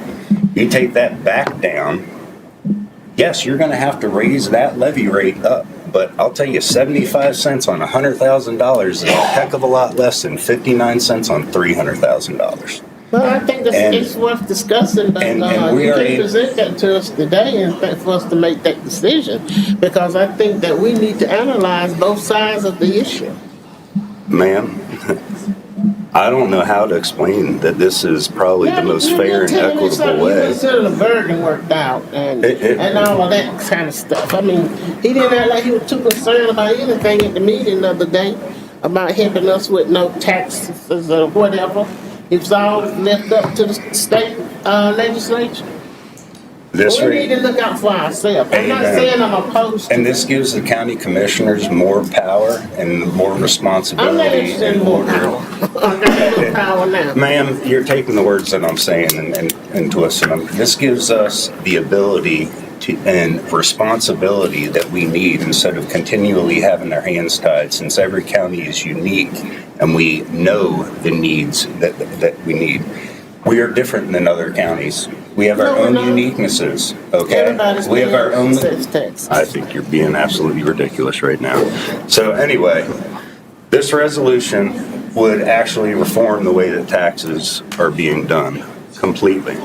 You take that back down, yes, you're going to have to raise that levy rate up. But I'll tell you, 75 cents on $100,000 is a heck of a lot less than 59 cents on $300,000. Well, I think it's worth discussing, but you can present that to us today and for us to make that decision, because I think that we need to analyze both sides of the issue. Ma'am, I don't know how to explain that this is probably the most fair and equitable way. Senator Bergen worked out and all of that kind of stuff. I mean, he didn't act like he was too concerned about anything at the meeting the other day about helping us with no taxes or whatever. It was all left up to the state legislature. We need to look out for ourselves. I'm not saying I'm opposed to And this gives the county commissioners more power and more responsibility. I'm not interested in more power. I got more power now. Ma'am, you're taking the words that I'm saying and twisting them. This gives us the ability and responsibility that we need, instead of continually having their hands tied, since every county is unique and we know the needs that we need. We are different than other counties. We have our No, we're own not. uniquenesses, okay? Everybody's We have our paying own. sales tax. I think you're being absolutely ridiculous right now. So anyway, this resolution would actually reform the way that taxes are being done completely.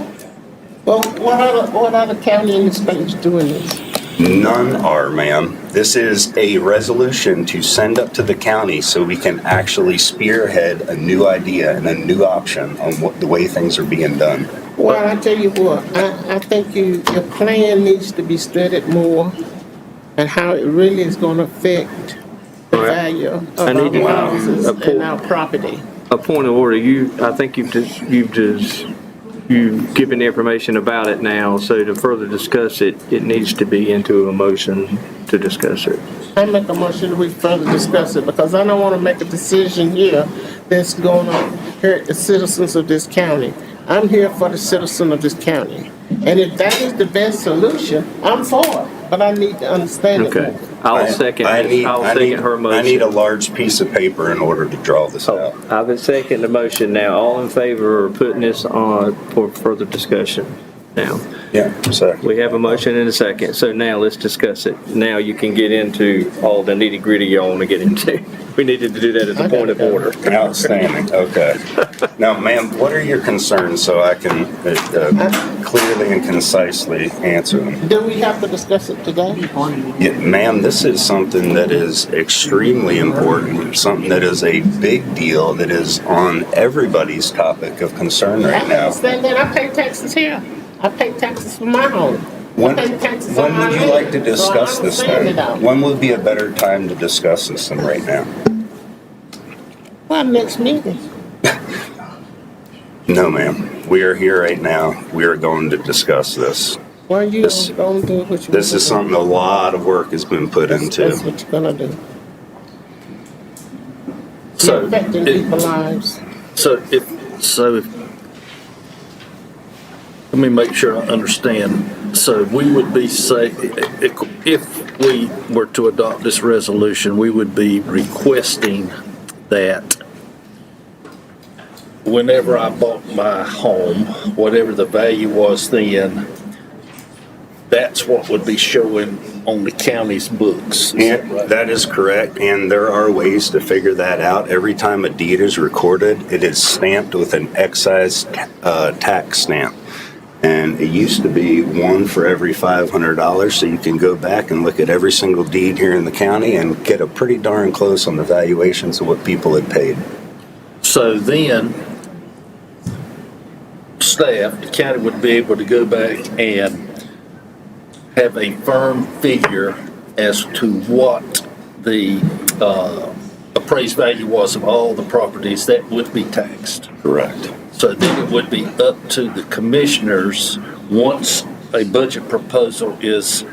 Well, what other county in the state is doing this? None are, ma'am. This is a resolution to send up to the county so we can actually spearhead a new idea and a new option on what the way things are being done. Well, I tell you what, I think your plan needs to be studied more and how it really is gonna affect the value of I need to- our houses a and our property. A point of order, I think you've given information about it now, so to further discuss it, it needs to be into a motion to discuss it. I make a motion that we further discuss it because I don't wanna make a decision here that's gonna hurt the citizens of this county. I'm here for the citizen of this county. And if that is the best solution, I'm for it, but I need to understand it Okay, more. I'll second her motion. I need a large piece of paper in order to draw this out. I've been seconding the motion now. All in favor of putting this on for further discussion now? Yeah, second. We have a motion and a second, so now let's discuss it. Now you can get into all the nitty gritty y'all want to get into. We needed to do that as a point of order. Outstanding, okay. Now, ma'am, what are your concerns so I can clearly and concisely answer them? Do we have to discuss it today? Yeah, ma'am, this is something that is extremely important, something that is a big deal, that is on everybody's topic of concern I right now. understand that. I pay taxes here. I pay taxes for my home. When I pay taxes on my would you land. like to So I discuss this understand then? it all. When would be a better time to discuss this than right now? Well, next meeting. No, ma'am. We are here right now. We are going to discuss this. Well, you This- don't do what you This wanna is do. something a lot of work has been put That's into. what you're gonna do. So, You're affecting people's lives. Let me make sure I understand. So we would be if we were to adopt this resolution, we would be requesting that whenever I bought my home, whatever the value was then, that's what would be showing on the county's books. Is that And right? that is correct, and there are ways to figure that out. Every time a deed is recorded, it is stamped with an excise tax stamp. And it used to be one for every $500, so you can go back and look at every single deed here in the county and get a pretty darn close on the valuations of what people had paid. So then, staff, the county would be able to go back and have a firm figure as to what the appraised value was of all the properties that would be taxed. Correct. So then it would be up to the commissioners, once a budget proposal is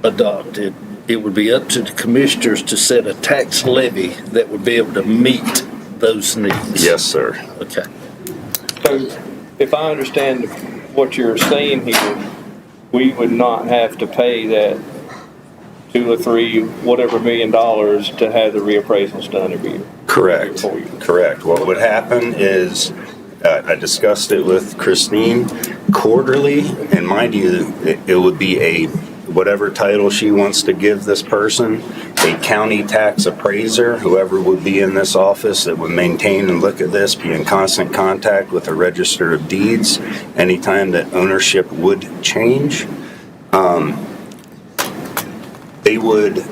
adopted, it would be up to the commissioners to set a tax levy that would be able to meet those needs. Yes, sir. Okay. So if I understand what you're saying here, we would not have to pay that $2 or $3, whatever $1 million to have the reappraisals done every year. Correct. Correct. What would happen is, I discussed it with Christine, quarterly, and mind you, it would be a, whatever title she wants to give this person, a county tax appraiser, whoever would be in this office that would maintain and look at this, be in constant contact with the Register of Deeds anytime that ownership would change. They would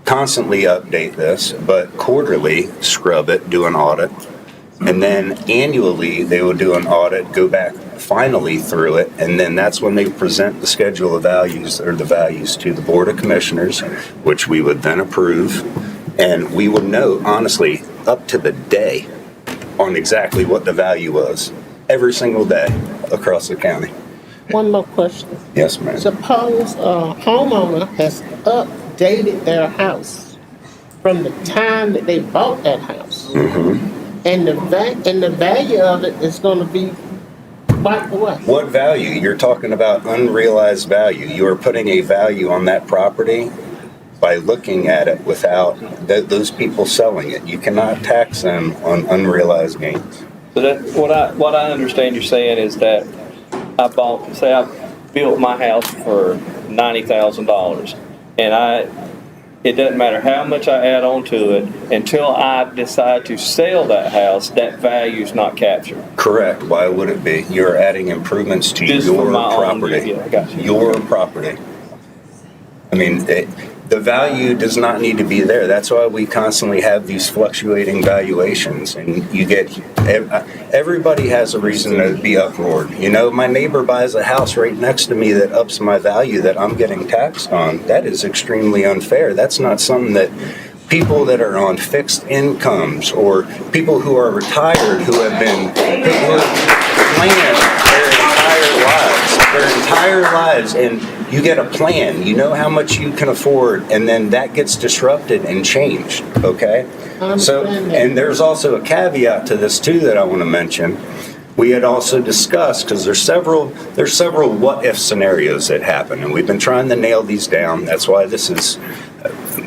constantly update this, but quarterly scrub it, do an audit. And then annually, they would do an audit, go back finally through it, and then that's when they present the schedule of values, or the values, to the Board of Commissioners, which we would then approve. And we would know, honestly, up to the day on exactly what the value was, every single day across the county. One more question. Yes, ma'am. Suppose a homeowner has updated their house from the time that they bought that house, and the value of it is going to be wiped away. What value? You're talking about unrealized value. You are putting a value on that property by looking at it without those people selling it. You cannot tax them on unrealized gains. So that, what I understand you're saying is that I built my house for $90,000, and it doesn't matter how much I add on to it, until I decide to sell that house, that value's not captured. Correct. Why would it be? You're adding improvements to Just for your my own, property. yeah, I got you. Your property. I mean, the value does not need to be there. That's why we constantly have these fluctuating valuations, and you get everybody has a reason to be uproared. You know, my neighbor buys a house right next to me that ups my value that I'm getting taxed on. That is extremely unfair. That's not something that people that are on fixed incomes or people who are retired who have been planned their entire lives, and you get a plan, you know how much you can afford, and then that gets disrupted and changed, okay? So, and there's also a caveat to this too that I want to mention. We had also discussed, because there's several what-if scenarios that happen, and we've been trying to nail these down. That's why this is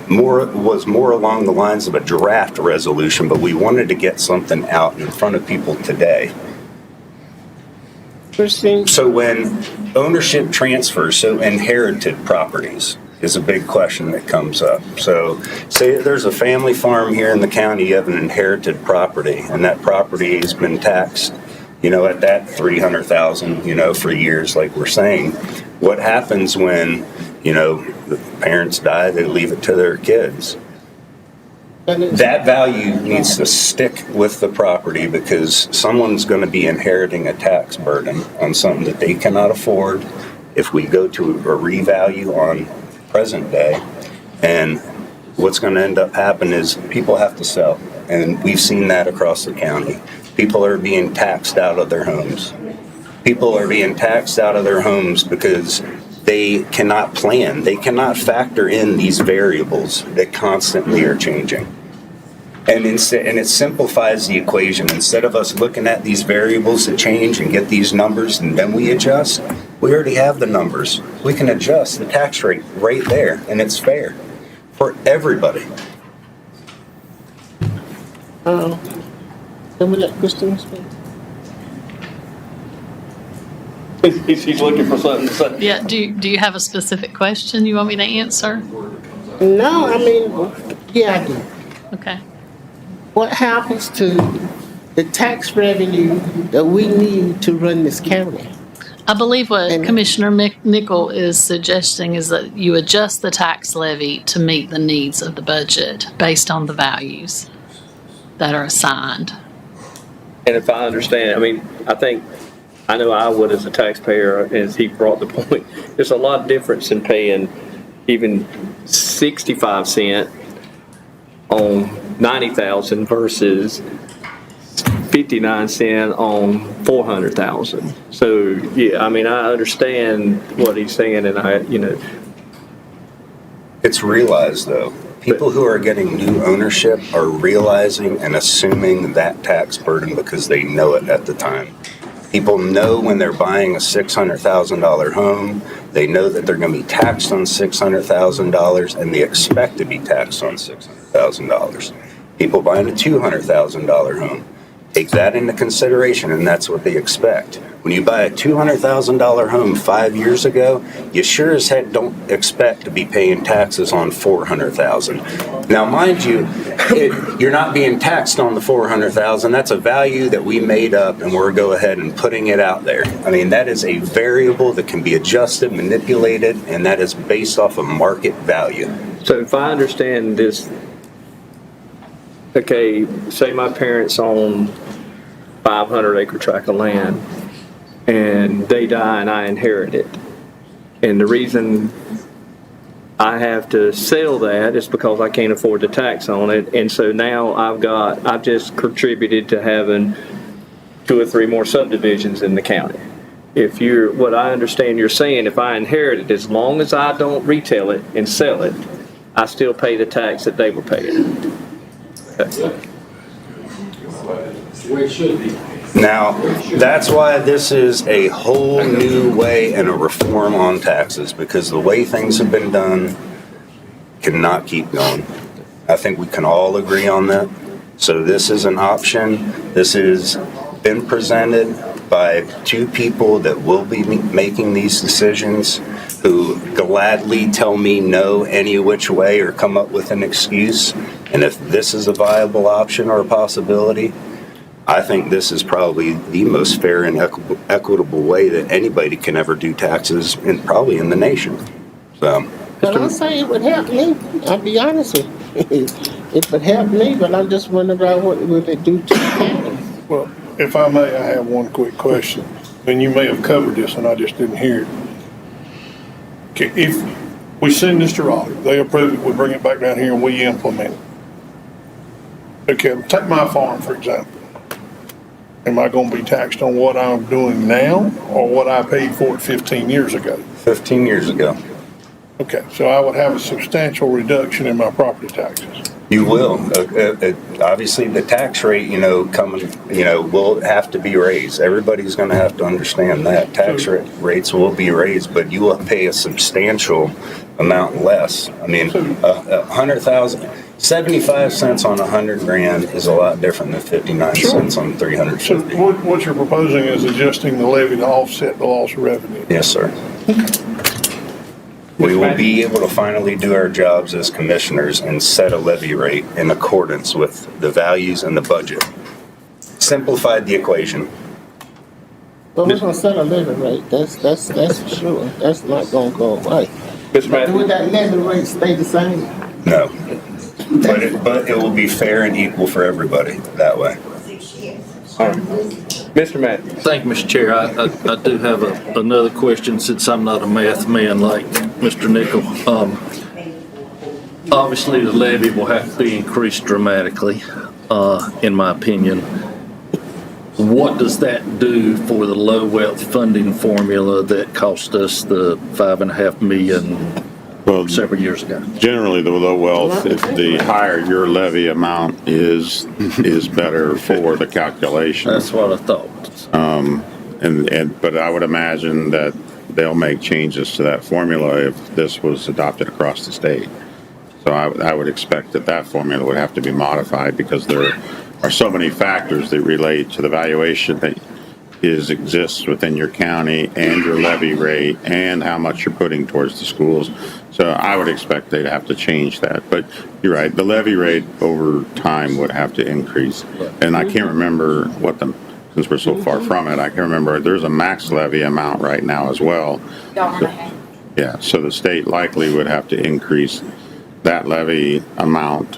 was more along the lines of a draft resolution, but we wanted to get something out in front of people today. So when ownership transfers, so inherited properties is a big question that comes up. So say there's a family farm here in the county, you have an inherited property, and that property has been taxed, you know, at that $300,000, you know, for years, like we're saying. What happens when, you know, the parents die, they leave it to their kids? That value needs to stick with the property, because someone's going to be inheriting a tax burden on something that they cannot afford if we go to a revalue on present day. And what's going to end up happening is people have to sell. And we've seen that across the county. People are being taxed out of their homes. People are being taxed out of their homes because they cannot plan. They cannot factor in these variables that constantly are changing. And it simplifies the equation. Instead of us looking at these variables that change and get these numbers and then we adjust, we already have the numbers. We can adjust the tax rate right there, and it's fair for everybody. Can we let Christine speak? He's looking for something to say. Yeah, do you have a specific question you want me to answer? No, I mean, yeah, I do. Okay. What happens to the tax revenue that we need to run this county? I believe what Commissioner Nickel is suggesting is that you adjust the tax levy to meet the needs of the budget based on the values that are assigned. And if I understand, I mean, I know I would as a taxpayer, as he brought the point, there's a lot of difference in paying even 65 cents on 90,000 versus 59 cents on 400,000. So, yeah, I mean, I understand what he's saying, and It's realized, though. People who are getting new ownership are realizing and assuming that tax burden because they know it at the time. People know when they're buying a $600,000 home, they know that they're going to be taxed on $600,000, and they expect to be taxed on $600,000. People buying a $200,000 home take that into consideration, and that's what they expect. When you buy a $200,000 home 5 years ago, you sure as heck don't expect to be paying taxes on $400,000. Now, mind you, you're not being taxed on the $400,000. That's a value that we made up, and we're go ahead and putting it out there. I mean, that is a variable that can be adjusted, manipulated, and that is based off of market value. So if I understand this, okay, say my parents own 500-acre tract of land, and they die and I inherit it. And the reason I have to sell that is because I can't afford the tax on it. And so now I've just contributed to having 2 or 3 more subdivisions in the county. What I understand you're saying, if I inherit it, as long as I don't retail it and sell it, I still pay the tax that they were paying. Okay. Now, that's why this is a whole new way and a reform on taxes, because the way things have been done cannot keep going. I think we can all agree on that. So this is an option. This has been presented. by two people that will be making these decisions, who gladly tell me no any which way or come up with an excuse. And if this is a viable option or a possibility, I think this is probably the most fair and equitable way that anybody can ever do taxes, and probably in the nation. So, But I say it would help me. I'll be honest with you. It would help me, but I'm just wondering about what would it do to the county. Well, if I may, I have one quick question. And you may have covered this and I just didn't hear it. Okay, if we send this to Raleigh, they approve it, we bring it back down here and we implement it. Okay, take my farm, for example. Am I gonna be taxed on what I'm doing now or what I paid for it 15 years ago? 15 years ago. Okay, so I would have a substantial reduction in my property taxes. You will. Obviously, the tax rate, coming, will have to be raised. Everybody's going to have to understand that. Tax rates will be raised, but you will pay a substantial amount less. I mean, 100,000, 75 cents on 100 grand is a lot different than 59 cents on 350. So what you're proposing is adjusting the levy to offset the loss of revenue? Yes, sir. We will be able to finally do our jobs as commissioners and set a levy rate in accordance with the values and the budget. Simplified the equation. But we're gonna set a levy rate, that's for sure. That's not gonna go away. Mr. Matthews? Would that levy rate stay the same? No. But it will be fair and equal for everybody that way. All right. Mr. Matthews? Thank you, Mr. Chair. I do have another question, since I'm not a math man like Mr. Nickel. Obviously, the levy will have to be increased dramatically, in my opinion. What does that do for the low wealth funding formula that cost us the $5.5 million several years ago? Generally, the low wealth, the higher your levy amount is better for the calculation. That's what I thought. But I would imagine that they'll make changes to that formula if this was adopted across the state. So I would expect that formula would have to be modified, because there are so many factors that relate to the valuation that exists within your county, and your levy rate, and how much you're putting towards the schools. So I would expect they'd have to change that. But you're right, the levy rate over time would have to increase. And I can't remember since we're so far from it, I can remember there's a max levy amount right now as well. So the state likely would have to increase that levy amount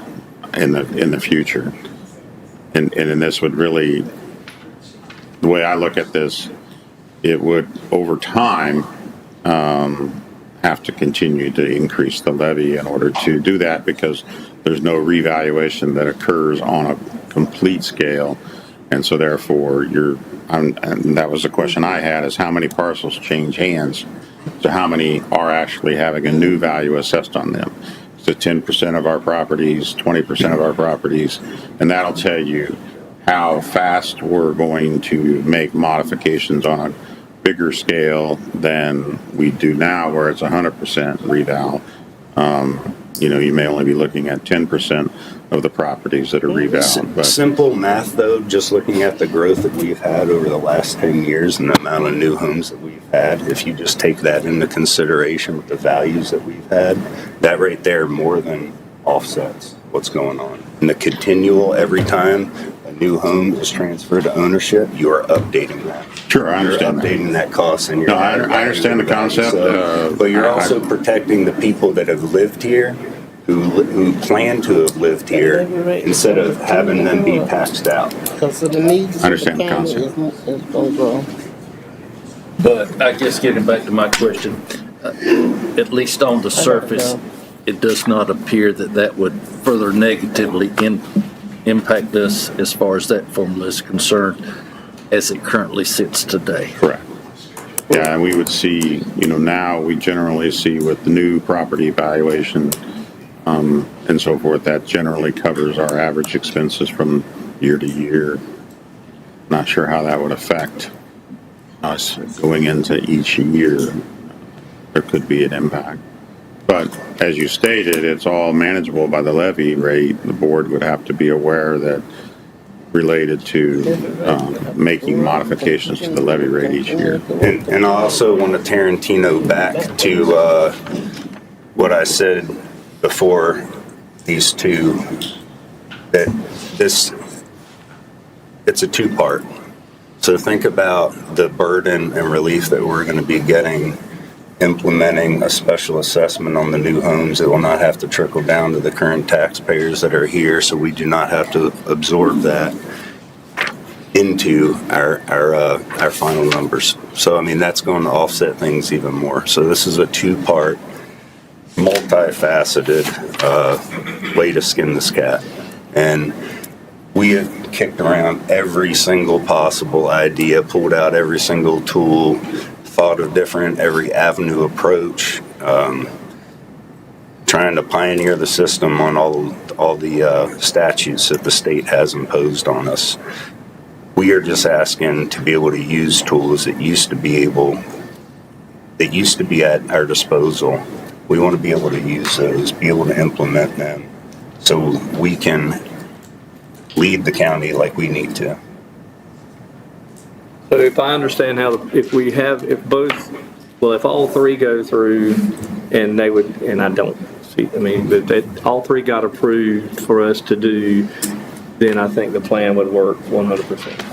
in the future. And this would really, the way I look at this, it would, over time, have to continue to increase the levy in order to do that, because there's no revaluation that occurs on a complete scale. And so therefore, and that was the question I had, is how many parcels change hands? So how many are actually having a new value assessed on them? So 10% of our properties, 20% of our properties, and that'll tell you how fast we're going to make modifications on a bigger scale than we do now, where it's 100% reval. You may only be looking at 10% of the properties that are reval. But Simple math, though, just looking at the growth that we've had over the last 10 years and the amount of new homes that we've had, if you just take that into consideration with the values that we've had, that right there more than offsets what's going on. And the continual, every time a new home is transferred to ownership, you are updating that. Sure, I understand. You're updating that cost, and you're. No, I understand the concept. But you're also protecting the people that have lived here, who plan to have lived here, instead of having them be taxed out. Because of the needs I of the understand the county concept. is gonna grow. But I guess getting back to my question, at least on the surface, it does not appear that would further negatively impact us as far as that formula is concerned, as it currently sits today. Correct. Yeah, and we would see, now we generally see with the new property evaluation and so forth, that generally covers our average expenses from year to year. Not sure how that would affect us going into each year. There could be an impact. But as you stated, it's all manageable by the levy rate. The board would have to be aware that related to making modifications to the levy rate each year. And I also want to Tarantino back to what I said before these two, that it's a two-part. So think about the burden and relief that we're going to be getting implementing a special assessment on the new homes. It will not have to trickle down to the current taxpayers that are here, so we do not have to absorb that into our final numbers. So, I mean, that's going to offset things even more. So this is a two-part, multifaceted way to skin this cat. And we have kicked around every single possible idea, pulled out every single tool, thought of every avenue approach, trying to pioneer the system on all the statutes that the state has imposed on us. We are just asking to be able to use tools that used to be at our disposal. We want to be able to use those, be able to implement them, so we can lead the county like we need to. So if I understand if all three go through and they would, and I don't see, I mean, but all three got approved for us to do, then I think the plan would work 100%.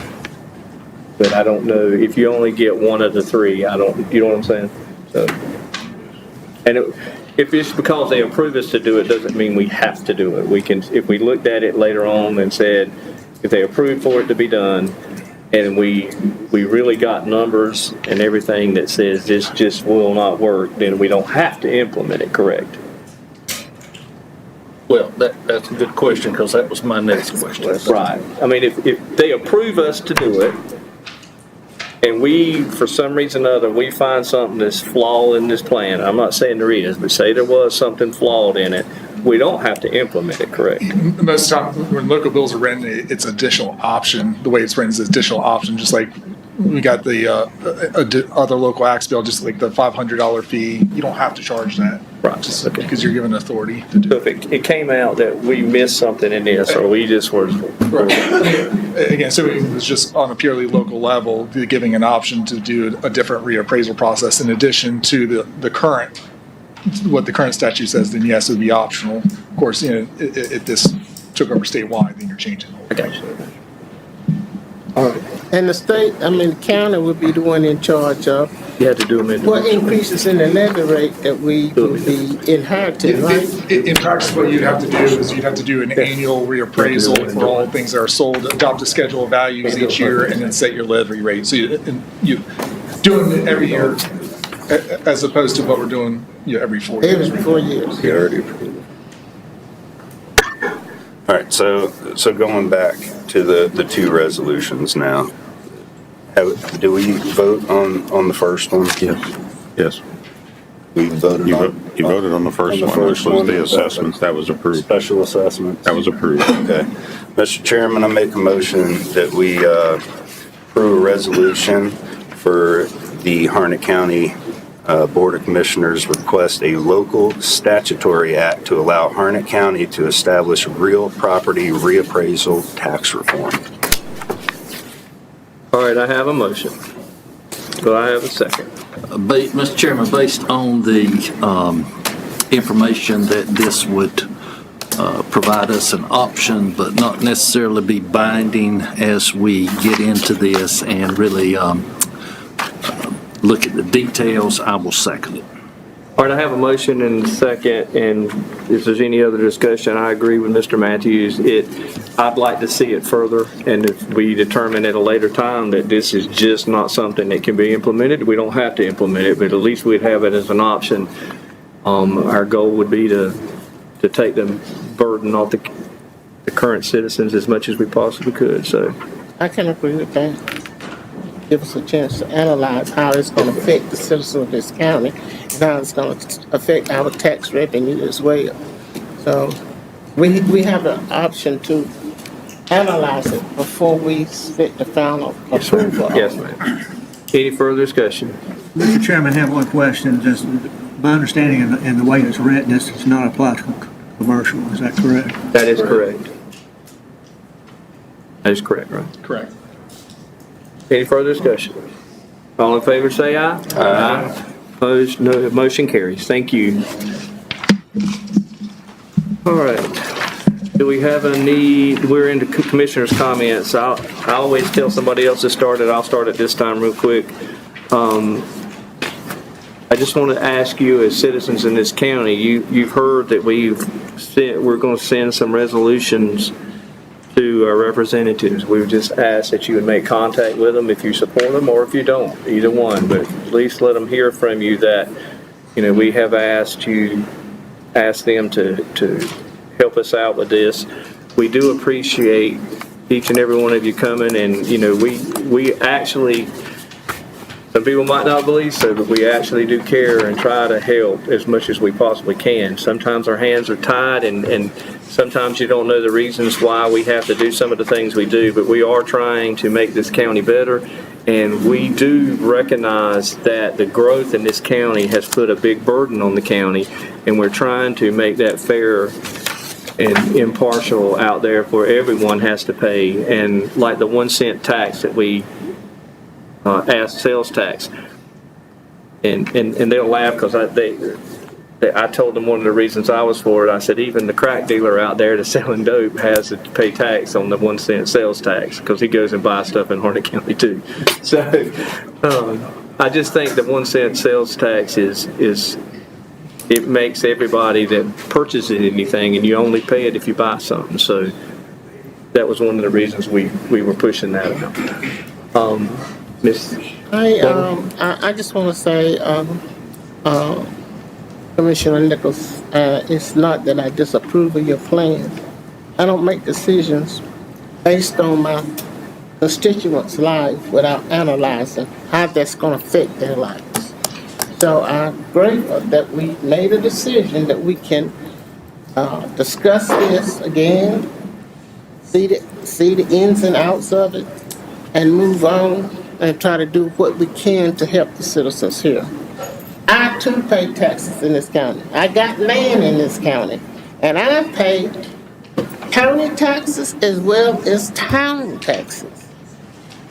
But I don't know, if you only get one of the three, you know what I'm saying? So, and if it's because they approve us to do it, doesn't mean we have to do it. We can, if we looked at it later on and said, if they approved for it to be done, and we really got numbers and everything that says this just will not work, then we don't have to implement it, correct? Well, that's a good question, because that was my next question. Right. I mean, if they approve us to do it, and we, for some reason or other, we find something that's flawed in this plan, I'm not saying there is, but say there was something flawed in it, we don't have to implement it, correct? Most of the time, when local bills are written, it's additional option. The way it's written is additional option, just like we got the other local acts bill, just like the $500 fee. You don't have to charge that. Right. Just because you're given authority to do it. So if it came out that we missed something in this, or we just were... Right. Again, so it was just on a purely local level, giving an option to do a different reappraisal process in addition to the current, what the current statute says, then yes, it would be optional. Of course, you know, if this took over statewide, then you're changing the whole thing. All right. And the county would be the one in charge of You had to do them individually. what increases in the levy rate that we will be inheriting, right? In practice, what you'd have to do is you'd have to do an annual reappraisal for all things that are sold, adopt a schedule of values each year, and then set your levy rate. So you doing it every year, as opposed to what we're doing every 4 years. Every 4 years. We already approved. All right, so going back to the two resolutions now. Do we vote on the first one? Yes. We voted You on. you voted on the first one, which was the assessments. That was approved. Special assessment. That was approved. Okay. Mr. Chairman, I make a motion that we approve a resolution for the Harnett County Board of Commissioners request a local statutory act to allow Harnett County to establish real property reappraisal tax reform. All right, I have a motion. Do I have a second? Mr. Chairman, based on the information that this would provide us an option, but not necessarily be binding as we get into this and really look at the details, I will second it. All right, I have a motion and a second, and if there's any other discussion, I agree with Mr. Matthews. I'd like to see it further, and if we determine at a later time that this is just not something that can be implemented, we don't have to implement it, but at least we'd have it as an option. Our goal would be to take the burden off the current citizens as much as we possibly could, so. I can agree with that. Give us a chance to analyze how it's going to affect the citizens of this county and how it's going to affect our tax revenue as well. So we have an option to analyze it before we set the final approval. Yes, ma'am. Any further discussion? Mr. Chairman, I have one question. Just my understanding in the way it's written, this does not apply to commercial. Is that correct? That is correct. That is correct, right? Correct. Any further discussion? All in favor, say aye. Aye. Opposed, no. Motion carries. Thank you. All right. Do we have a need? We're into commissioners' comments. I always tell somebody else to start it. I'll start it this time real quick. I just want to ask you, as citizens in this county, you've heard that we're going to send some resolutions to our representatives. We've just asked that you would make contact with them if you support them or if you don't, either one. But at least let them hear from you that, we have asked them to help us out with this. We do appreciate each and every one of you coming, and, we actually, some people might not believe so, but we actually do care and try to help as much as we possibly can. Sometimes our hands are tied, and sometimes you don't know the reasons why we have to do some of the things we do, but we are trying to make this county better. And we do recognize that the growth in this county has put a big burden on the county, and we're trying to make that fair and impartial out there where everyone has to pay. And like the 1 cent tax that we asked, sales tax, and they'll laugh because I told them one of the reasons I was for it. I said even the crack dealer out there that's selling dope has to pay tax on the 1 cent sales tax because he goes and buys stuff in Harnett County too. So I just think the 1 cent sales tax is it makes everybody that purchases anything, and you only pay it if you buy something. So that was one of the reasons we were pushing that out. Ms. I just want to say, Commissioner Nichols, it's not that I disapprove of your plan. I don't make decisions based on my constituents' life without analyzing how that's going to affect their lives. So I'm grateful that we made a decision that we can discuss this again, see the ins and outs of it, and move on and try to do what we can to help the citizens here. I too pay taxes in this county. I got land in this county, and I pay county taxes as well as town taxes.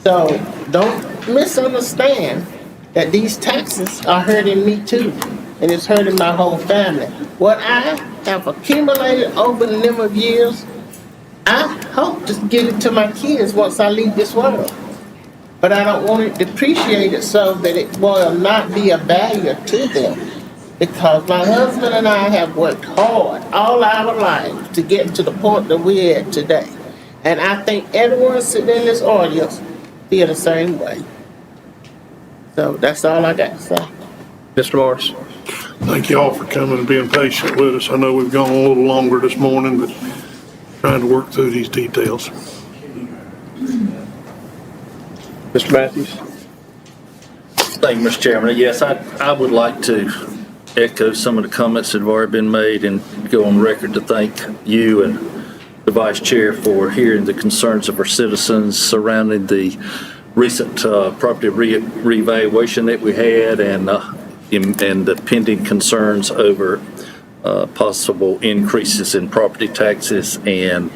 So don't misunderstand that these taxes are hurting me too, and it's hurting my whole family. What I have accumulated over the number of years, I hope to give it to my kids once I leave this world. But I don't want it depreciated so that it will not be a barrier to them. Because my husband and I have worked hard all our lives to get to the point that we're at today. And I think everyone sitting in this audience feel the same way. So that's all I got to say. Mr. Morris. Thank you all for coming and being patient with us. I know we've gone a little longer this morning, but trying to work through these details. Mr. Matthews. Thank you, Mr. Chairman. Yes, I would like to echo some of the comments that have already been made and go on record to thank you and the Vice Chair for hearing the concerns of our citizens surrounding the recent property reevaluation that we had and the pending concerns over possible increases in property taxes and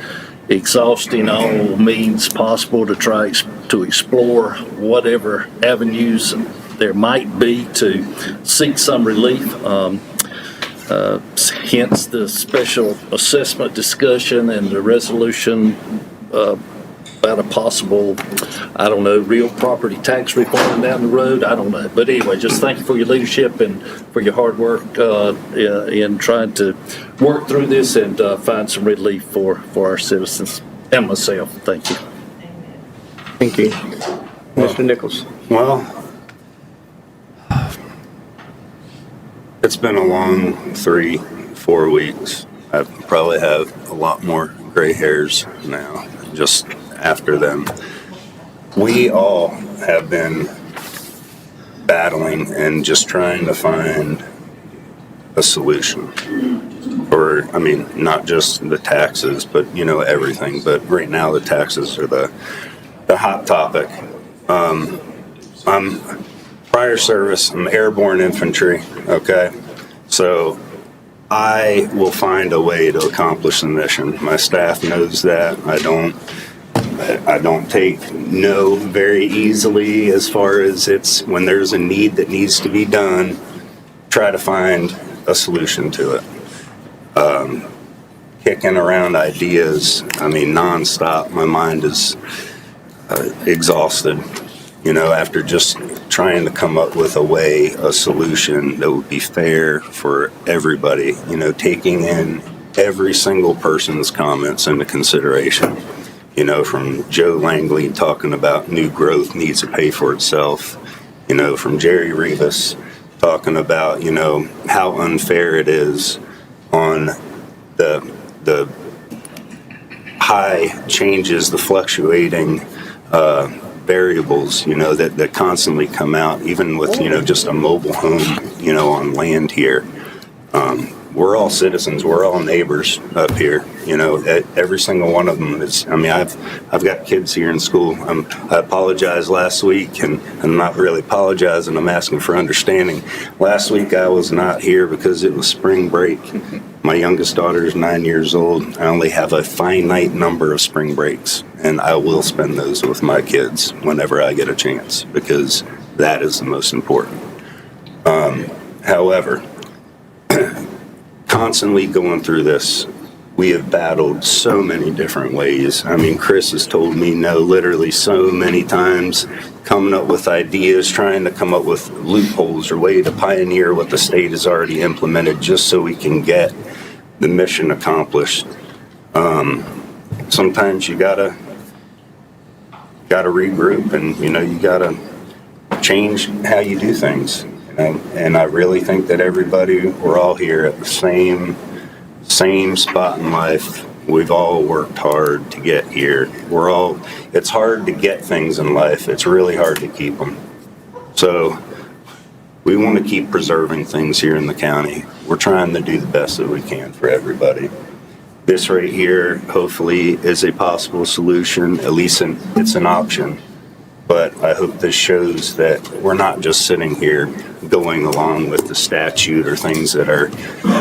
exhausting all means possible to try to explore whatever avenues there might be to seek some relief. Hence the special assessment discussion and the resolution about a possible, real property tax reform down the road. I don't know. But anyway, just thank you for your leadership and for your hard work in trying to work through this and find some relief for our citizens and myself. Thank you. Thank you. Mr. Nichols. Well, it's been a long 3-4 weeks. I probably have a lot more gray hairs now, just after them. We all have been battling and just trying to find a solution for, not just the taxes, but, everything. But right now the taxes are the hot topic. I'm prior service, I'm airborne infantry, okay? So I will find a way to accomplish the mission. My staff knows that. I don't take no very easily as far as it's when there's a need that needs to be done, try to find a solution to it. Kicking around ideas, I mean, nonstop. My mind is exhausted, you know, after just trying to come up with a solution that would be fair for everybody, you know, taking in every single person's comments into consideration. You know, from Joe Langley talking about new growth needs to pay for itself, you know, from Jerry Rivas talking about, you know, how unfair it is on the high changes, the fluctuating variables, you know, that constantly come out, even with, you know, just a mobile home, you know, on land here. We're all citizens. We're all neighbors up here. You know, every single one of them is. I mean, I've got kids here in school. I apologized last week, and I'm not really apologizing. I'm asking for understanding. Last week I was not here because it was spring break. My youngest daughter is 9 years old. I only have a finite number of spring breaks, and I will spend those with my kids whenever I get a chance because that is the most important. However, constantly going through this, we have battled so many different ways. I mean, Chris has told me no literally so many times, coming up with ideas, trying to come up with loopholes or way to pioneer what the state has already implemented just so we can get the mission accomplished. Sometimes you gotta regroup, and you know, you gotta change how you do things. And I really think that we're all here at the same spot in life. We've all worked hard to get here. It's hard to get things in life. It's really hard to keep them. So we want to keep preserving things here in the county. We're trying to do the best that we can for everybody. This right here, hopefully, is a possible solution. At least it's an option. But I hope this shows that we're not just sitting here going along with the statute or things that are,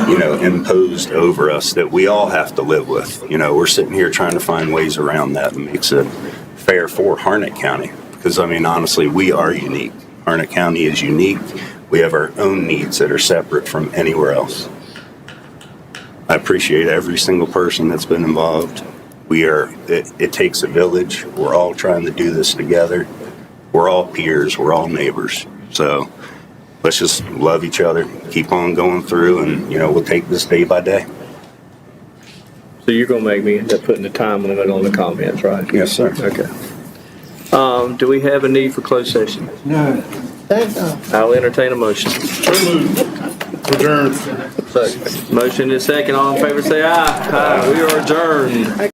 you know, imposed over us that we all have to live with. You know, we're sitting here trying to find ways around that and makes it fair for Harnett County. Because, I mean, honestly, we are unique. Harnett County is unique. We have our own needs that are separate from anywhere else. I appreciate every single person that's been involved. It takes a village. We're all trying to do this together. We're all peers. We're all neighbors. So let's just love each other, keep on going through, and, you know, we'll take this day by day. So you're gonna make me end up putting the time limit on the comments, right? Yes, sir. Okay. Do we have a need for closed session? No. Thank God. I'll entertain a motion. Adjourned. Motion is second. All in favor say aye. Aye. We are adjourned.